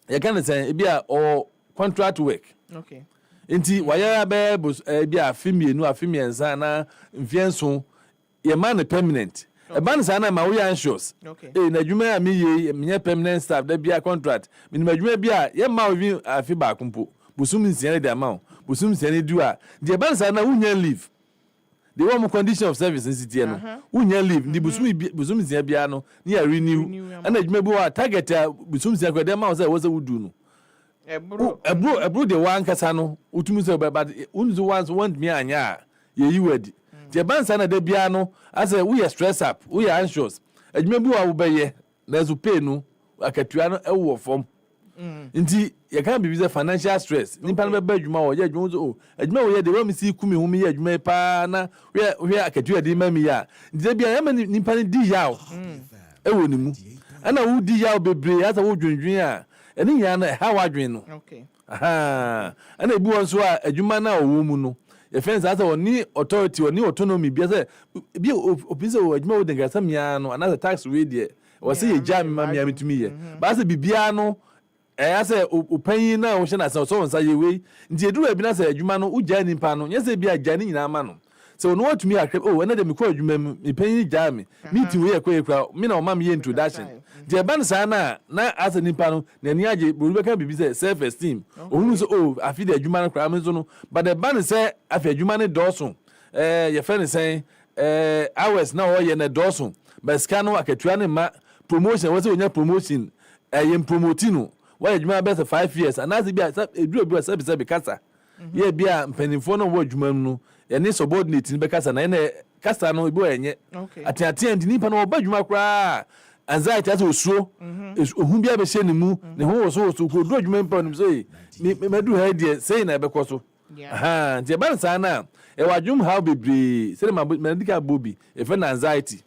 ye kan say bi a or contract work okay nti waya be bi a afimienu afimiensa na mfienso ye man permanent a ban sana ma we anxious na adwuma a me ye me permanent staff da bia contract minimum adwuma bia ye ma we afi ba kompo busum nsiane de amount busum nsiane du a de ban sana wunya leave the one condition of service nsitie no wunya leave ndi busum nsiane bia no ni ya renew na adwuma bi wa target a busum nsiane ko de ma say wo say wudu no ebro de one kasa no utumi say but unzu once want me anya ye yiwadi the ban sana de bia no as we are stress up we are anxious adwuma bi wa wo beye na zo pay no akatua no e wo fom nti ye kan be financial stress nimpa no be adwuma wo ye adwuma so adwuma wo ye de we si kumi hu mi ye adwuma pa na we akatua de ma mi ya nti bia ya ma nimpa ni di yawo e wo ni mu ana wo di yawo bebre asa wo dwendwen a eni ya na ha wa dwen no okay ana ebi won so a adwuma na wo mu no your friends as oni authority oni autonomy bi say bi opise o adwuma wo denga samia no another tax we there o say ye jam ma mia mitumi ye ba say bibia no say opanyin na wo hye na say so won say ye we nti edu abi na say adwuma no ugya nimpa no nye say bia gya ni nyina ma no so no want me akrep na dem ko adwuma mi panyin gya me meeting we ekwa ekwa me na o ma me introduction je ban sa na as nimpa no na ni age boru be kan bibi say self esteem ohunu so afi de adwuma no kra me so no but the ban say afi adwuma no doso ye friend say hours na o ye na doso but scan no akatua ne ma promotion we say onya promotion ye promoting no why adwuma be 5 years and as bi eduro bi say be kasa ye bia mpanimfo no wo adwuma no ye ne subordinate ni be kasa na ye kasa no bi o enye atiatia ndi nipa no ba adwuma kra anxiety as osuo ohun bia be hye ne mu ne ho oso ko do adwuma mpa no so me do ha die say na be koso nti ban sa na e wadwum how bebre say medical bobi e fe na anxiety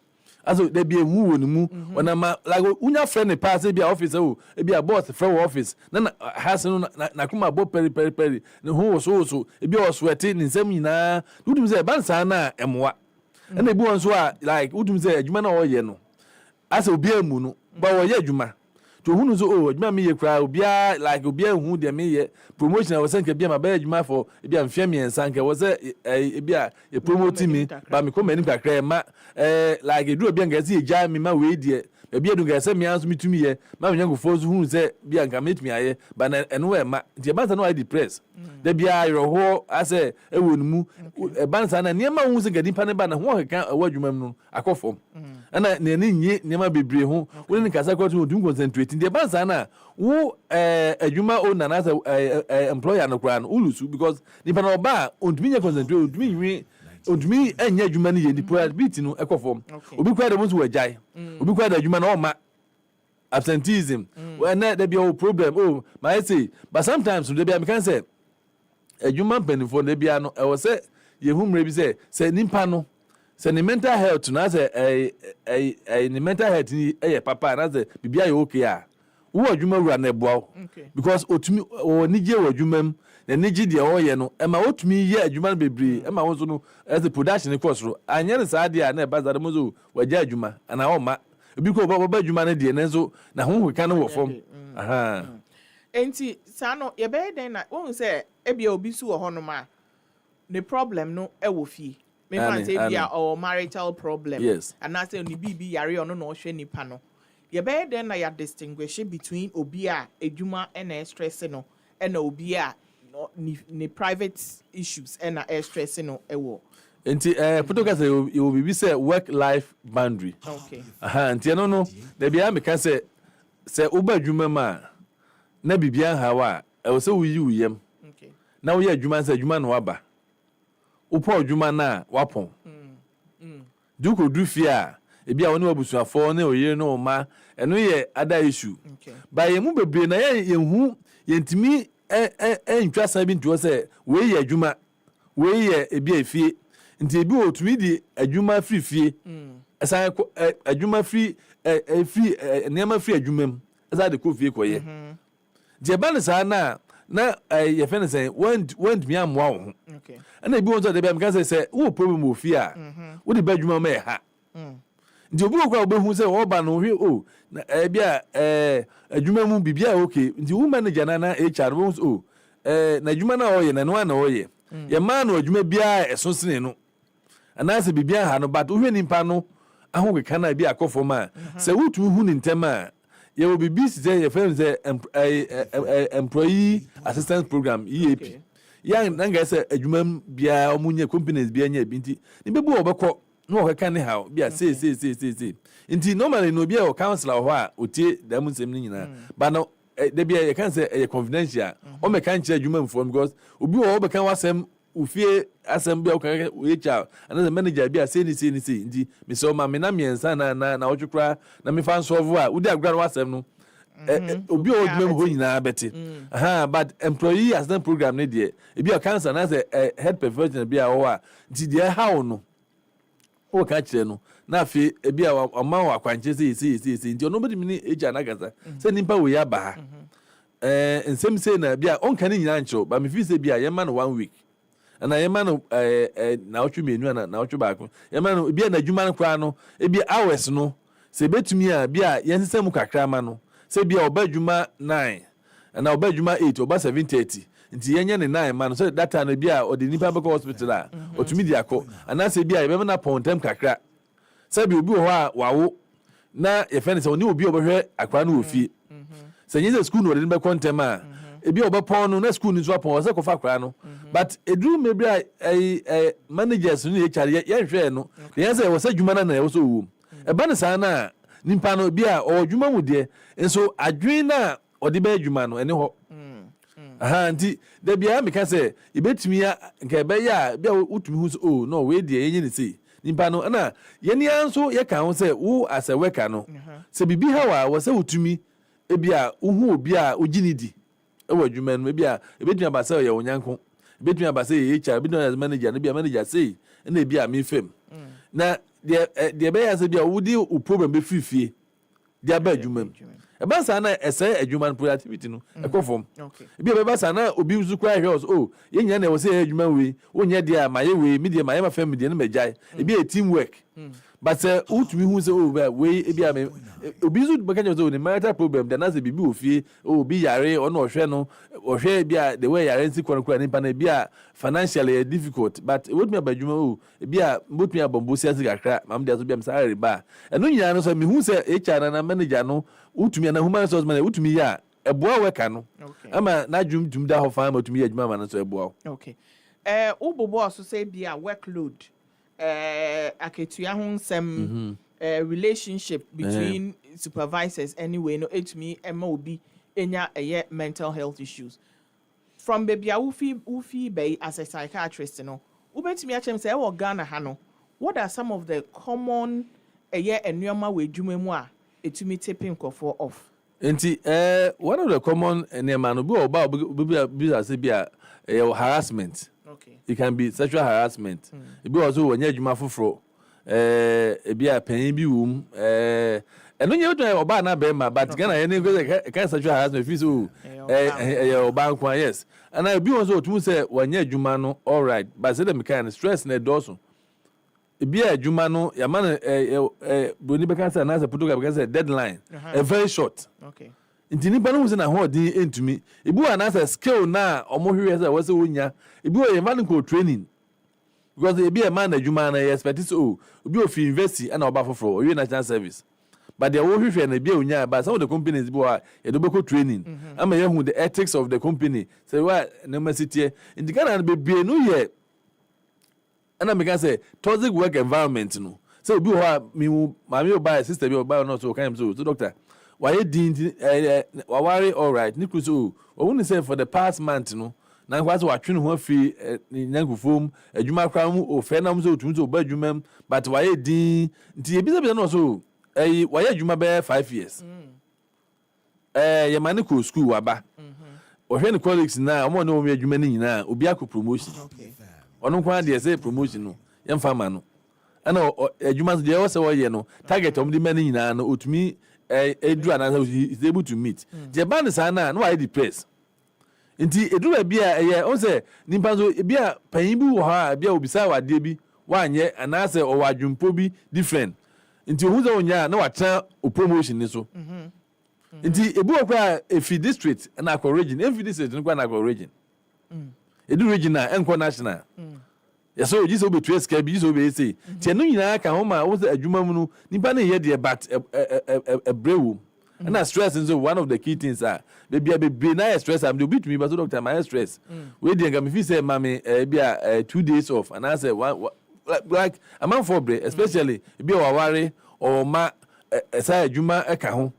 aso de bi ehu wo ne mu ona ma like unya friend ne pass bia office e bia boss friend office na has no na kuma bo peri ne ho oso e bia oswete ne nsam nyina udum say ban sa na emwa na e bi won so a like udum say adwuma na wo ye no asa obi amu no ba wo ye adwuma to hunu so adwuma me ye kra obi like obi ahu de me ye promotion was sanka bia ma ba adwuma for bia mfia me sanka was bia e promote me ba me ko mani kakra ma like edu obi anga se eja me ma we die bia edu ga se me anso mitumi ye ma me nyango fozu hunu se bia anga metumi aye ba na eno e ma die ba no I depress de bia ho ase e wonu mu e ban sa na niam hu se gadi pa ne ba na ho heka awadwuma mu no akofom ana ne nyi niam bebre ho woni kasa kwatu odum concentrate de ban sa na wo adwuma o na na employer no kra no ulusu because nipa no ba ontumi nya concentrate ontumi nwi ontumi enya adwuma no ye ni productivity no ekofom obi kwa da mo so wajai obi kwa da adwuma no ma absenteeism when there be a problem my say but sometimes there be I can say adwuma penifo there be no e wo say yehumre bi say nimpa no say ni mental health na say ni mental health ni papa na say bibia ye okay a wo adwuma wura na eboa because otumi o nige wo adwuma na nige de o ye no e ma otumi ye adwuma no bebre e ma wo so no as the production cost ro anya ne saa de a na e bazare mo so wagya adwuma ana o ma obi ko baba adwuma no de ne so na ho hweka no wo fom aha enti saa no ye be den na wo say ebia obi su wo hono ma the problem no e wo fie me fan say bia or marital problem and na say oni bibi yare ono no hwe nipa no ye be den na ya distinguish between obi a adwuma and stress no and obi a ni private issues and stress no e wo enti puto say you bibi say work life boundary aha enti no da bia me ka say oba adwuma ma na bibia ha wa e wo say wuyi wuyem na wo ye adwuma say adwuma no waba upo adwuma na wapon duko du fia ebia woni wabusuafo na oyire no ma eno ye ada issue ba ye mu bebre na ye hu yentimi ntwa san bi nto se we ye adwuma we ye ebia efie nti ebi otumi di adwuma free fie esa adwuma free free nema free adwuma esa de ko fie ko ye je ba ne sa na ye fene say went me amwa wo ana ebi won so de be am kan say wo problem wo fie a wo de ba adwuma ma ha nti obi ko obi hu say wo ba no hwe na bia adwuma mu bibia okay nti wo manager na HR wo na adwuma na oye na no na oye ye ma na adwuma bia esosene no anase bibia ha no but wo hwe nimpa no aho keka na bia akofo ma say wo tu hu ni ntema ye will be busy say ye friend say employee assistance program EAP yang nanga say adwuma bia omunye companies bia nya binti ni bebu obekọ no o kan how bia say nti normally no bia o counselor ho a otie damu nsem ni nyina but no de bia ye kan say confidential o me kan kire adwuma mfo because obi o be kan wasem ufie asem bia o kan HR and the manager bia say ni nti me so ma me na miensa na otwekra na me fan solve a udi agra wasem no obi o dwuma ho nyina beti aha but employee assistance program ne de e bia cancer na say head professional bia o a nti de how no o ka kire no na afi e bia o ma wa kwanche say nti nobody me ni HR na gaza say nimpa we ya ba nsem say na bia on kan nyina ncho ba me fi say bia ye ma no 1 week na ye ma no na otwe menu na otwe baako ye ma no bia na adwuma no kra no e bia hours no se betumi a bia ye nsesem kakra ma no se bia oba adwuma 9 na oba adwuma 8 oba 7:30 nti yenye ne 9 ma no so data no bia odi nipa beko hospital a otumi di akọ ana se bia ye be na pontem kakra se bia obi ho a wawo na ye fene se oni obi obehwe akra no ofie se nyi school no de be kontem a ebi obepon no na school ni so apon se kofa akra no but edru maybe managers no HR ye hwe no ye say wo se dwuma na wo so wo e ba ne sa na nimpa no bia o dwuma mu de enso adwen na odi ba dwuma no ene ho aha nti da bia me ka say ibetumi ya nke be ya bia utumi hu so no we de yenye ne sei nimpa no na ye ne anso ye ka ho say wo as a worker no se bibi ha wa wo se utumi e bia uhu obi a ogini di e wa dwuma no bia ebetumi abasa ye onyanko betumi abasa ye HR betumi as manager na bia manager say na bia me fam na de be ya say bia wudi o problem be fifie dia ba adwuma e ba sa na ese adwuma productivity no e kofom bia be ba sa na obi uzu kwa heels ye nya na wo say adwuma we wonya dia ma ye we media ma ye ma fam dia na majai e bia teamwork but utumi hu say we e bia me obi uzu be kan yo say marital problem da na say bibi ofie obi yare ono ohwe no ohwe bia the way yare nsi kwara nipa na bia financially difficult but what me abadwuma bia mbotumi abombo sia sikakra mam dia so bia msare ba eno nyina no so me hu say HR na manager no utumi na human resource manager utumi ya eboa weka no ama na dwum da ho fa ma utumi ya dwuma ma no so eboa okay ubobo so say bia workload aketua ho nsem relationship between supervisors anyway no etumi ema obi enya mental health issues from baby ufi bay as a psychiatrist no Ubetimi achem say e Ghana ha no. What are some of the common enyoma we dwuma mu a etumi taping nkofo off? Enti one of the common enyoma no be say be harassment. Okay. It can be sexual harassment. It be also when adwuma foforo e be a panyin bi wom eno nye odo oba na be ma but Ghana any kind sexual harassment feel so oba nkwa yes. And I be also to say when adwuma no all right but say them kind stress na doso. E be adwuma no ya man boni be kan say na say puto be say deadline very short. Okay. Nti nipa no se na ho din entumi ebi wa na say skill na omohwe say wose wonya ebi wa man ko training because ebi e man adwuma na expect so obi of university and oba foforo owe national service but they wo hwehwe na ebi onya but some of the companies bi wa e do be ko training ama ye hu the ethics of the company say why na masity nti kana na be no ye ana me can say toxic work environment no say obi ho me ma me oba sister bi oba no so kan so doctor why didn't worry all right nikuso won't say for the past month no na kwase watwe ho afi nyankufom adwuma kram o fe nam so otum so ba adwuma but why din nti ebi se no so why adwuma be 5 years ye mane ko school waba o hwe ne colleagues na omo no me adwuma ni nyina obi akọ promotion ono kwa de say promotion no ye mfa ma no ana adwuma so de wo se wo ye no target om di mani nyina no otumi edu anasa is able to meet the band is na no I depressed nti edu bia on say nimpa so bia panyin bi wo ha bia obisa wade bi wanye anasa o wadwumpo bi different nti ohu za onya na watra o promotion ni so nti ebu okwa efi district na akwa region efi district nkwa na akwa region edu regional enko national so just obe to escape just obe say tie no nyina ka ho ma wo say adwuma mu no nipa na ye de but brewu na stress is one of the key things are be na stress am do bit me but doctor my stress we dey am if say mama bia 2 days off and I say like a man for break especially be o ware or ma say adwuma e ka ho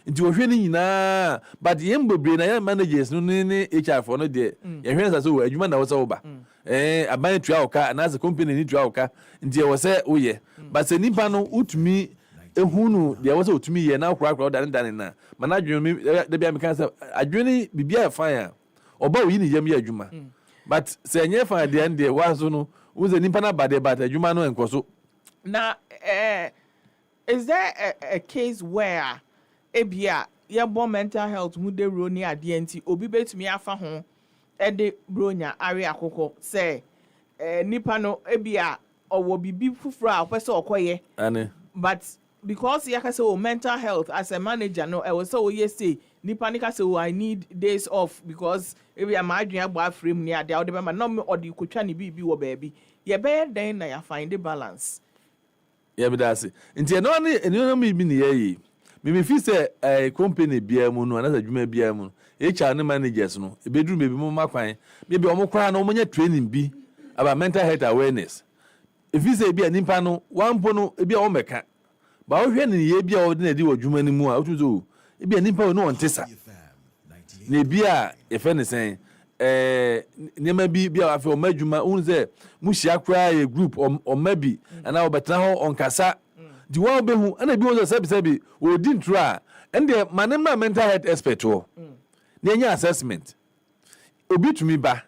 nti wo hwe ni nyina but yem bebre na ya managers no ne HR for no de ye hwe say so adwuma na wo say wo ba aban tua oka na as a company ni tua oka nti e wo say wo ye but se nipa no utumi ehunu de wo say utumi ye na akura dan na management de bia me kan say adwene bibia fine oba wo yi ni yem ye adwuma but se enye fine de ande wa so no wo say nipa na bade but adwuma no enkoso na is there a case where ebia your mental health mu de ro ni ade anti obi betumi afa ho ede bronya are akoko say nipa no ebia owo bibi fufuro a opese okoye ane but because yaka say mental health as a manager no e was so say nipa nika say I need days off because ebia ma adwen agba frame ni ade ode be ma no me ode kotwa ni bibi wo baabi ye be den na ya find the balance ye be that say nti no me bi ni ye me fi say company bia mu no anasa adwuma bia mu HR ne managers no ebeduru me bi mu makwan me bi omo kwa na omo nya training bi about mental health awareness if you say bia nimpa no wampo no bia o meka ba o hwe ne ye bia o de na di adwuma ni mu a otuzo bia nimpa no ontesa na bia e fe ne sen nema bi bia afi o madwuma un say mu hia kra ye group o mabi ana obetna ho onkasa di wa obehu ana bi wo sabi wo di ntra and the manema mental health expert wo na nya assessment obi tumi ba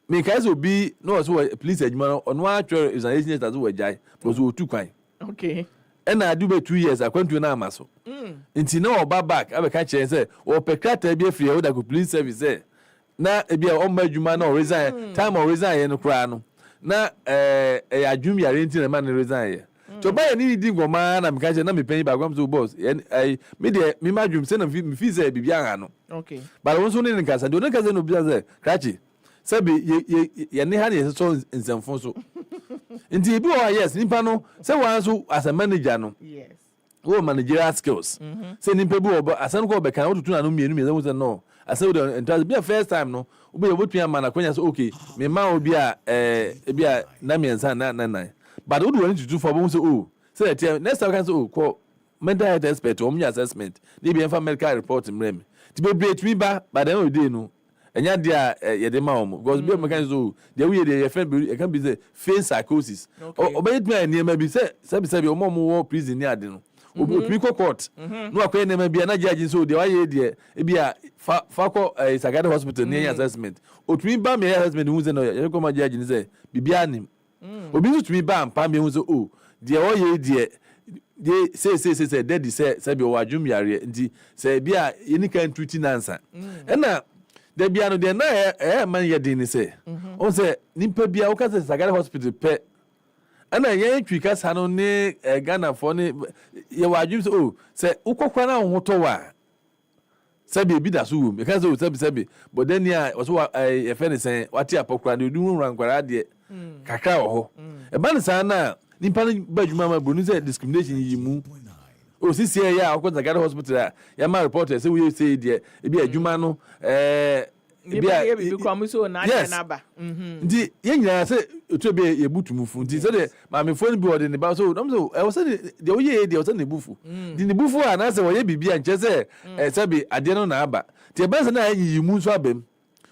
me kai so bi no so police adwuma ono atwe is an agent as we jai because we tu kwan okay and I do be 2 years akwantu na amaso nti na oba back abeka che say o pekrata bi afiri oda ko police service na e bia o ma adwuma na o resign time o resign ye no kra no na adwum yare nti na man resign ye to buy any di goma na me ka che na me pen ba gwam so boss me de me ma adwum say na me fi say bibia ha no okay but won so ne nkasa do ne kasa no bia say krachi sabi ye ne ha ne so nsemfo so nti bi o yes nipa no say wan so as a manager no yes wo managerial skills say nipa bi o asan ko be kan wo tutu na no mienu say no asa wo the be first time no wo be obotua ma na kwanya so okay me ma obi a bi a na miensa na but wo do want to do for bo say oh say next time can say oh call mental health expert o mu assessment ni bi enfa medical report mrem ti be break me ba but then we dey no enya dia ye de ma omo because be mekan so the way dey friend be can be say face psychosis obey tuma niam bi say omo wo prison ni ade no obi court no akwa niam bi na judge so dey waye dey e bia fa ko psychiatric hospital ni assessment otumi ba me assessment hu say no ye ko ma judge ni say bibia anim obi so tumi ba ampa me hu say oh dey waye dey say daddy say be wadwum yare nti say bia any kan treat nansa na da bia no de na man ye din ni say o say nimpa bia o ka say Sagare hospital pe ana ye twi ka sa no ne Ghana for ne ye wadwum say oh say ukokwa na ho to wa say be da so wum e ka say be but then ya o so e fe ne say wati apokra de du rankwara de kakra ho e ba ne sa na nimpa no badwuma ma bonu say discrimination yi mu o sisi ya akọ Sagare hospital ya ma reporter say we say there e bi adwuma no bi kwa so na na ba ndi ye nyina say otu be ye butumufu ndi say de ma me phone bi ode ne ba so so e was say de oye de o say ne bufu ndi ne bufu a na say oye bibia nche say say be ade no na aba ti e ba say na yi mu so abam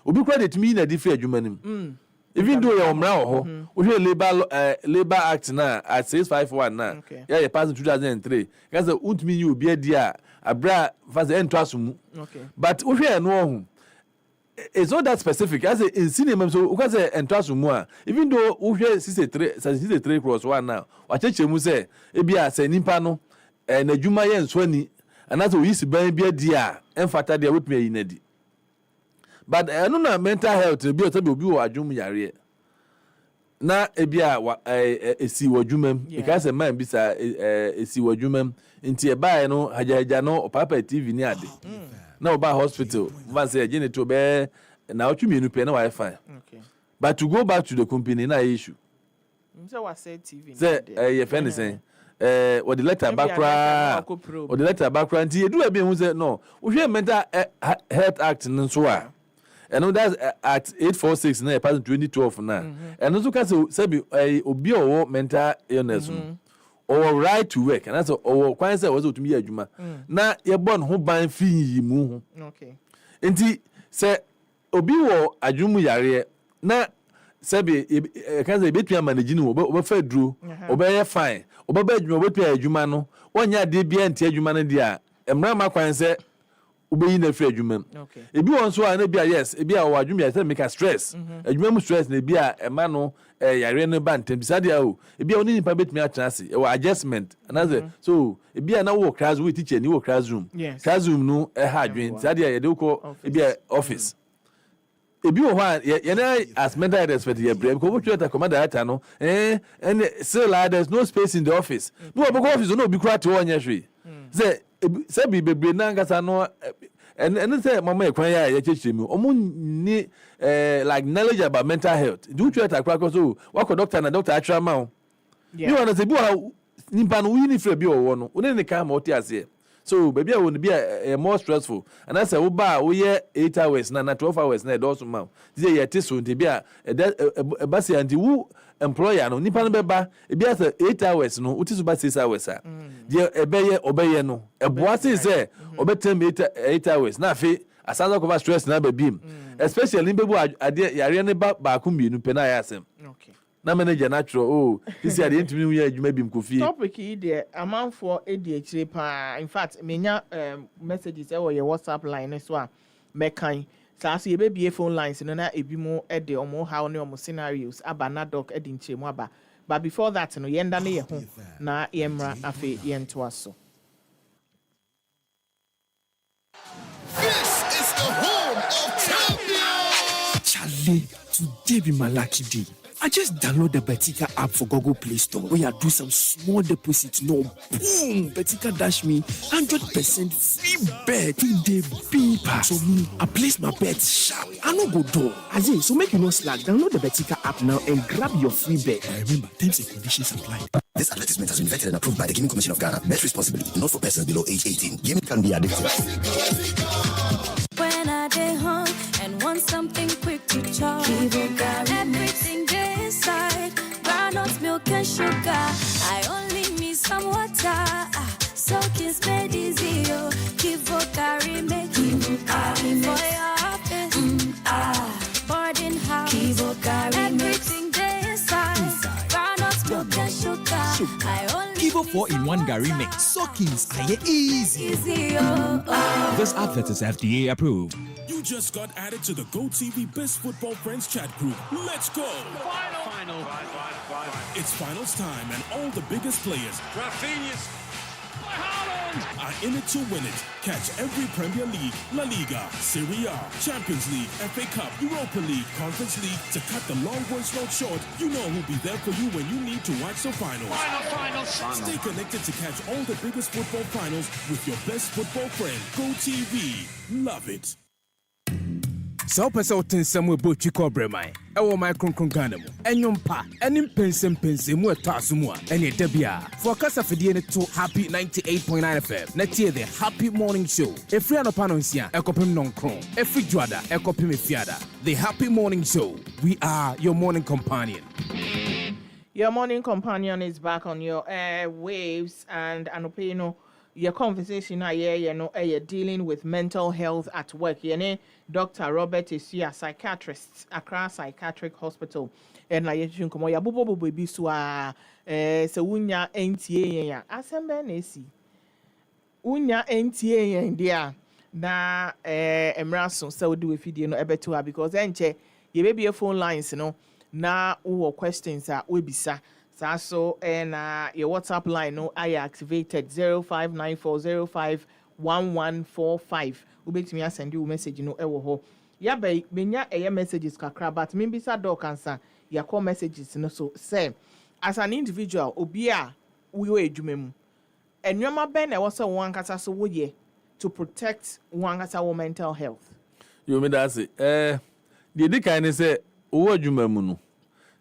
obi kwa de timi na different adwuma nim even though you're mra we labor act na at 651 na yeah passed in 2003 because untimi you be dia abra fast ento asumu but we hear no it's not that specific as in cinema so because ento asumu a even though we hear 63 cross one now wa cheche mu say e bia say nimpa no na dwuma ye nso ani anaso we isi ban bia dia emfata dia wetumi yi na di but no na mental health bi o tabi obi wo adwum yare na ebia esi wadwumam because man bi sa esi wadwumam nti e bae no hajaja no papa TV ni ade na oba hospital man say agene to be na otwumi nu pe na wa fine but to go back to the company na issue say wa say TV say ye friend say or the letter background or the letter background nti edu abi hu say no we hear mental health act nso a and that's at 846 na pass 2012 na and also can say be obi owo mental illness or right to work and that's or kwan say was otumi adwuma na ye born ho ban fi yi mu okay enti say obi wo adwumu yare na say be can say between manage ni obo fa duro obo ye fine obo ba adwuma obo pia adwuma no wonya de bia nti adwuma no dia emra ma kwan say ubeyi na free adwuma okay ebi won so na bia yes ebi a wadwuma ya say make stress adwuma mu stress na bia ema no yare no ba ntem bisade a o ebi a oni nipa betumi atena e adjustment and so ebi a na wo class we teacher ni wo classroom no ha adwen bisade a ye de ko ebi a office ebi wo ha ye na as mental respect ye brave ko wo tweta commander ata no and still there's no space in the office no wo office no obi kura te wo nya hwe say be bebre na ngasa no and say mama e kwan ya ye chechiremi omo ni like knowledge about mental health do you try to so what doctor na doctor actual ma you wanna say bi wa nimpa no wi ni fra bi owo no one ne ka ma oti ase so baby a won be more stressful and I say wo ba wo ye 8 hours na 12 hours na do so ma say ye te so nti bi a ba say anti wo employer no nipa no beba e bia say 8 hours no uti so ba 6 hours a de obeye no eboa say obetem 8 hours na afi asanza ko stress na ba bim especially bebu ade yare ne ba ku mienu pe na ya asem okay na manager natural this year the intimi we adwuma bim ko fie topic yi de amanfo edi akire pa in fact menya messages e wo your WhatsApp line so a mekan Sasi ebe bie phone lines no na ebi mo e de omo how ne omo scenarios aba na doc e di nchemu aba but before that no yenda ne ye ho na yemra afi yento aso. This is the home of champions. Charlie, today be my lucky day. I just download the Betika app for Google Play Store where I do some small deposits. No, boom, Betika dash me 100% free bet. Day beeper. So me, I place my bet sharp. I no go door. As in, so make you no slack. Download the Betika app now and grab your free bet. Remember, terms and conditions apply. This advertisement has been vetted and approved by the Gaming Commission of Ghana. Bet responsibly, not for persons below age 18. Gaming can be addictive. When I get home and want something quick to chop, everything there inside, groundnut milk and sugar. I only need some water, so kiss made easy. Kivo carry make you carry for your office. soup. Kivo 4-in-1 Gary Mix. Soakings are easy. This advert is FDA approved. You just got added to the GoTV Best Football Friends chat group. Let's go! Final. It's finals time, and all the biggest players are in it to win it. Catch every Premier League, La Liga, Serie A, Champions League, FA Cup, Europa League, Conference League. To cut the long voice note short, you know who'll be there for you when you need to watch the finals. Final. Stay connected to catch all the biggest football finals with your best football friend. GoTV. Love it. So person ten samwe bo twiko bremai e wo my kronkron Ghana mu enwompa enim pensem mu etaso a ene da bia for kasa fidie ne to Happy 98.9 FM na tie the Happy Morning Show efri anopa no nsia ekopem nonkron efri juada ekopem efiada. The Happy Morning Show, we are your morning companion. Your morning companion is back on your air waves, and anopino your conversation dealing with mental health at work. Dr. Robert is a psychiatrist, Accra Psychiatric Hospital. And I komo ya bobo baby so se unya NTA ya asembe na esi. Unya NTA ya ndia na emraso se we do video no ebeto ha because enche ye baby phone lines no na wo questions we bisa. So and your WhatsApp line no I activated 0594051145. Ubet me send you message no ewo ho. Ya be menya messages kakra but me bisa doc answer ya call messages no so say as an individual obi a we edwumem. Enwema ben na wo say one kasa so wo ye to protect one kasa wo mental health. You me that say the kind say wo edwumem no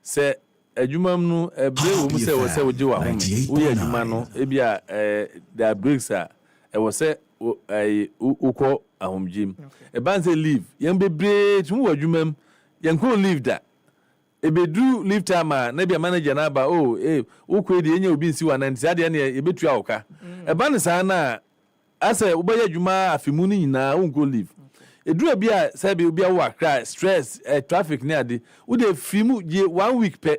say adwuma no bre wo mu say wo say wo je wa ho wo ye adwuma no e bia there breaks e wo say ukọ ahomjim e ban say leave yen bebre tun wo adwuma yen ko leave da e bedu leave time na bia manager na ba ukọ de enya obi nsi wa na nti ade na e betu awoka e ban sa na ase wo be adwuma afimu ni nyina wo go leave edura bia say be obi a wo akra stress traffic ne ade wo de fimu je 1 week pe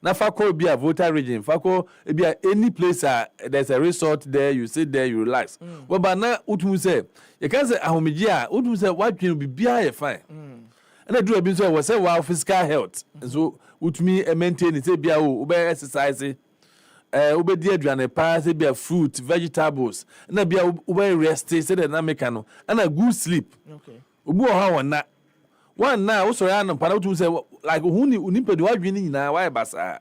na fako be a voter region fako be any place there's a resort there, you sit there, you relax. Well, but now utumu say you can say ahomiji utumu say what can be bia fine. And I do a bit so was say wow physical health. So utumi maintain it say bia ube exercise ube dey aduane pa say bia fruit, vegetables. Na bia ube rest say that na make no and a good sleep. Okay. Ubu how na one now also ya no para utumu say like who ni unipedi wadwini nyina why basa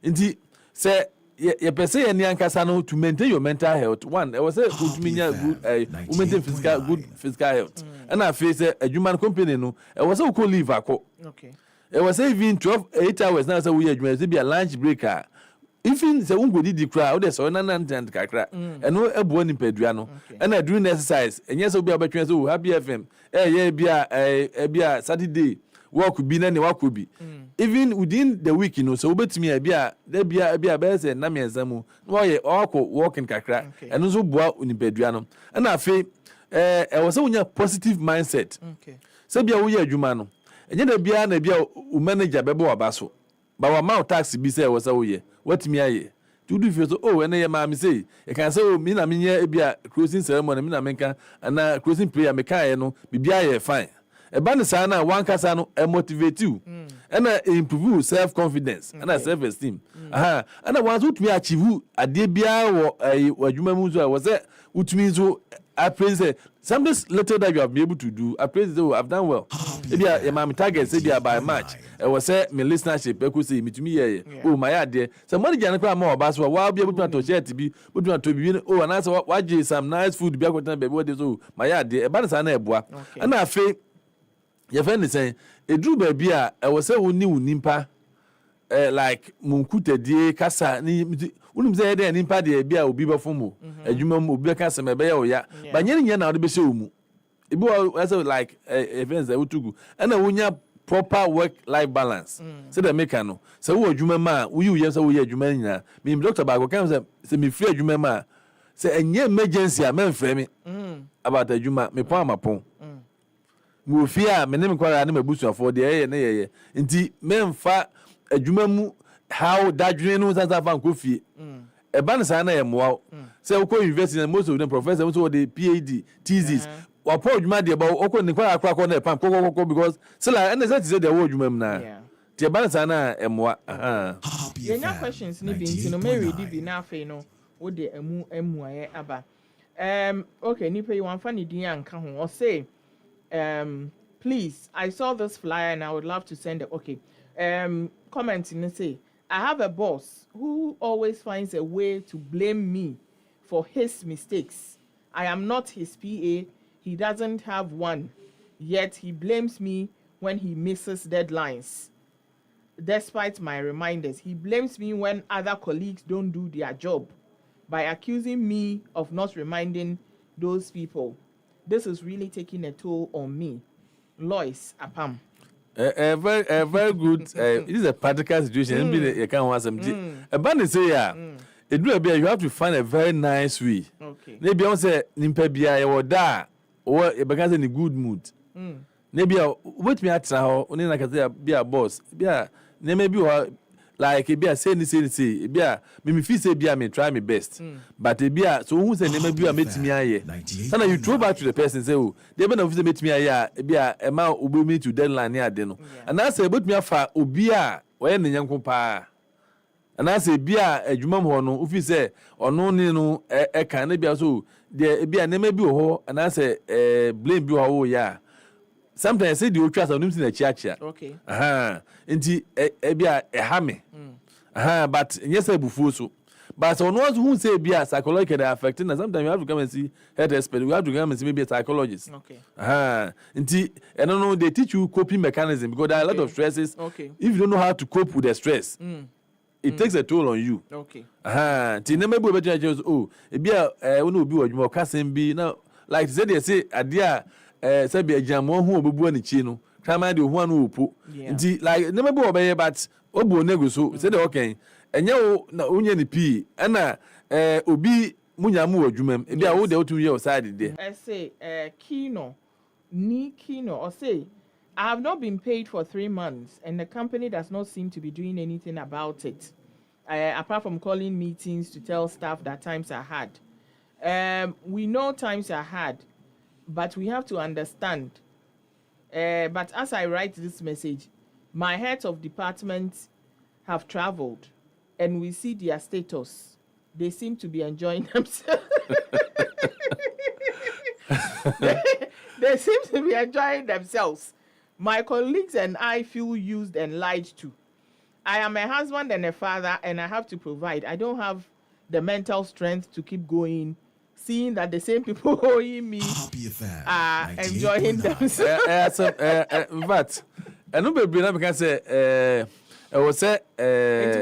nti say ye pese ye ni ankasa no to maintain your mental health. One I was say utuminya good maintain good physical health and I face a human company no I was say ko leave akọ okay I was say even 8 hours now say we adwuma be a lunch breaker even say won go di kra o de so na nantant kakra eno ebuo ni pedua no and I doing exercise enye so be abetwen so Happy FM ye bia Saturday work bi na ne wako bi even within the week so obetimi bia be say na me exam no ye working kakra eno so boa onipedua no na afi was say unya positive mindset okay say bia wo ye adwuma no enye da bia na bia o manager bebo obaso ba wa ma tax bi say was say wo ye watimi aye to do feel so ene ye ma me say you can say me na me ye bia closing ceremony me na menka na closing prayer me kan ye no bibia ye fine eba ne sa na one kasa no motivate you and improve self confidence and self esteem and once you to achieve ade bia wo adwuma mu so was say utumi so I praise something little that you have been able to do. I praise I've done well. Maybe my target say by March. I was say my listenership I could say me to me my idea. Somebody can cry more about so I'll be able to share to be but to be and answer what some nice food be got baby what is my idea about sana eboa. And I feel your friend is saying a drew baby I was say we nimpa like munkuta die kasa ni unum say dey nimpa dey bia obi befomo adwuma mu obi ka se mebe ya oya ba nyenya na ode be se omu ebi was like events that utugu and wonya proper work life balance so the make no so wo adwuma ma wo yi so wo yi adwuma nyina me doctor ba go kan say me free adwuma ma say enye emergency a men frɛ me about adwuma me pon amapon mo fia me ne me kwara ne mabusuafo de ye nti memfa adwuma mu how that dream was as a fan coffee. A banana am wow. So we university and most of them professors also the PhD thesis. Or poor mad about Oko Nicola crack on the pump because so like and that is the word you remember. The banana am what Your questions need to Mary did be now no what the emu aba. Okay, Nipe you want funny dian can or say please, I saw this flyer and I would love to send it. Okay. Comment and say I have a boss who always finds a way to blame me for his mistakes. I am not his PA. He doesn't have one. Yet he blames me when he misses deadlines. Despite my reminders, he blames me when other colleagues don't do their job by accusing me of not reminding those people. This is really taking a toll on me. Lois Apam. A very good. It is a practical situation. You can't want some. A band is here. It will be you have to find a very nice way. Okay. Maybe I say Nimpebia or da or because in a good mood. Maybe wait me at how only like I say be a boss. Be a maybe like be a say be a me feel say be a me try my best. But be a so who say maybe a meet me aye. So you throw back to the person say oh they be no fit meet me aye be a man obi me to deadline near de no. And I say but me afa obi a we ne nyanko pa. And I say be a adwuma ho no ofi say ono ni no e kan na be so de be a na maybe ho and I say blame be ho ya. Sometimes I say the trust on him in the church. Okay. Inti be a hame. But yes I bufu so. But on ones who say be a psychologically affecting, and sometimes you have to come and see head expert. You have to come and see maybe a psychologist. Okay. Inti I don't know they teach you coping mechanism because there are a lot of stresses. Okay. If you don't know how to cope with the stress, it takes a toll on you. Okay. Ti never be better just oh it be a one will be what you can be now like they say adia say be a jam one who will be born in Chino. Come the one who put like never be obey but obo nego so say the okay and you na unye ni p and obi munyamu adwumam e bia wo de 2 years side there. I say Kino or say I have not been paid for 3 months and the company does not seem to be doing anything about it. Apart from calling meetings to tell staff that times are hard. We know times are hard, but we have to understand. But as I write this message, my heads of departments have traveled and we see their status. They seem to be enjoying themselves. They seem to be enjoying themselves. My colleagues and I feel used and lied to. I am a husband and a father, and I have to provide. I don't have the mental strength to keep going, seeing that the same people owing me are enjoying themselves. But I know baby now because I was say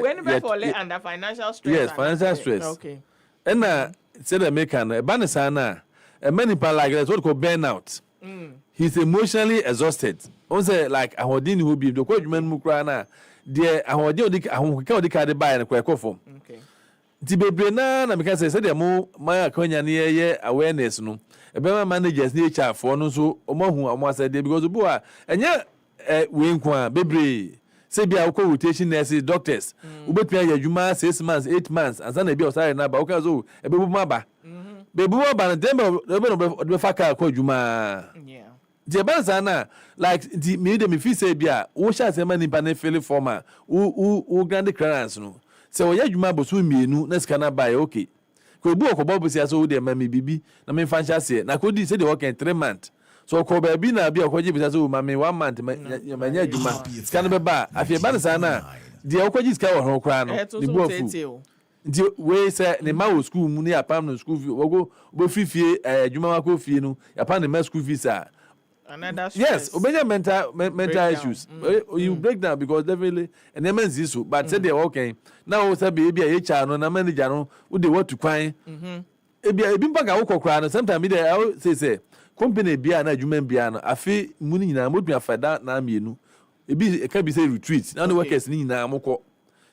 whenever for under financial stress. Yes, financial stress. Okay. And said American Banisana, a many people like that's what called burnout. He's emotionally exhausted. Also, like I didn't who be the quite human mukrana. Dear, I can't decide buy and a quack form. Okay. The baby na because I said the more my conya awareness no. A better managers nature for no so omo almost said because the boy and yeah we baby say be our rotation nurses doctors. Ubet me adwuma 6 months 8 months and sana be outside na ba okay so e be maba. Baby maba na dem be faka ko adwuma. Yeah. The banana like the me feel say bia wo sha say mani pa na feel forma wo grand clearance no say wo yadwuma boso mienu na sika na buy okay ko bu okobo bo sia so wo de mami bibi na me fan sha say na ko di say the work in 3 months so ko ba bi na bia ko ji bi so mami 1 month manya adwuma sika na be ba afie banana the okoji sika wo ho kra no the bofu nti we say ne ma wo school mu ne apam no school fee wo go fifie adwuma wa ko fie no apam ne ma school fees a another stress. Yes, obey mental issues. You break down because definitely and then means this but say they okay. Now say baby HR no na manager no wo dey what to kwan. Ebi mpaga wo kokra no sometimes me dey say company bia na adwuma bia no afi mu ni nyina modua afada na mienu. Ebi e can be say retreat. Now the workers ni nyina mokọ.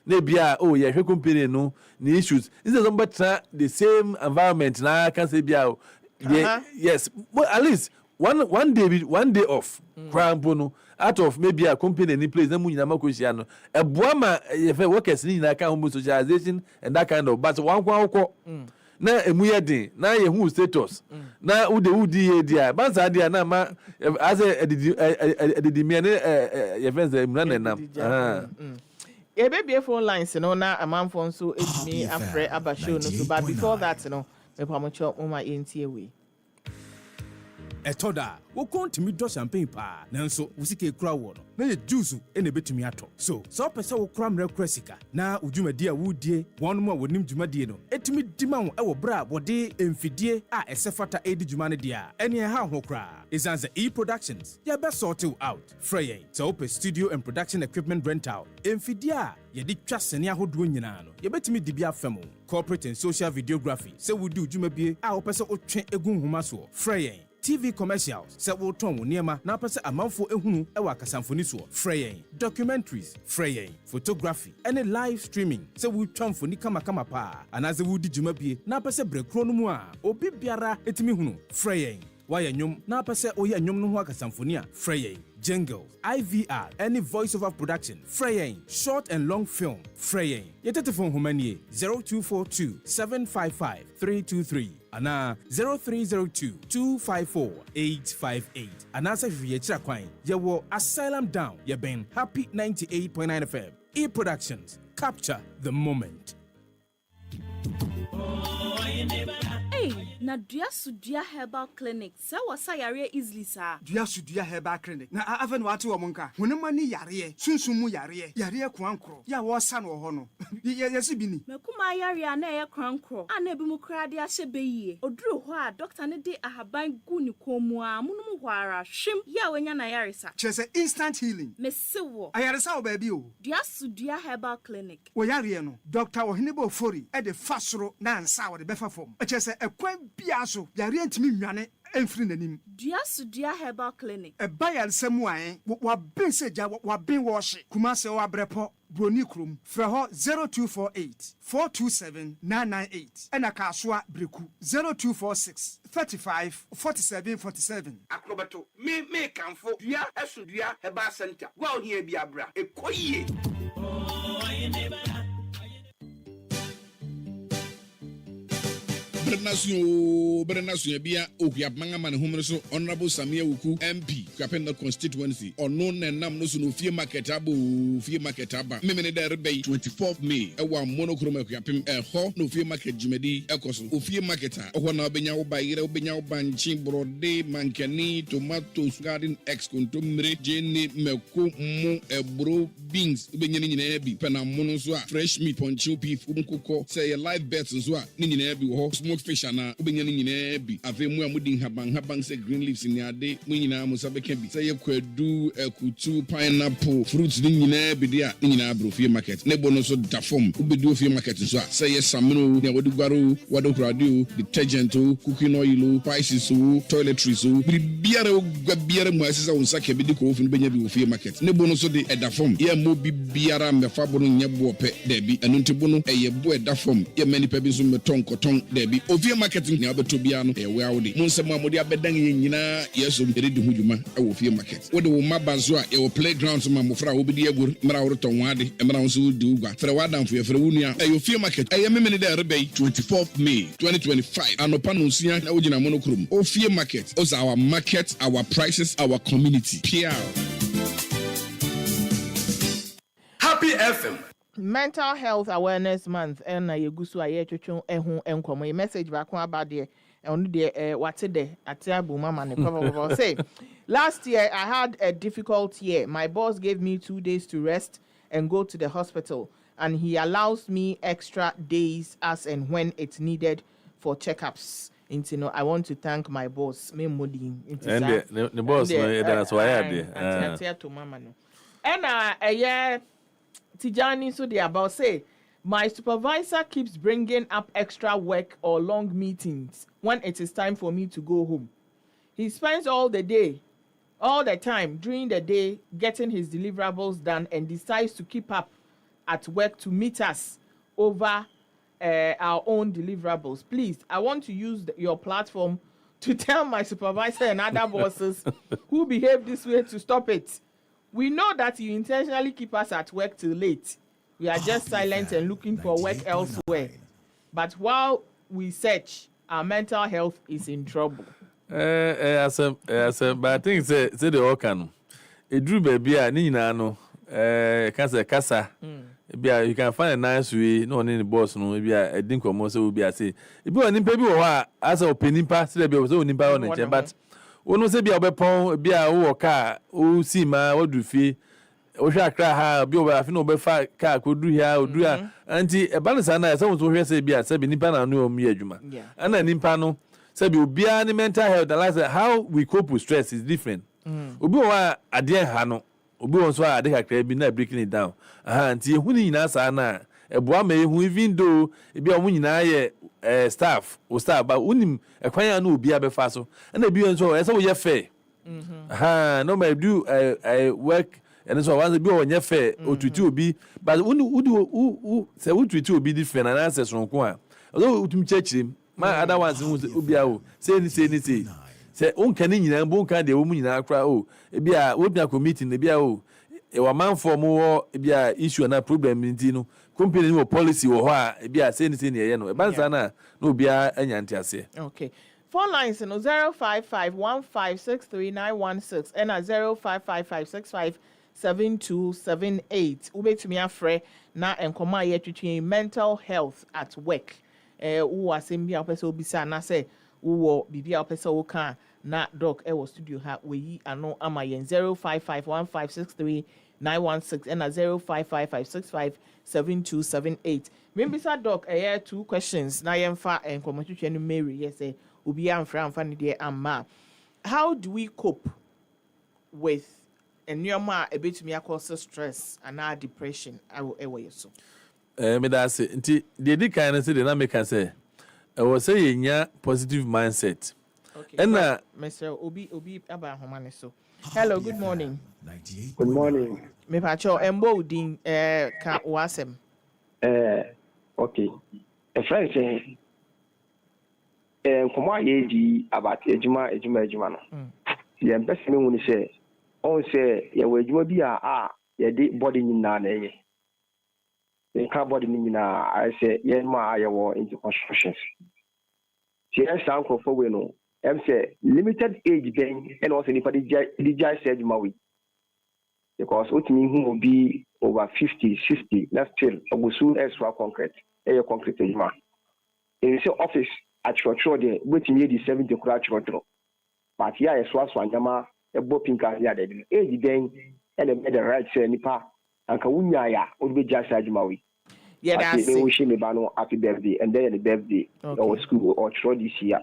Na bia oh yeah company no the issues. Is somebody the same environment na can say bia yes, but at least one day off. Crampo no. out of maybe a company any place na mu nyina makohia no eboa ma yefe workers ni nyina ka homo socialization and that kind of but one kwa okọ na emu ye din na ye hu status na udi ye dia banza dia na ma as edidi me ne ye fence mu na nam baby phone lines no na amanfo nso edimi afre abasho no so but before that no me pamocho uma entie we Etoda, wo kontimi do champagne pa. Nanso, wo sike kura wo no. Na ye juice ene betumi ato. So pese wo kura mre kura sika. Na udwumadi a wudie, won mo a wonim dwumadi no. Etumi dima wo e wo bra wode emfidie a esefata edi dwuma ne dia. Ene ha ho kura. Isanze E-Productions. Ya be sort you out. Freyen. So open studio and production equipment rental. Emfidie a ye di twa sene ahodo nyina no. Ye betumi di bia fam. Corporate and social videography. Se wudi udwumabie a wo pese otwe egun homa so. Freyen. TV commercials, se wo ton niema na pese amanfo ehunu e wa kasamfoni so. Freyen, documentaries, freyen, photography, any live streaming. Se wo twamfoni kama pa. Anaze wo di dwumabie na pese brekro no mu a obi biara etimi hunu. Freyen. Why nyom na pese oye nyom no ho akasamfoni a. Freyen. Jingles, IVR, any voiceover production, Freyen, short and long film, Freyen. Yetete phone humanie 0242 755 323 ana 0302 254 858 ana sa hwie kira kwan yewo Asylum Down ye ben Happy 98.9 FM. E-Productions, capture the moment. Hey, na Dua Sudia Herbal Clinic. Sa wasa yare easily sa. Dua Sudia Herbal Clinic. Na aven watu wa monka. Honema ni yare, sunsumu yare. Yare kwankro. Ya wasa no ho no. Yesi bini. Mekuma yare na ye kwankro. Ana bi mu kra de ahye beye. Oduru ho a doctor ne de ahaban gu ni komu a munum ho ara hwem ya wanya na yare sa. Chese instant healing. Mesewo. Ayare sa obabi o. Dua Sudia Herbal Clinic. Wo yare no. Doctor Ohinebo Fori e de fasoro na ansa wo de befa fom. Chese ekwan bia so yare antimi nwane emfiri nanim. Dua Sudia Herbal Clinic. E bayal semu an wa ben seja wa ben wo hye. Kuma se wa brepo Broni Krum, Freho 0248 427 998. Ena Kaswa Breku 0246 35 47 47. Akrobato, me kamfo, Dua Sudia Herbal Center. Wow, here be abra. Ekoye. Bernasio Bia, Okiapanga Man Homerso, Honorable Samia Uku, MP, Capenda constituency, or known and Nam no Fear Marketabu, Fear Marketaba, Mimene Bay, 24th May, a one monochrome capim, a ho, no Fear Market Jimedi, Ecos, Fear Marketa, or one Benyao Bayero, Benyao Banchi, Brode, Mancani, Tomatoes, Garden, Ex Contumre, Jenny, Melco, Mo, a bro, beans, Benjamin Ebi, Penamonoswa, fresh meat, poncho beef, Umkuko, say a live bets and Zwa, Nini Ebi, smoke fish na ubenya nyina bi ave mu amudi haban say green leaves in your day mu nyina mo sabe kan bi say kwadu akutu pineapple fruits ni nyina bi dia nyina bro fie market ne bono so da form ubedu fie market so say samino ne wadu gwaro wadu radio detergent cooking oil spices toiletries biara gwabiara mu asesa wonsa ke bi di ko ofin benya bi fie market ne bono so de da form ye mo bi biara me fa bono nya bo pe da bi enu ntibono eye bo da form ye mani pe bi so meton koton da bi Ovia marketing na abeto bia no e we awde munsem amode abedan ye nyina yeso eredi hudwuma e wo fie market wo de wo mabanzo a e wo playground so mamofra wo bidi agur mra wo reton wade mra wo so di ugwa fere wadamfo ye fere wonua e yo fie market e ye memene de rebei 24th May 2025 anopa no nsia na wo gina monokrom o fie market is our market, our prices, our community. PR Happy FM. Mental Health Awareness Month and yegusu aye twetwe ehun enkomo a message back about there and what de atiabu mama ne probably say last year I had a difficult year. My boss gave me 2 days to rest and go to the hospital, and he allows me extra days as and when it's needed for checkups. You know, I want to thank my boss, me Modi. And the boss that's why I did. To mama no. And Tijani so they about say my supervisor keeps bringing up extra work or long meetings when it is time for me to go home. He spends all the time during the day getting his deliverables done and decides to keep up at work to meet us over our own deliverables. Please, I want to use your platform to tell my supervisor and other bosses who behave this way to stop it. We know that you intentionally keep us at work till late. We are just silent and looking for work elsewhere. But while we search, our mental health is in trouble. But I think say the all can. It drew baby a ni na no. Kasa. You can find a nice way. No any boss no. Maybe I think almost will be a say. If you are nimpa bi wo as a opening pass, there be so nimpa on the but. Ono se bia obepon bia wo car o si ma wo du fi o hwa kra ha bia oba afi no obefa car ko du hia o du a anti e balance na se wo so hwe se bia se bi nipa na no o mi adwuma ana nipa no se bi obia ni mental health like how we cope with stress is different obi wa ade ha no obi won so ade kakra bi na breaking it down anti ehu ni nyina sa na eboa ma ehu even though bia omu nyina ye staff o staff ba unim ekwan ya na obi abefa so na bi nso e say wo ye fair no ma do work and so once bi wo ye fair otuti obi but uni say otuti obi different and answers from ko a although utum chechire ma other ones obi a o say say onka ni nyina bo onka de wo mu nyina akra o bia obi a committee ne bia o e wa man for mo bia issue na problem nti no company no policy wo ho a bia say ni ye no e banza na no bia anya ntiase. Okay. Phone lines no 0551563916 and 0555657278. Ubetumi afre na enkoma ye twetwe mental health at work. Wo asem bia opese obisa na say wo bibia opese wo kan na doc e wo studio ha we ano ama yen 0551563916 and 0555657278. Membisa doc two questions na yemfa enkomo twetwe no Mary yes say obi amfra amfa ne de amma. How do we cope with enyoma ebetumi cause stress and depression ewo yeso? Me da say nti de di kan say de na make say I was say yenya positive mindset. Okay. And Mr. Obi aba homane so. Hello, good morning. Good morning. Me pacho embo udin ka wasem. Okay. A friend say komo ayeji about ejuma no. Ye best me woni say on say ye we ejuma bi a ye de body nyina na ye. The car body nyina I say ye ma aye wo into construction. See esa anko for we no. Em say limited age then and also if the judge said mawi. Because what me who will be over 50, 60, let's still obusu extra concrete. A concrete ejuma. In the office at your there, waiting near the 70 crutch control. But here is what Swanyama, a bopping car here, the age then, and the right say nipa, and Kawunya would be just Mawi. Yeah, that's it. Wishing me bano happy birthday, and then the birthday or school or show this year.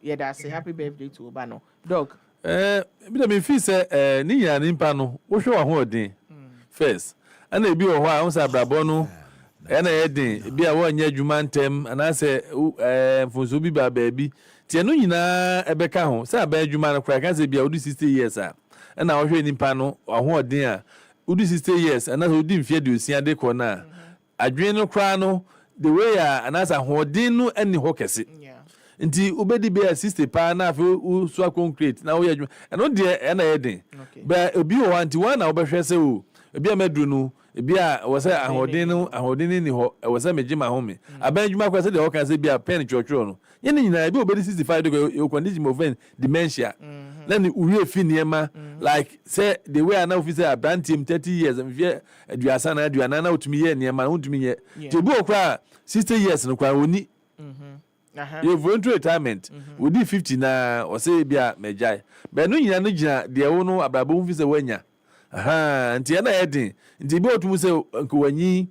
Yeah, that's a happy birthday to Obano. Dog. Me feel say ni ya nimpa no wo hwe wa ho odin first ana ebi wo ho a unsa brabo no na edin ebi a wo nya adwuma ntem ana se mfonso bi ba baabi tie no nyina ebeka ho se aba adwuma no kra kan se bia odi 60 years a na wo hwe nimpa no ho odin a odi 60 years ana so odi mfie de osia de ko na adwen no kra no the way a ana sa ho odin no ani ho kese nti ubedi be 60 pa na afi so concrete na wo yadwuma eno de na yedin ba obi wo anti one na wo behwe se o ebi amadu no ebi a wo se ahodin ni ho wo se megima home abanjuma kwa se de wo kan se bi a pen churchro no ye ni nyina ebi obedi 65 de you condition of dementia na ni uwie fi niema like say the way na officer abantim 30 years mfie aduasa na aduana na otumi ye niema na otumi ye te bi okra 60 years no kwa oni you voluntary retirement we di 50 na o say bia mejai be no nyina no gina de wo no abrabo mfi se wanya nti na edin nti bi otum se nkowanyi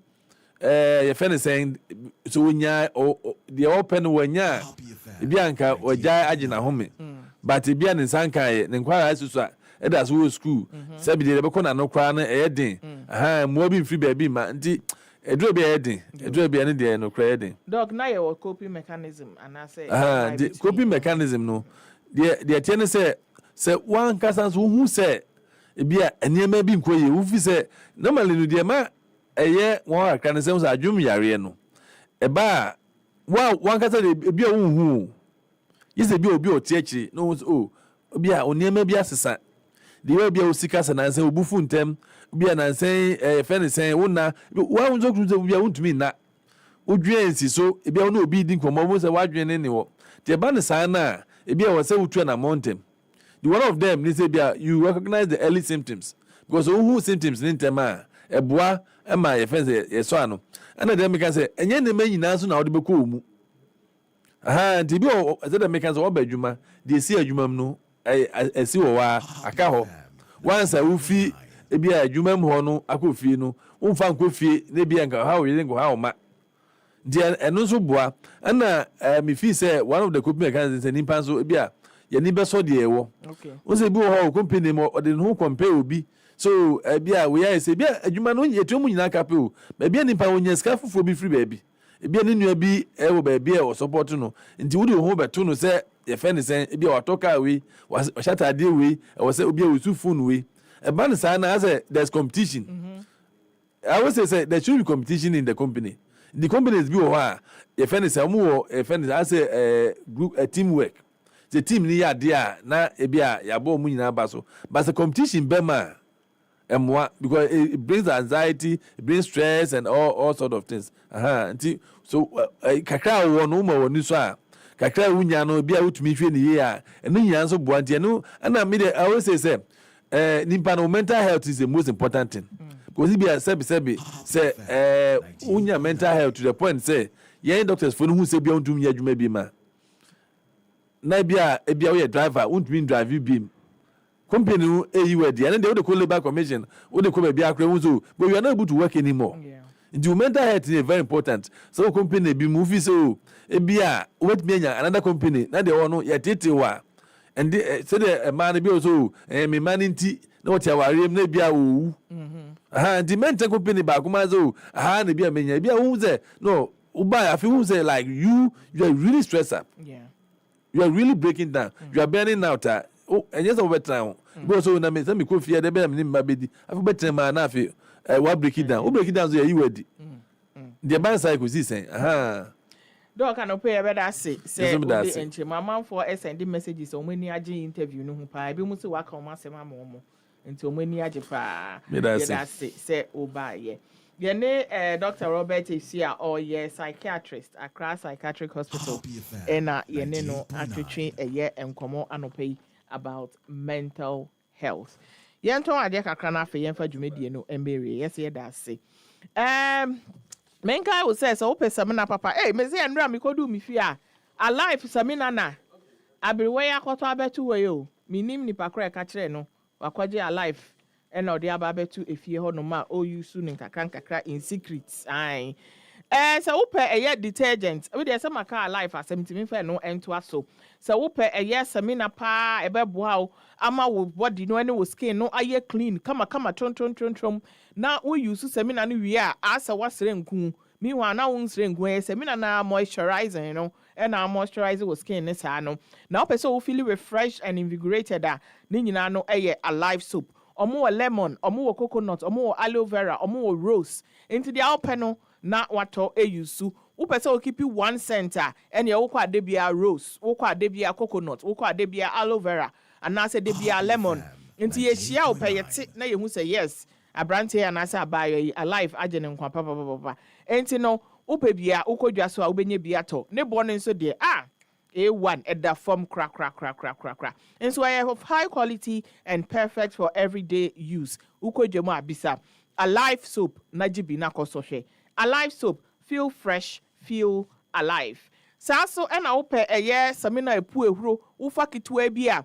ye fene saying so wonya de open wanya bia anka wajai agina home but bia ne sanka ye ne nkwara asusu a eda so school sabi de be kona no kwa na edin mo bi mfi ba bi ma nti edro be edin edro be ne de no kra edin dog na your coping mechanism and I say the coping mechanism no the tiene say one kasa so hu say e bia eniema bi nkoye wu fi say normally no de ma eye won aka ne say so adwum yare no e ba one kasa de bia wu hu yise bi obi o tie akiri no bia oniema bi asesa the way be usika sananse obufu ntem bi ananse fene sen wona wa unzo kruze bi untumi na udwensi so ebi a no obi di nkomo mo se wadwene ne wo te ba ne san na ebi a wo se utu na mountain the one of them they say you recognize the early symptoms because who symptoms in tema eboa ema ye fence ye so ano ana dem can say enye ne manyina so na wode beko mu aha ti bi o say dem can say wo ba adwuma de si adwuma no esi wo wa aka ho once a ufi ebi adwuma mu ho no akofie no umfa nkofie na bi enka ha wo yire ngo ha wo ma de eno so boa ana me feel say one of the company can say nimpa so ebi a ye ni beso de ewo okay o se bi wo ho company mo o de no compare obi so bia we ya say bia adwuma no yetu mu nyina kape o bia nipa wonya ska fufuo bi free baabi bia ne nua bi ewo baabi e o support no nti wodi ho beto no say ye fe ne sen bia watoka we wa shata ade we e say obi e phone we e ban say na say there's competition. I would say there should be competition in the company. The company is be o ye fe ne say mo e fe ne say group teamwork. The team ni ya dia na e bia ya bo mu nyina ba so but the competition be ma because it brings anxiety, it brings stress and all sort of things. So kakra wo no ma woni so a kakra wunya no bia utumi hwe ne ye a eno nya so boantie no ana me I always say nimpa no mental health is the most important thing. Because if you say unya mental health to the point say ye doctors for no who say bia undum ya adwuma bi ma na bia e bia we driver undum drive beam company no word and then they would call labor commission would they come be akra so but we are not able to work anymore. The mental health is very important. So company be movie so e bia what me another company na they want ya tete wa and say the man be also me man nti na what ya ware na bia owu the mental company ba kuma so na bia menya bia who say no uba I feel who say like you are really stressed up. You are really breaking down. You are burning out. And yes, over time. Because so na me say me ko fear de be me mabedi. Afi betre ma na afi wa break it down. We break it down so you ready. The ban cycle see say do can pay better say the entry mama for send messages o many age interview no ho pa bi mu se wa ka o ma se ma mo nti o many age pa say o ba ye ye ne Dr. Robert Esia or ye psychiatrist across psychiatric hospital na ye ne no atwetwe eye enkomo anopai about mental health. Yenton ade kakra na afa yemfa dwumedie no embere yes ye da se menka will say so opesamina papa me say andra me kodu mi fi a alive samina na abiriwe akoto abetu we o minim ni pakra ka kire no wakwaje alive na ode aba abetu efie ho no ma o use ni kakra in secret ai so upe eye detergent we dey say maka alive asemtimi fa no ento aso so upe eye samina pa ebeboa o ama wo body no any wo skin no aye clean kama tron na we use samina no wi a asa wasere nku meanwhile na wo nsere nku samina na moisturizing no na moisturize wo skin ne sa no na upe so wo feel refreshed and invigorated ni nyina no eye alive soap omo lemon omo coconut omo aloe vera omo rose into the alpeno na wato eyusu upese o keep 1 center ene wokwa adebia rose wokwa adebia coconut wokwa adebia aloe vera anase debia lemon nti ye hia upeyete na ye hu say yes abrante anase abayo alive agene nkwa papa enti no upebia ukodwa so a ubenye bia to ne bo nso de A1 at the form crack. And so I have high quality and perfect for everyday use. Uko jemo abisa. Alive soap najibi na kososhe. Alive soap, feel fresh, feel alive. Saso ena ope eye samina epu ehuro ufa kitwe bia.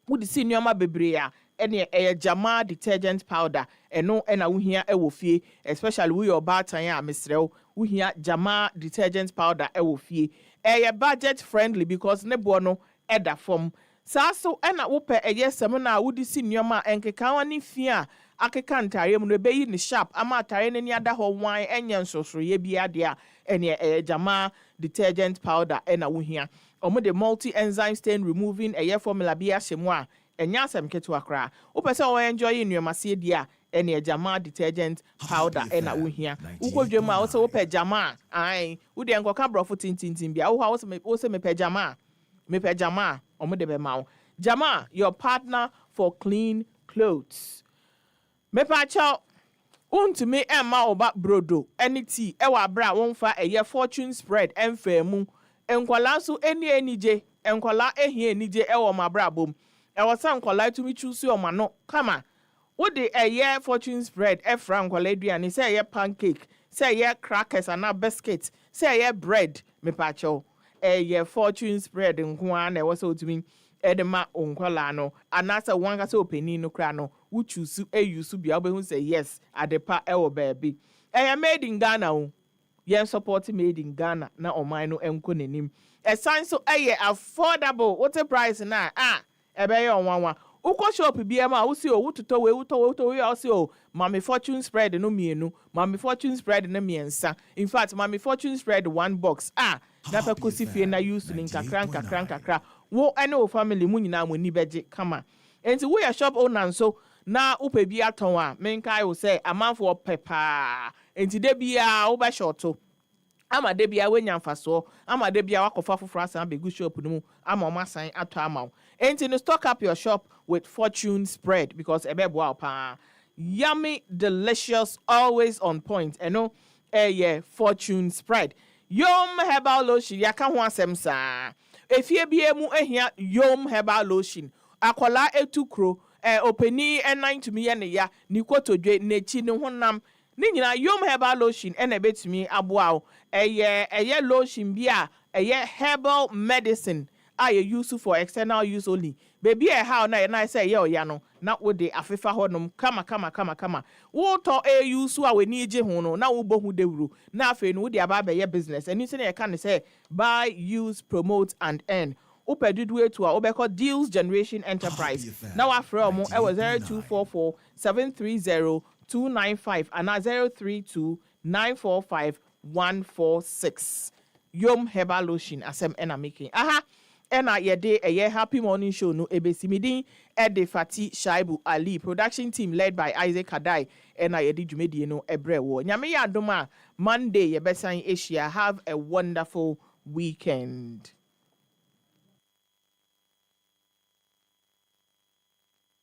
Udi si nyoma bebrea eye jama detergent powder eno ena uhia ewo fie, especially we your batan ya misreo uhia jama detergent powder ewo fie. Eye budget friendly because ne bono eda form. Saso ena upe eye samina udi si nyoma enkeka wani fia akeka ntare mu no beyi ni sharp ama atare ne ni ada ho wan enye nsosoro ye bia dia ene jama detergent powder ena wohia omo de multi enzyme stain removing eye formula bia hyemu a enya asem ketu akra opese o enjoy nnuamase dia ene jama detergent powder ena wohia ukodwem a wo se wo pe jama ai wo de enkoka brofo tintintin bia wo ha wo se me pe jama omo de be ma jama your partner for clean clothes. Me pacho untumi emma oba brodo any tea ewa bra wonfa eye fortune spread emfa mu enkwala so eni je enkwala ehie enije ewo mabra bom ewo san kwala tumi choose o mano kama wo de eye fortune spread efra nkwala aduane say eye pancake say eye crackers and biscuits say eye bread me pacho eye fortune spread nkwa na ewo so tumi edema onkwala no anasa wanga so openi no kra no wo choose use bia obehu say yes adepa ewo baby made in Ghana o yen support made in Ghana na oman no enko nanim sign so affordable what a price na ebe ye onwanwa uko shop bia ma wo si o wututo we wuto we o si o mami fortune spread no mienu mami fortune spread na miensa in fact mami fortune spread one box na pa kosi fie na use ni nkakra wo ene o family mu nyina mo ni beje kama enti wo ya shop owner so na upe bi aton a menkai wo say amanfo pepa enti de bia wo ba shorto ama de bia we nyamfaso ama de bia wakofa foforo asan begu shop no mu ama o masan ato ama enti no stock up your shop with fortune spread because ebebo pa yummy delicious always on point fortune spread yom herbal lotion yaka ho asem sa efie bia mu ehia yom herbal lotion akola etukro openi en9 to me ye ne ya ni kotodwe nechi ne honam ni nyina yom herbal lotion ena betumi aboa eye lotion bia herbal medicine I use for external use only baby how na say ye oya no na wo de afefa honom kama wo to use a we ni je ho no na wo bohu dewuru na afi no wo de aba be business and you say e can say buy use promote and earn upedudu to a obeko deals generation enterprise now after omo e was 0244 730 295 and 032 945 146 yom herbal lotion asem ena making ena yede eye happy morning show no ebesimidin ede FATI Shaibu-Ali production team led by Isaac Kadai ena yede dwumedie no ebrewo nyame ya adoma Monday yebesan Asia have a wonderful weekend.